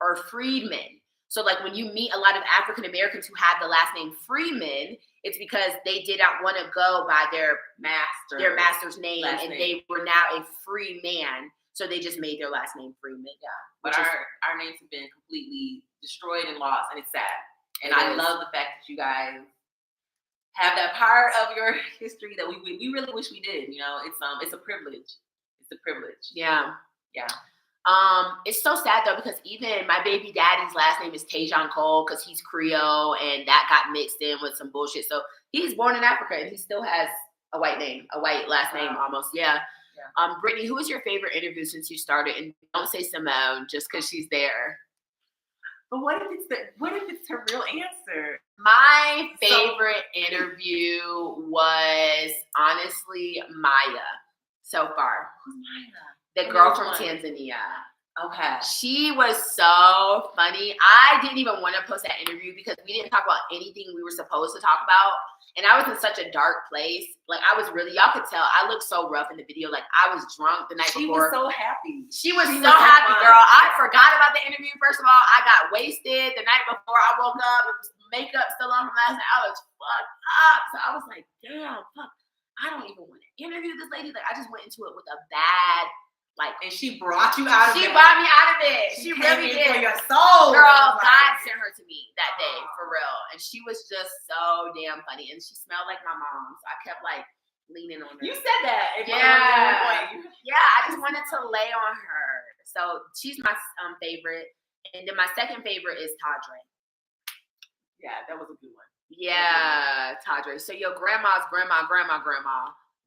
or freedmen. So like when you meet a lot of African Americans who have the last name Freeman, it's because they did not want to go by their master's name, and they were now a free man. So they just made their last name Freeman. Yeah. But our names have been completely destroyed and lost, and it's sad. And I love the fact that you guys have that part of your history that we really wish we did. It's a privilege. It's a privilege. Yeah. Yeah. It's so sad though, because even my baby daddy's last name is Tejan Cole because he's Creole, and that got mixed in with some bullshit. So he's born in Africa and he still has a white last name almost. Yeah. Brittany, who is your favorite interview since you started? And don't say Simone just because she's there. But what if it's her real answer? My favorite interview was honestly Maya so far. Who's Maya? The girl from Tanzania. Okay. She was so funny. I didn't even want to post that interview because we didn't talk about anything we were supposed to talk about. And I was in such a dark place. Like, I was really, y'all could tell, I looked so rough in the video. Like, I was drunk the night before. She was so happy. She was so happy, girl. I forgot about the interview, first of all. I got wasted the night before. I woke up, makeup still on from last night. I was fucked up. So I was like, damn, fuck. I don't even want to interview this lady. Like, I just went into it with a bad, and she brought you out of it. She brought me out of it. She really did. For your soul. Girl, God sent her to me that day, for real. And she was just so damn funny. And she smelled like my mom. So I kept leaning on her. You said that. Yeah, I just wanted to lay on her. So she's my favorite. And then my second favorite is Tadre. Yeah, that was a good one. Yeah, Tadre. So your grandma's grandma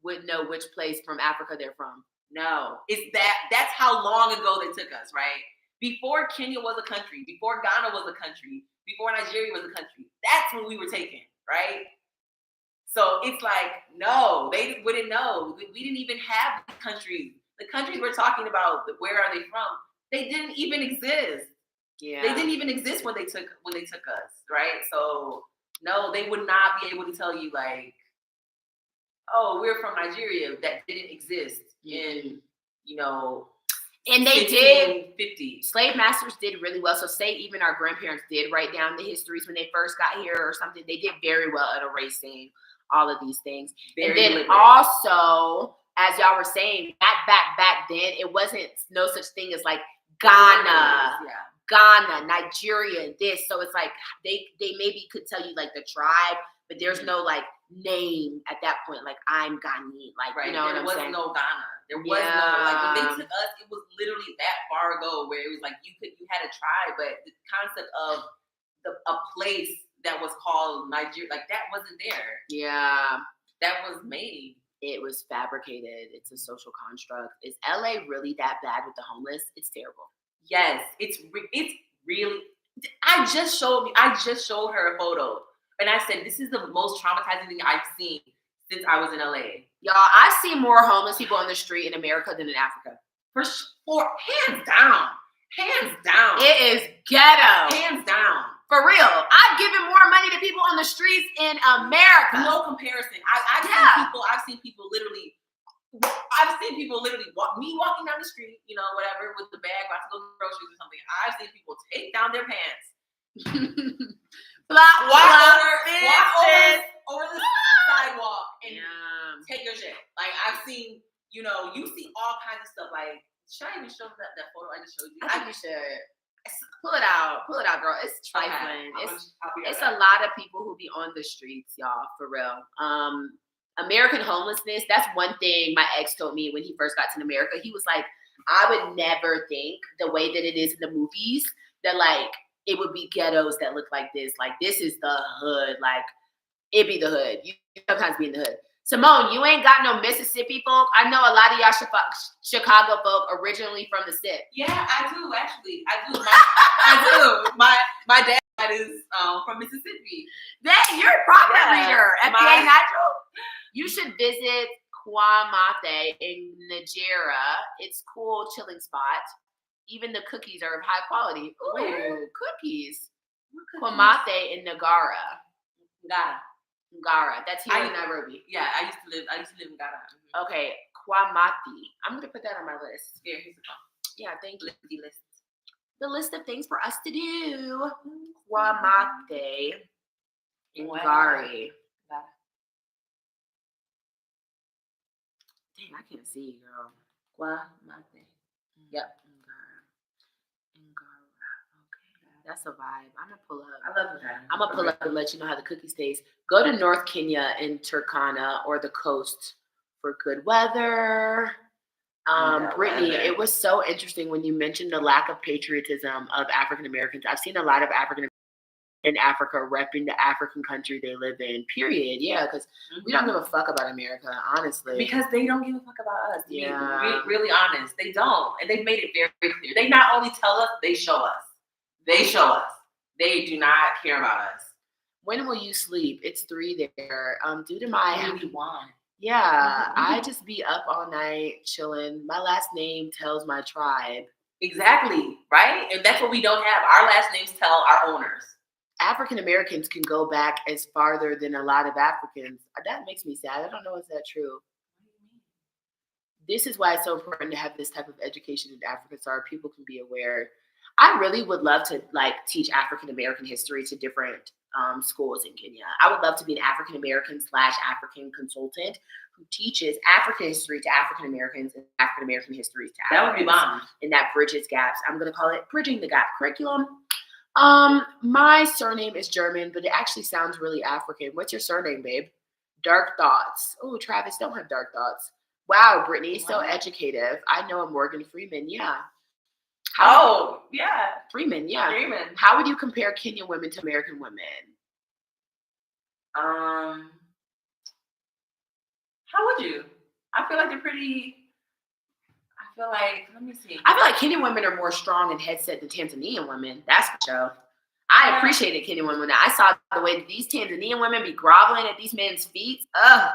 would know which place from Africa they're from. No, that's how long ago they took us, right? Before Kenya was a country, before Ghana was a country, before Nigeria was a country, That's when we were taken, right? So it's like, no, they wouldn't know. We didn't even have the countries. The countries we're talking about, where are they from? They didn't even exist. Yeah. They didn't even exist when they took us, right? So no, they would not be able to tell you like, oh, we're from Nigeria. That didn't exist in, and they did. 50. Slave masters did really well. So say even our grandparents did write down the histories when they first got here or something. They did very well at erasing all of these things. Very and then deliberate. Also, as y'all were saying, back then, it wasn't no such thing as like Ghana, Nigeria, this. So it's like they maybe could tell you like the tribe, but there's no like name at that point. Like I'm Ghanaian, like right. You know there what I'm was saying? no Ghana. There was no like when they took us. It was literally that far ago where it was like you had a tribe, but the concept of a place that was called Nigeria, like that wasn't there. Yeah, that was made. It was fabricated. It's a social construct. Is LA really that bad with the homeless? It's terrible. Yes, it's really. I just showed her a photo, and I said, "This is the most traumatizing thing I've seen since I was in LA." Y'all, I've seen more homeless people on the street in America than in Africa. For sure, hands down. It is ghetto. Hands down. For real. I've given more money to people on the streets in America. No comparison. I've seen people literally walking down the street, whatever, with the bag, about to go to groceries or something. I've seen people take down their pants. walk over the sidewalk and take your shit. Like I've seen, you see all kinds of stuff. Like, should I even show that photo I just showed you? I think you should. Pull it out, girl. It's trifling. Okay. It's a lot of people who be on the streets, y'all, for real. American homelessness, that's one thing my ex told me when he first got to America. He was like, I would never think the way that it is in the movies that like it would be ghettos that look like this. Like this is the hood. Like it be the hood. You sometimes be in the hood. Simone, you ain't got no Mississippi folk. I know a lot of y'all Chicago folk originally from the SIP. Yeah, I do actually. I do. I do. My dad is from Mississippi. You're a prophet reader. FBA natural. You should visit Kwamate in Nigeria. It's cool, chilling spot. Even the cookies are of high quality. Ooh, where? Cookies. Kwamate in Ngara. Ngara. That's here in Nairobi. Yeah, I used to live in Ghana. Mm-hmm. Okay, Kwamati. I'm gonna put that on my list. Here, here's the phone. Yeah, thank you. The list of things for us to do. Kwamate in Ngari. Dang, I can't see, girl. Kwamate. Yep. That's a vibe. I'm gonna pull up. I love that. I'm gonna pull up and let you know how the cookies taste. Go to North Kenya and Turkana or the coast for good weather. Brittany, it was so interesting when you mentioned the lack of patriotism of African Americans. I've seen a lot of African in Africa repping the African country they live in, period. Yeah, because we don't give a fuck about America, honestly. Because they don't give a fuck about us. Yeah. To be really honest. They don't. And they've made it very, very clear. They not only tell us, they show us. They do not care about us. When will you sleep? It's 3 there. Due to my what do you want? Yeah, I just be up all night chilling. My last name tells my tribe. Exactly, right? And that's what we don't have. Our last names tell our owners. African Americans can go back as farther than a lot of Africans. That makes me sad. I don't know if that's true. This is why it's so important to have this type of education in Africa so our people can be aware. I really would love to teach African American history to different schools in Kenya. I would love to be an African American / African consultant who teaches African history to African Americans and African American histories to Africans. That would be bomb. And that bridges gaps. I'm going to call it Bridging the Gap curriculum. My surname is German, but it actually sounds really African. What's your surname, babe? Dark Thoughts. Oh, Travis, don't have dark thoughts. Wow, Brittany, so educative. I know a Morgan Freeman. Yeah. Freeman, yeah. Freeman. How would you compare Kenyan women to American women? How would you? I feel like they're pretty. Let me see. I feel like Kenyan women are more strong in headset than Tanzanian women. That's for sure. I appreciated Kenyan women. I saw the way that these Tanzanian women be groveling at these men's feet.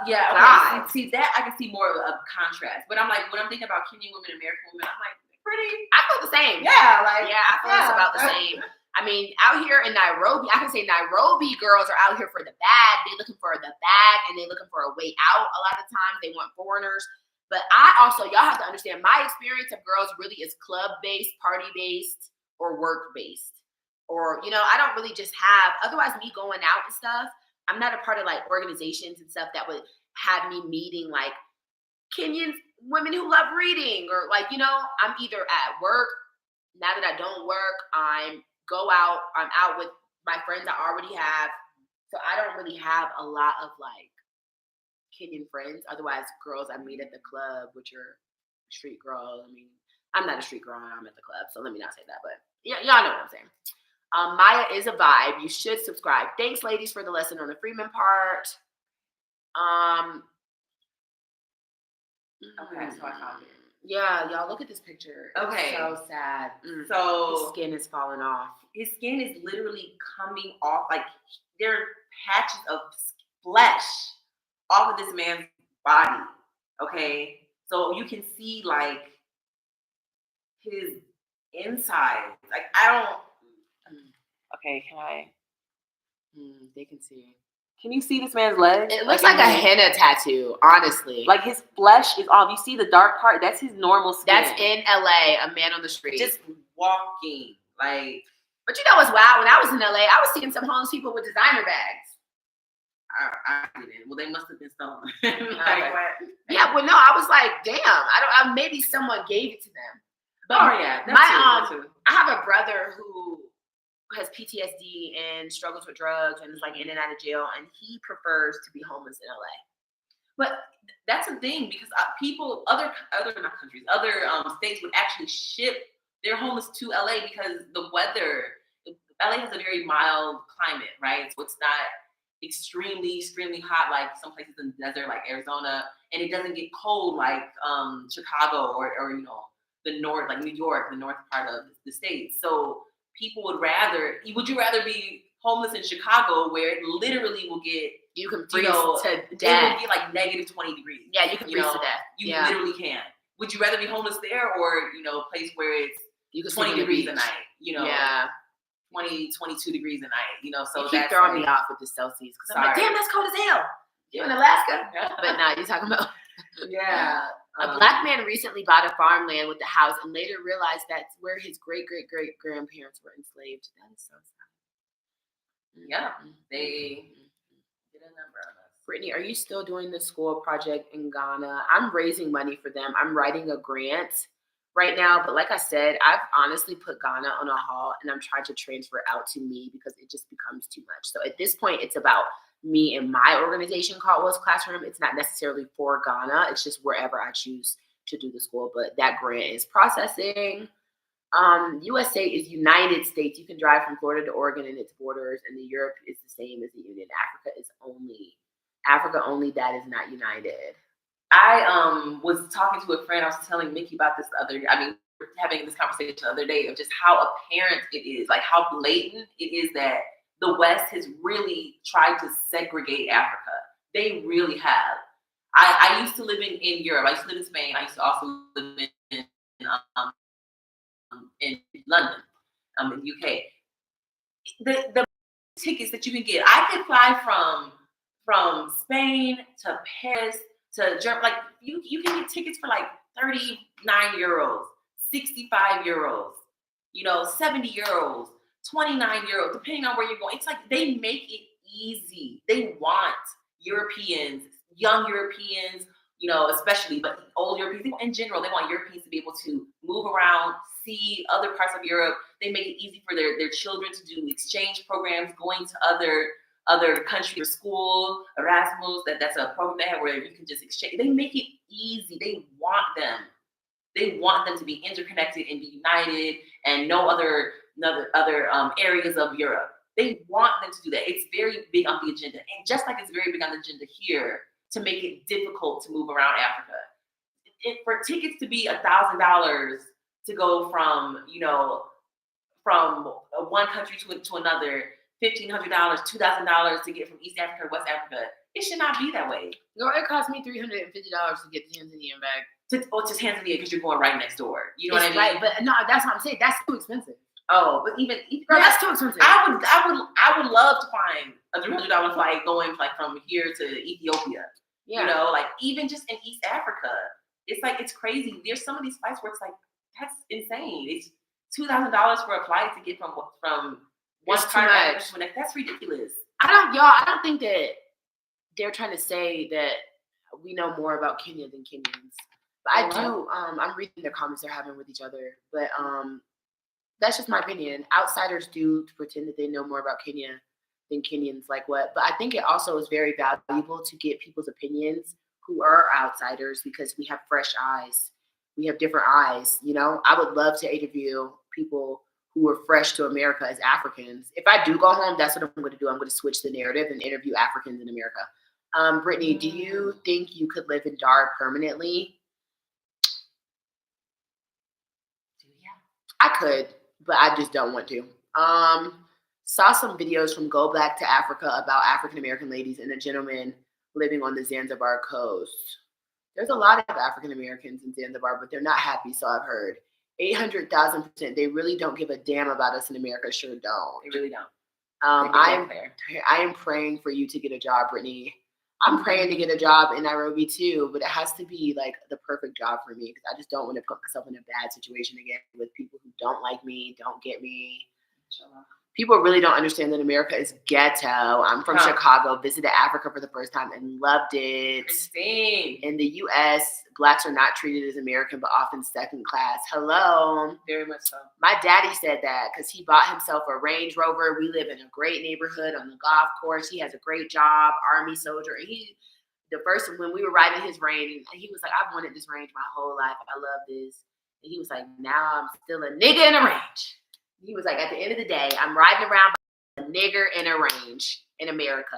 Yeah, God. okay. See that I can see more of a contrast. But I'm like, when I'm thinking about Kenyan women, American women, I'm like, pretty. I feel the same. Yeah, like I feel it's about the same. I mean, out here in Nairobi, I can say Nairobi girls are out here for the bag. They're looking for the bag and they're looking for a way out. A lot of times they want foreigners. But y'all have to understand, my experience of girls really is club-based, party-based, or work-based. Or, I don't really just have, otherwise me going out and stuff, I'm not a part of like organizations and stuff that would have me meeting like Kenyan women who love reading or like, I'm either at work. Now that I don't work, I'm out with my friends I already have. So I don't really have a lot of like Kenyan friends. Otherwise, girls I meet at the club, which are street girls. I mean, I'm not a street girl, I'm at the club, so let me not say that, but yeah, y'all know what I'm saying. Maya is a vibe. You should subscribe. Thanks, ladies, for the lesson on the Freeman part. Okay, so I found it. Yeah, y'all look at this picture. Okay. It's so sad. So his skin is falling off. His skin is literally coming off. Like there are patches of flesh off of this man's body. Okay. So you can see like his inside. Like I don't. Okay, can I? They can see. Can you see this man's legs? It looks like a henna tattoo, honestly. Like his flesh is off. You see the dark part? That's his normal skin. That's in LA, a man on the street. Just walking. Like. But you know what's wild? When I was in LA, I was seeing some homeless people with designer bags. I didn't. Well, they must have been stolen. Yeah, well, no, I was like, damn. Maybe someone gave it to them. But yeah, I have a brother who has PTSD and struggles with drugs and is like in and out of jail, and he prefers to be homeless in LA. But that's the thing, because people, other not countries, other states would actually ship their homeless to LA because the weather. LA has a very mild climate, right? So it's not extremely hot like some places in the desert, like Arizona, and it doesn't get cold like Chicago or the north, like New York, the north part of the state. So people would rather be homeless in Chicago, where it literally will get you can freeze to death. It will get like negative 20 degrees. Yeah, you can freeze to death. You literally can. Would you rather be homeless there or a place where it's 20 degrees a night? 20, 22 degrees a night, so you keep throwing me off with the Celsius because I'm like, damn, that's cold as hell. You in Alaska? But now you're talking about a black man recently bought a farmland with the house and later realized that's where his great grandparents were enslaved. That is so sad. Yeah, they did a number on us. Brittany, are you still doing the school project in Ghana? I'm raising money for them. I'm writing a grant right now, but like I said, I've honestly put Ghana on a halt and I'm trying to transfer out to me because it just becomes too much. So at this point, it's about me and my organization called Will's Classroom. It's not necessarily for Ghana. It's just wherever I choose to do the school, but that grant is processing. USA is United States. You can drive from Florida to Oregon and its borders, and the Europe is the same as the Union. Africa only that is not united. I was talking to a friend. I was telling Mickey about this having this conversation the other day of just how apparent it is, like how blatant it is that the West has really tried to segregate Africa. They really have. I used to live in Europe. I used to live in Spain. I used to also live in London, in the UK. The tickets that you can get, I could fly from Spain to Paris to Germany. Like you can get tickets for like 39 euros, 65 euros, 70 euros, 29 euros, depending on where you're going. It's like they make it easy. They want Europeans, young Europeans, especially, but old Europeans in general, they want Europeans to be able to move around, see other parts of Europe. They make it easy for their children to do exchange programs, going to other countries for school, Erasmus, that's a program they have where you can just exchange. They make it easy. They want them to be interconnected and be united and know other areas of Europe. They want them to do that. It's very big on the agenda. And just like it's very big on the agenda here to make it difficult to move around Africa. For tickets to be $1,000 to go from from one country to another, $1,500, $2,000 to get from East Africa to West Africa. It should not be that way. Girl, it cost me $350 to get the Tanzanian bag. To Tanzania because you're going right next door. You know what I mean? Right, but no, that's what I'm saying. That's too expensive. Oh, but even Girl, that's too expensive. I would love to find a $300 flight going like from here to Ethiopia. Yeah. You know, like even just in East Africa, it's like it's crazy. There's some of these flights where it's like that's insane. It's $2,000 for a flight to get from one part to the next. That's ridiculous. I don't think that they're trying to say that we know more about Kenya than Kenyans. But I do. I'm reading the comments they're having with each other, but that's just my opinion. Outsiders do pretend that they know more about Kenya than Kenyans, like what? But I think it also is very valuable to get people's opinions who are outsiders because we have fresh eyes. We have different eyes, you know? I would love to interview people who are fresh to America as Africans. If I do go home, that's what I'm going to do. I'm going to switch the narrative and interview Africans in America. Brittany, do you think you could live in Dar permanently? I could, but I just don't want to. Saw some videos from Go Black to Africa about African American ladies and a gentleman living on the Zanzibar coast. There's a lot of African Americans in Zanzibar, but they're not happy, so I've heard. 800,000%. They really don't give a damn about us in America. Sure don't. They really don't. I am praying for you to get a job, Brittany. I'm praying to get a job in Nairobi too, but it has to be like the perfect job for me because I just don't want to put myself in a bad situation again with people who don't like me, don't get me. People really don't understand that America is ghetto. I'm from Chicago, visited Africa for the first time and loved it. Christine. In the U.S., Blacks are not treated as American, but often second class. Hello. Very much so. My daddy said that because he bought himself a Range Rover. We live in a great neighborhood on the golf course. He has a great job, Army soldier. And when we were riding his Range, he was like, I've wanted this Range my whole life. I love this. And he was like, now I'm still a nigga in a Range. He was like, at the end of the day, I'm riding around a nigger in a Range in America.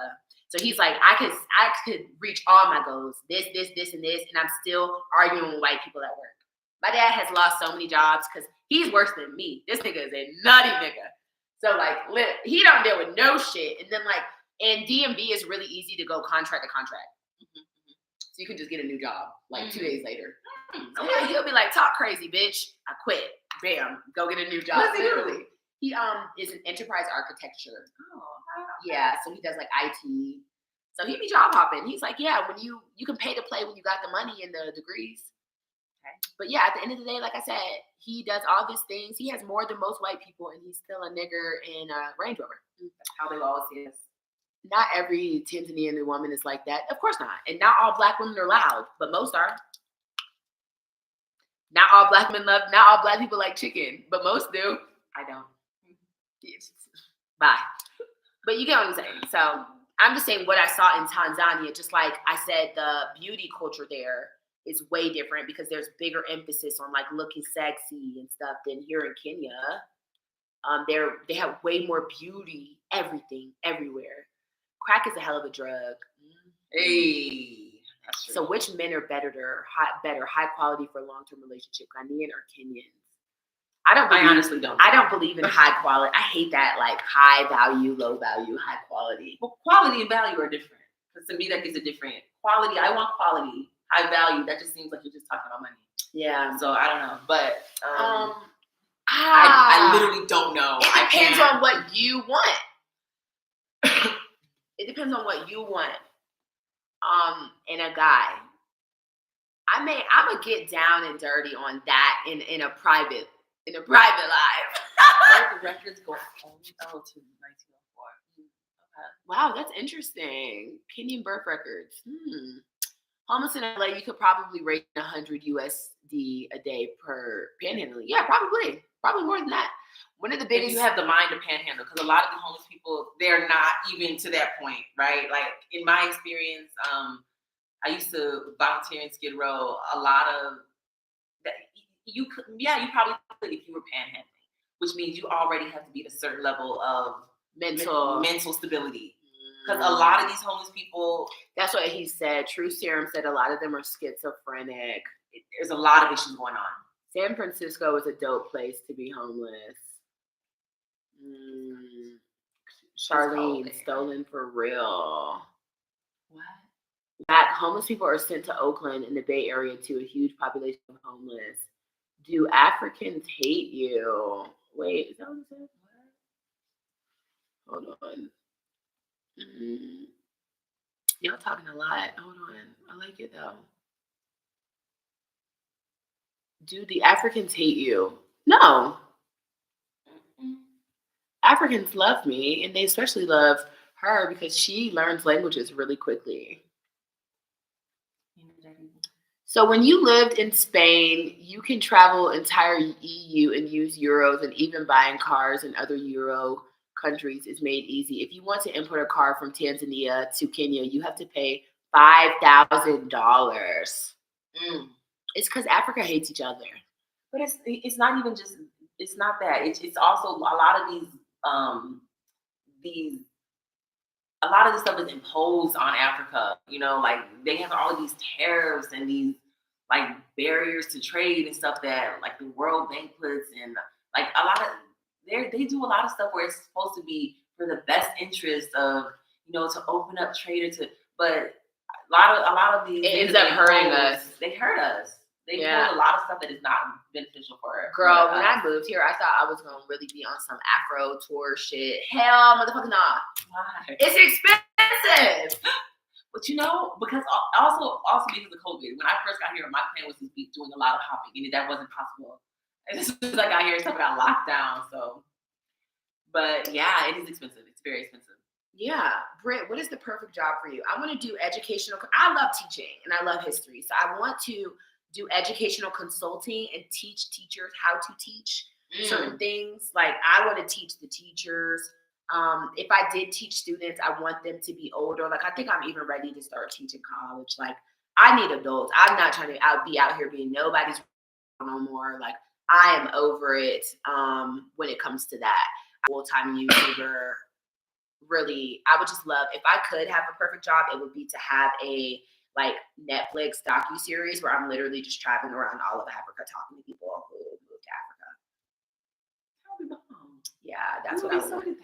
So he's like, I could reach all my goals, this, and this, and I'm still arguing with white people at work. My dad has lost so many jobs because he's worse than me. This nigga is a nutty nigga. So like, he don't deal with no shit. And then like, in DMV is really easy to go contract to contract. Mm-hmm. So you can just get a new job like 2 days later. Mm-hmm. He'll be like, talk crazy, bitch. I quit. Bam, go get a new job. Literally. He is an enterprise architecture. Oh, yeah. So he does like IT. So he be job hopping. He's like, yeah, when you can pay to play when you got the money and the degrees. Okay. But yeah, at the end of the day, like I said, he does all these things. He has more than most white people, and he's still a nigger in a Range Rover. That's how they always say it. Not every Tanzanian woman is like that. Of course not. And not all Black women are loud, but most are. Not all Black people like chicken, but most do. I don't. Bye. But you get what I'm saying. So I'm just saying what I saw in Tanzania, just like I said, the beauty culture there is way different because there's bigger emphasis on like looking sexy and stuff than here in Kenya. They have way more beauty, everything, everywhere. Crack is a hell of a drug. Hey. So which men are better high quality for a long-term relationship, Ghanaian or Kenyan? I honestly don't. I don't believe in high quality. I hate that like high value, low value, high quality. Well, quality and value are different. Because to me, that gives a different quality. I want quality. High value. That just seems like you're just talking about money. Yeah. So I don't know, but I literally don't know. It depends on what you want. It depends on what you want. In a guy. I'm gonna get down and dirty on that in a private life. Birth records go only to 1904. Okay. Wow, that's interesting. Kenyan birth records. Homeless in LA, you could probably rate 100 USD a day per panhandling. Yeah, probably more than that. One of the biggest. If you have the mind to panhandle, because a lot of the homeless people, they're not even to that point, right? Like in my experience, I used to volunteer in Skid Row. A lot of that, you probably could if you were panhandling, which means you already have to be at a certain level of mental stability. Because a lot of these homeless people, that's what he said. True Serum said a lot of them are schizophrenic. There's a lot of issues going on. San Francisco is a dope place to be homeless. Charlene, cold. stolen for real. What? That homeless people are sent to Oakland in the Bay Area to a huge population of homeless. Do Africans hate you? Wait, is that what it said? Hold on. Y'all talking a lot. Hold on. I like it though. Do the Africans hate you? No. Africans love me, and they especially love her because she learns languages really quickly. So when you lived in Spain, you can travel entire EU and use euros, and even buying cars in other Euro countries is made easy. If you want to import a car from Tanzania to Kenya, you have to pay $5,000. It's because Africa hates each other. But it's not even just, it's not that. It's also a lot of a lot of this stuff is imposed on Africa. You know, like they have all of these tariffs and these like barriers to trade and stuff that like the World Bank puts, and like a lot of they do a lot of stuff where it's supposed to be for the best interest of, you know, to open up trade or to, but a lot of these it ends up hurting us. They hurt us. They do a lot of stuff that is not beneficial for us. Girl, when I moved here, I thought I was gonna really be on some Afro tour shit. Hell, motherfucker, nah. Why? It's expensive. But you know, because also because of COVID, when I first got here, my plan was to be doing a lot of hopping, and that wasn't possible. And as soon as I got here, stuff got locked down. So, but yeah, it is expensive. It's very expensive. Yeah, Britt, what is the perfect job for you? I want to do educational. I love teaching and I love history, so I want to do educational consulting and teach teachers how to teach certain things. Like I want to teach the teachers. If I did teach students, I want them to be older. Like I think I'm even ready to start teaching college. Like I need adults. I'm not trying to be out here being nobody's no more. Like I am over it when it comes to that. Full-time YouTuber. Really, I would just love, if I could have a perfect job, it would be to have a like Netflix docu-series where I'm literally just traveling around all of Africa talking to people who moved to Africa. Yeah, that's what I want.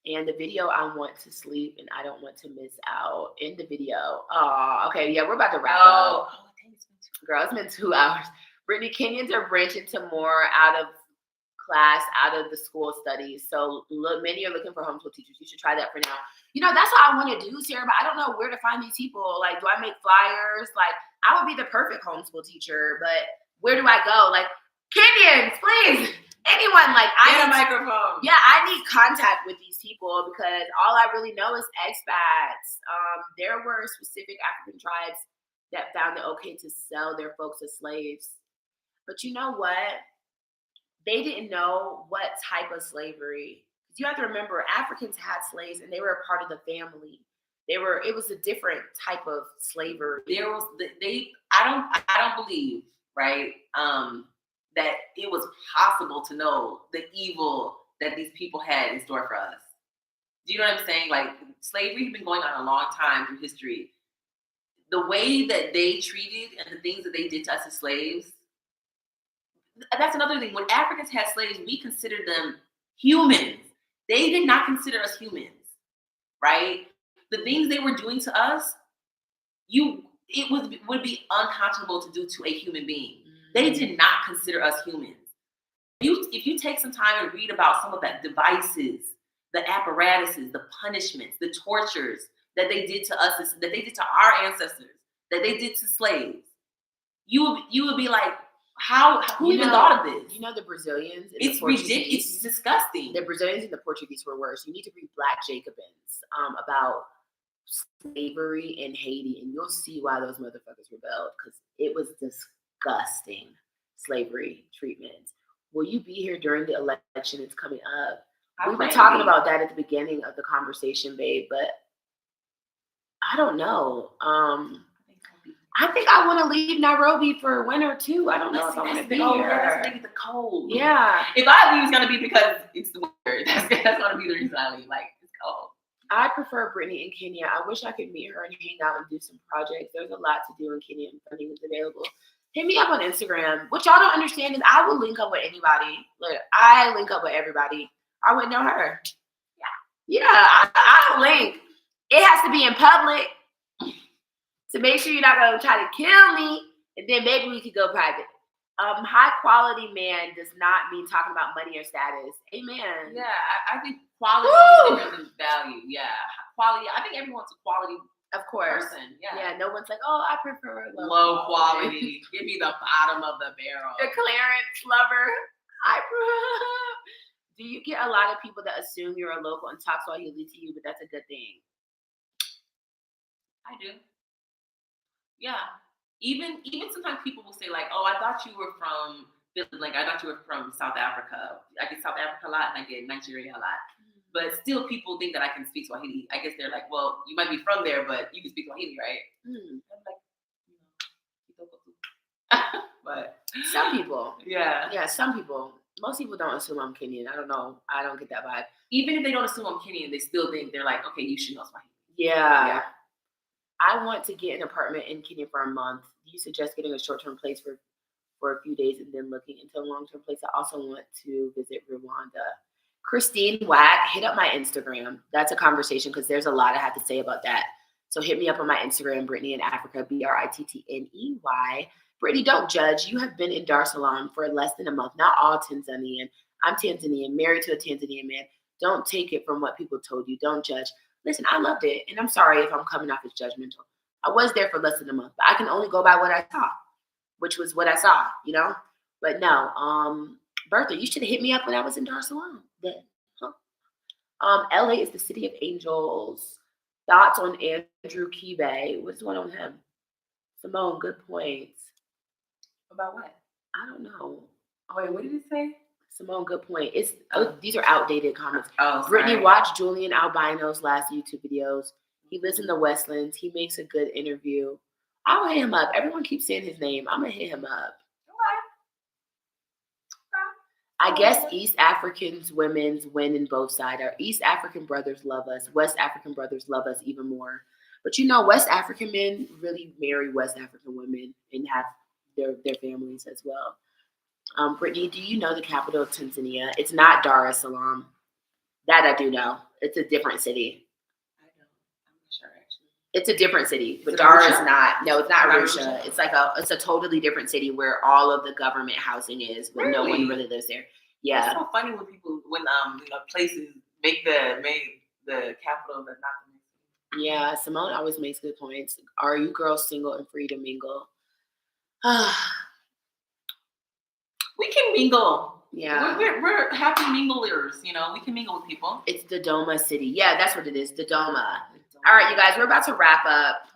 And the video, I want to sleep and I don't want to miss out. In the video. Oh, okay. Yeah, we're about to wrap up. Girl, it's been 2 hours. Brittany, Kenyans are branching to more out of class, out of the school studies. So many are looking for homeschool teachers. You should try that for now. You know, that's what I want to do, Sarah, but I don't know where to find these people. Like, do I make flyers? Like, I would be the perfect homeschool teacher, but where do I go? Like, Kenyans, please. Anyone, like, I need a microphone. Yeah, I need contact with these people because all I really know is expats. There were specific African tribes that found it okay to sell their folks as slaves. But you know what? They didn't know what type of slavery. You have to remember, Africans had slaves and they were a part of the family. It was a different type of slavery. I don't believe, right, that it was possible to know the evil that these people had in store for us. Do you know what I'm saying? Like, slavery has been going on a long time through history. The way that they treated and the things that they did to us as slaves, that's another thing. When Africans had slaves, we considered them humans. They did not consider us humans, right? The things they were doing to us, would be unconscionable to do to a human being. They did not consider us humans. If you take some time and read about some of the devices, the apparatuses, the punishments, the tortures that they did to us, that they did to our ancestors, that they did to slaves, you would be like, who even thought of this? You know the Brazilians and it's the Portuguese? Ridiculous. It's disgusting. The Brazilians and the Portuguese were worse. You need to read Black Jacobins about slavery in Haiti, and you'll see why those motherfuckers rebelled, because it was disgusting slavery treatment. Will you be here during the election? It's coming up. We were talking about that at the beginning of the conversation, babe, but I don't know. I think I want to leave Nairobi for winter too. I don't know if I want to be here. That's maybe the cold. Yeah. If I leave, it's gonna be because it's the winter. That's gonna be the reason I leave. Like, it's cold. I prefer Brittany in Kenya. I wish I could meet her and hang out and do some projects. There's a lot to do in Kenya and funding is available. Hit me up on Instagram. What y'all don't understand is I will link up with anybody. Look, I link up with everybody. I wouldn't know her. Yeah, I'll link. It has to be in public to make sure you're not going to try to kill me, and then maybe we could go private. High quality man does not mean talking about money or status. Amen. Yeah, I think quality is different than value. Yeah, quality. I think everyone's a quality Of course. person. Yeah. Yeah, no one's like, oh, I prefer Low quality. Give me the bottom of the barrel. The clearance lover. Do you get a lot of people that assume you're a local and talk Swahili to you, but that's a good thing? I do. Yeah. Even sometimes people will say like, "Oh, I thought you were from like I thought you were from South Africa." I get South Africa a lot, and I get Nigeria a lot. But still, people think that I can speak Swahili. I guess they're like, "Well, you might be from there, but you can speak Swahili, right?" I'm like, but some people, yeah, some people. Most people don't assume I'm Kenyan. I don't know. I don't get that vibe. Even if they don't assume I'm Kenyan, they still think they're like, "Okay, you should know Swahili." Yeah. I want to get an apartment in Kenya for a month. Do you suggest getting a short-term place for a few days and then looking into a long-term place? I also want to visit Rwanda. Christine Wack, hit up my Instagram. That's a conversation because there's a lot I have to say about that. So hit me up on my Instagram, Brittany in Africa, Brittney. Brittany, don't judge. You have been in Dar es Salaam for less than a month. Not all Tanzanian. I'm Tanzanian, married to a Tanzanian man. Don't take it from what people told you. Don't judge. Listen, I loved it, and I'm sorry if I'm coming off as judgmental. I was there for less than a month, but I can only go by what I saw, which was what I saw, you know? But no, Bertha, you should have hit me up when I was in Dar es Salaam then. Huh? LA is the city of angels. Thoughts on Andrew Kibe? What's going on with him? Simone, good points. About what? I don't know. Oh, wait, what did it say? Simone, good point. These are outdated comments. Oh, Brittany, watch Julian Albino's last YouTube videos. He lives in the Westlands. He makes a good interview. I'll hit him up. Everyone keeps saying his name. I'm gonna hit him up. I guess East Africans women's win in both sides. Our East African brothers love us. West African brothers love us even more. But you know, West African men really marry West African women and have their families as well. Brittany, do you know the capital of Tanzania? It's not Dar es Salaam. That I do know. It's a different city. I don't. I'm not sure actually. It's a different city, but Dar is not. No, it's not Arusha. It's like it's a totally different city where all of the government housing is, but no one really lives there. Yeah. It's so funny when people places make the capital but not the city. Yeah, Simone always makes good points. Are you girls single and free to mingle? We can mingle. Yeah. We're happy minglers, we can mingle with people. It's Dodoma City. Yeah, that's what it is. Dodoma. All right, you guys, we're about to wrap up.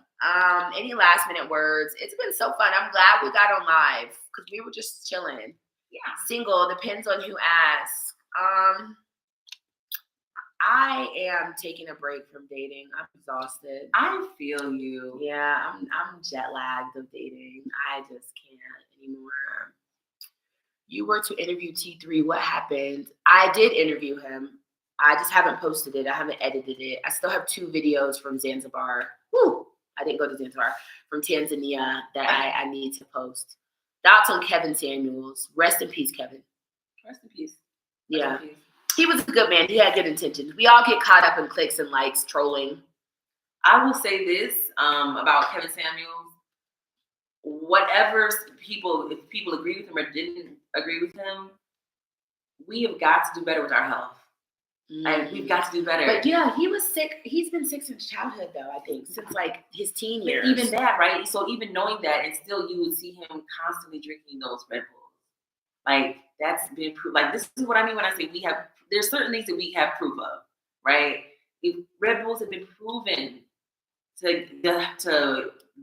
Any last minute words? It's been so fun. I'm glad we got on live because we were just chilling. Yeah. Single, depends on who asks. I am taking a break from dating. I'm exhausted. I feel you. Yeah, I'm jet lagged of dating. I just can't anymore. You were to interview T3. What happened? I did interview him. I just haven't posted it. I haven't edited it. I still have 2 videos from Zanzibar. Woo! I didn't go to Zanzibar. From Tanzania that I need to post. Thoughts on Kevin Samuels. Rest in peace, Kevin. Rest in peace. Yeah. He was a good man. He had good intentions. We all get caught up in clicks and likes, trolling. I will say this about Kevin Samuels. If people agree with him or didn't agree with him, we have got to do better with our health. And we've got to do better. But yeah, he was sick. He's been sick since childhood, though, I think, since like his teen years. Even that, right? So even knowing that, and still you would see him constantly drinking those Red Bulls. Like, that's been proof. Like, this is what I mean when I say there's certain things that we have proof of, right? If Red Bulls have been proven to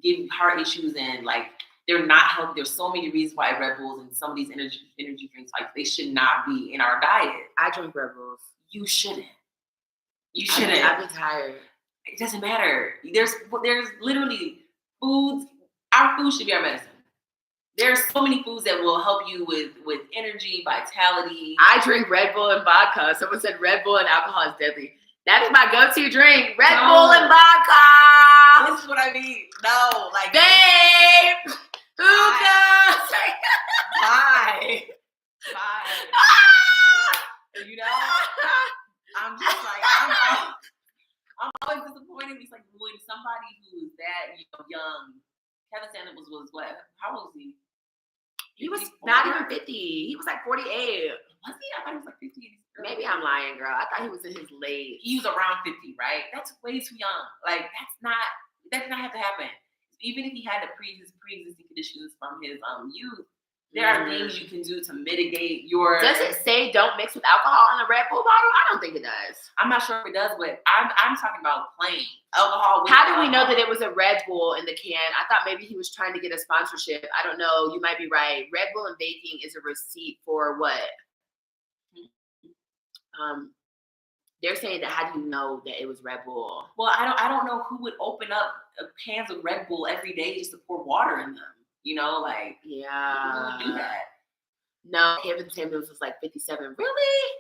give heart issues and like they're not healthy. There's so many reasons why Red Bulls and some of these energy drinks, like they should not be in our diet. I drink Red Bulls. You shouldn't. I've been tired. It doesn't matter. There's literally foods. Our food should be our medicine. There's so many foods that will help you with energy, vitality. I drink Red Bull and vodka. Someone said Red Bull and alcohol is deadly. That is my go-to drink. Red Bull and vodka. This is what I mean. No, like babe. Hookah. Bye. Ah! You know? somebody who is that young. Kevin Samuels was what? How old was he? He was not even 50. He was like 48. Was he? I thought he was like 50. Maybe I'm lying, girl. I thought he was in his late. He was around 50, right? That's way too young. Like that did not have to happen. Even if he had his pre-existing conditions from his youth, there are things you can do to mitigate your. Does it say don't mix with alcohol in a Red Bull bottle? I don't think it does. I'm not sure if it does, but I'm talking about plain alcohol. How do we know that it was a Red Bull in the can? I thought maybe he was trying to get a sponsorship. I don't know. You might be right. Red Bull and baking is a receipt for what? They're saying that how do you know that it was Red Bull? Well, I don't know who would open up cans of Red Bull every day just to pour water in them. Like yeah, who would do that? No, Kevin Samuels was like 57. Really?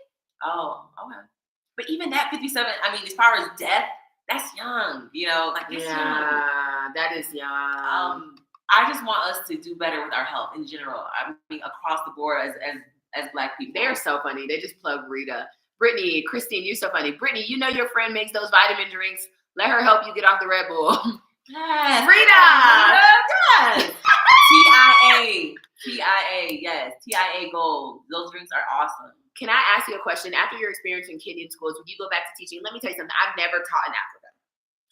Oh, okay. But even that 57, I mean, as far as death, that's young. Like that's young. That is young. I just want us to do better with our health in general. I mean, across the board as Black people. They're so funny. They just plug Rita. Brittany, Christine, you're so funny. Brittany, your friend makes those vitamin drinks. Let her help you get off the Red Bull. Yes. Rita! Yes. TIA, yes. TIA Gold. Those drinks are awesome. Can I ask you a question? After your experience in Kenyan schools, when you go back to teaching, let me tell you something. I've never taught in Africa.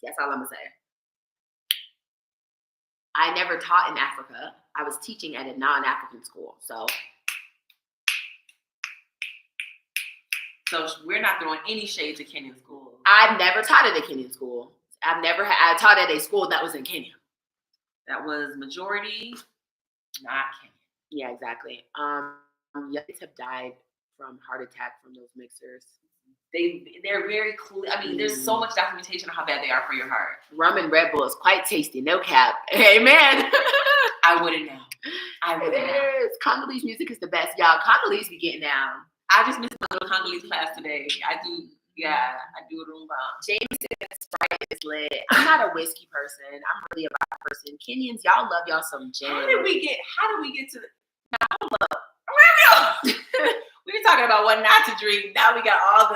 That's all I'm going to say. I never taught in Africa. I was teaching at a non-African school. So we're not throwing any shade to Kenyan schools. I've never taught at a Kenyan school. I taught at a school that was in Kenya. That was majority, not Kenyan. Yeah, exactly. Young kids have died from heart attack from those mixers. They're very cool. I mean, there's so much documentation on how bad they are for your heart. Rum and Red Bull is quite tasty, no cap. Amen. I wouldn't know. It is. Congolese music is the best, y'all. Congolese be getting down. I just missed my little Congolese class today. I do a Roomba. Jameson Sprite is lit. I'm not a whiskey person. I'm really a vodka person. Kenyans, y'all love y'all some gin. How did we get to we were talking about what not to drink. Now we got all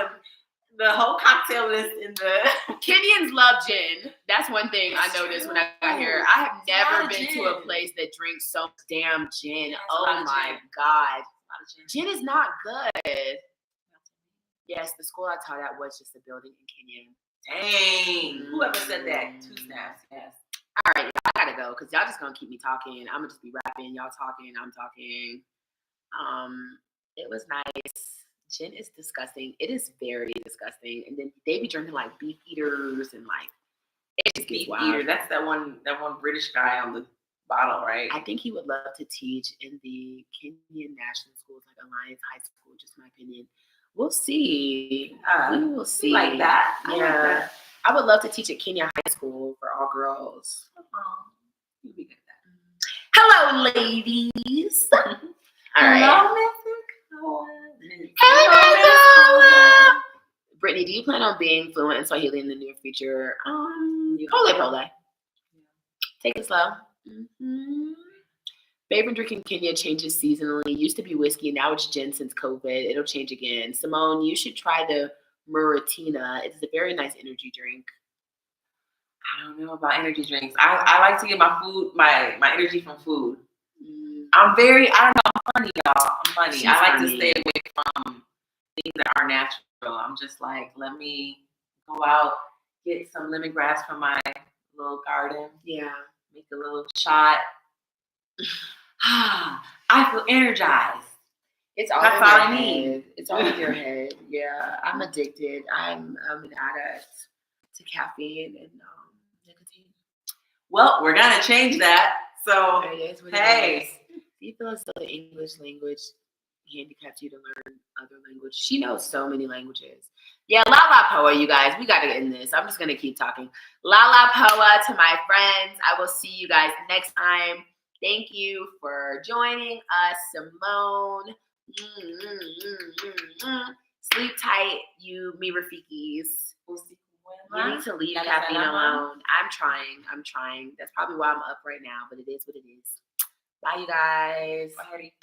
the whole cocktail list in the Kenyans love gin. That's one thing I noticed when I got here. I have never been to a place that drinks so much damn gin. Oh my God. Gin is not good. Yes, the school I taught at was just a building in Kenya. Dang. Whoever said that? 2 snaps. Yes. All right, I gotta go because y'all just gonna keep me talking. I'm gonna just be rapping, y'all talking, I'm talking. It was nice. Gin is disgusting. It is very disgusting. And then they be drinking like beef eaters and like it just gets wild. Eater. That's that one British guy on the bottle, right? I think he would love to teach in the Kenyan national schools, like Alliance High School, just my opinion. We'll see. We will see. Like that. Yeah. Like that. I would love to teach at Kenya High School for all girls. You'll be good at that. Hello, ladies. All right. Hello, Hello. Brittany, do you plan on being fluent in Swahili in the near future? Pole. Take it slow. Mm-hmm. Favorite drink in Kenya changes seasonally. Used to be whiskey, now it's gin since COVID. It'll change again. Simone, you should try the Muratina. It's a very nice energy drink. I don't know about energy drinks. I like to get my energy from food. I'm funny, y'all. I'm funny. She's I like funny. To stay away from things that are natural. I'm just like, let me go out, get some lemongrass from my little garden. Yeah. Make a little shot. I feel energized. It's all That's in all your I head. need. It's all in your head. Yeah. I'm addicted. I'm an addict to caffeine and nicotine. Well, we're gonna change that. So hey. Do you feel as though the English language handicaps you to learn other language? She knows so many languages. Yeah, la la poa, you guys. We got to get in this. I'm just going to keep talking. La la poa to my friends. I will see you guys next time. Thank you for joining us, Simone. Sleep tight, you me Rafikis. You need to leave caffeine alone. I'm trying. That's probably why I'm up right now, but it is what it is. Bye, you guys. Bye.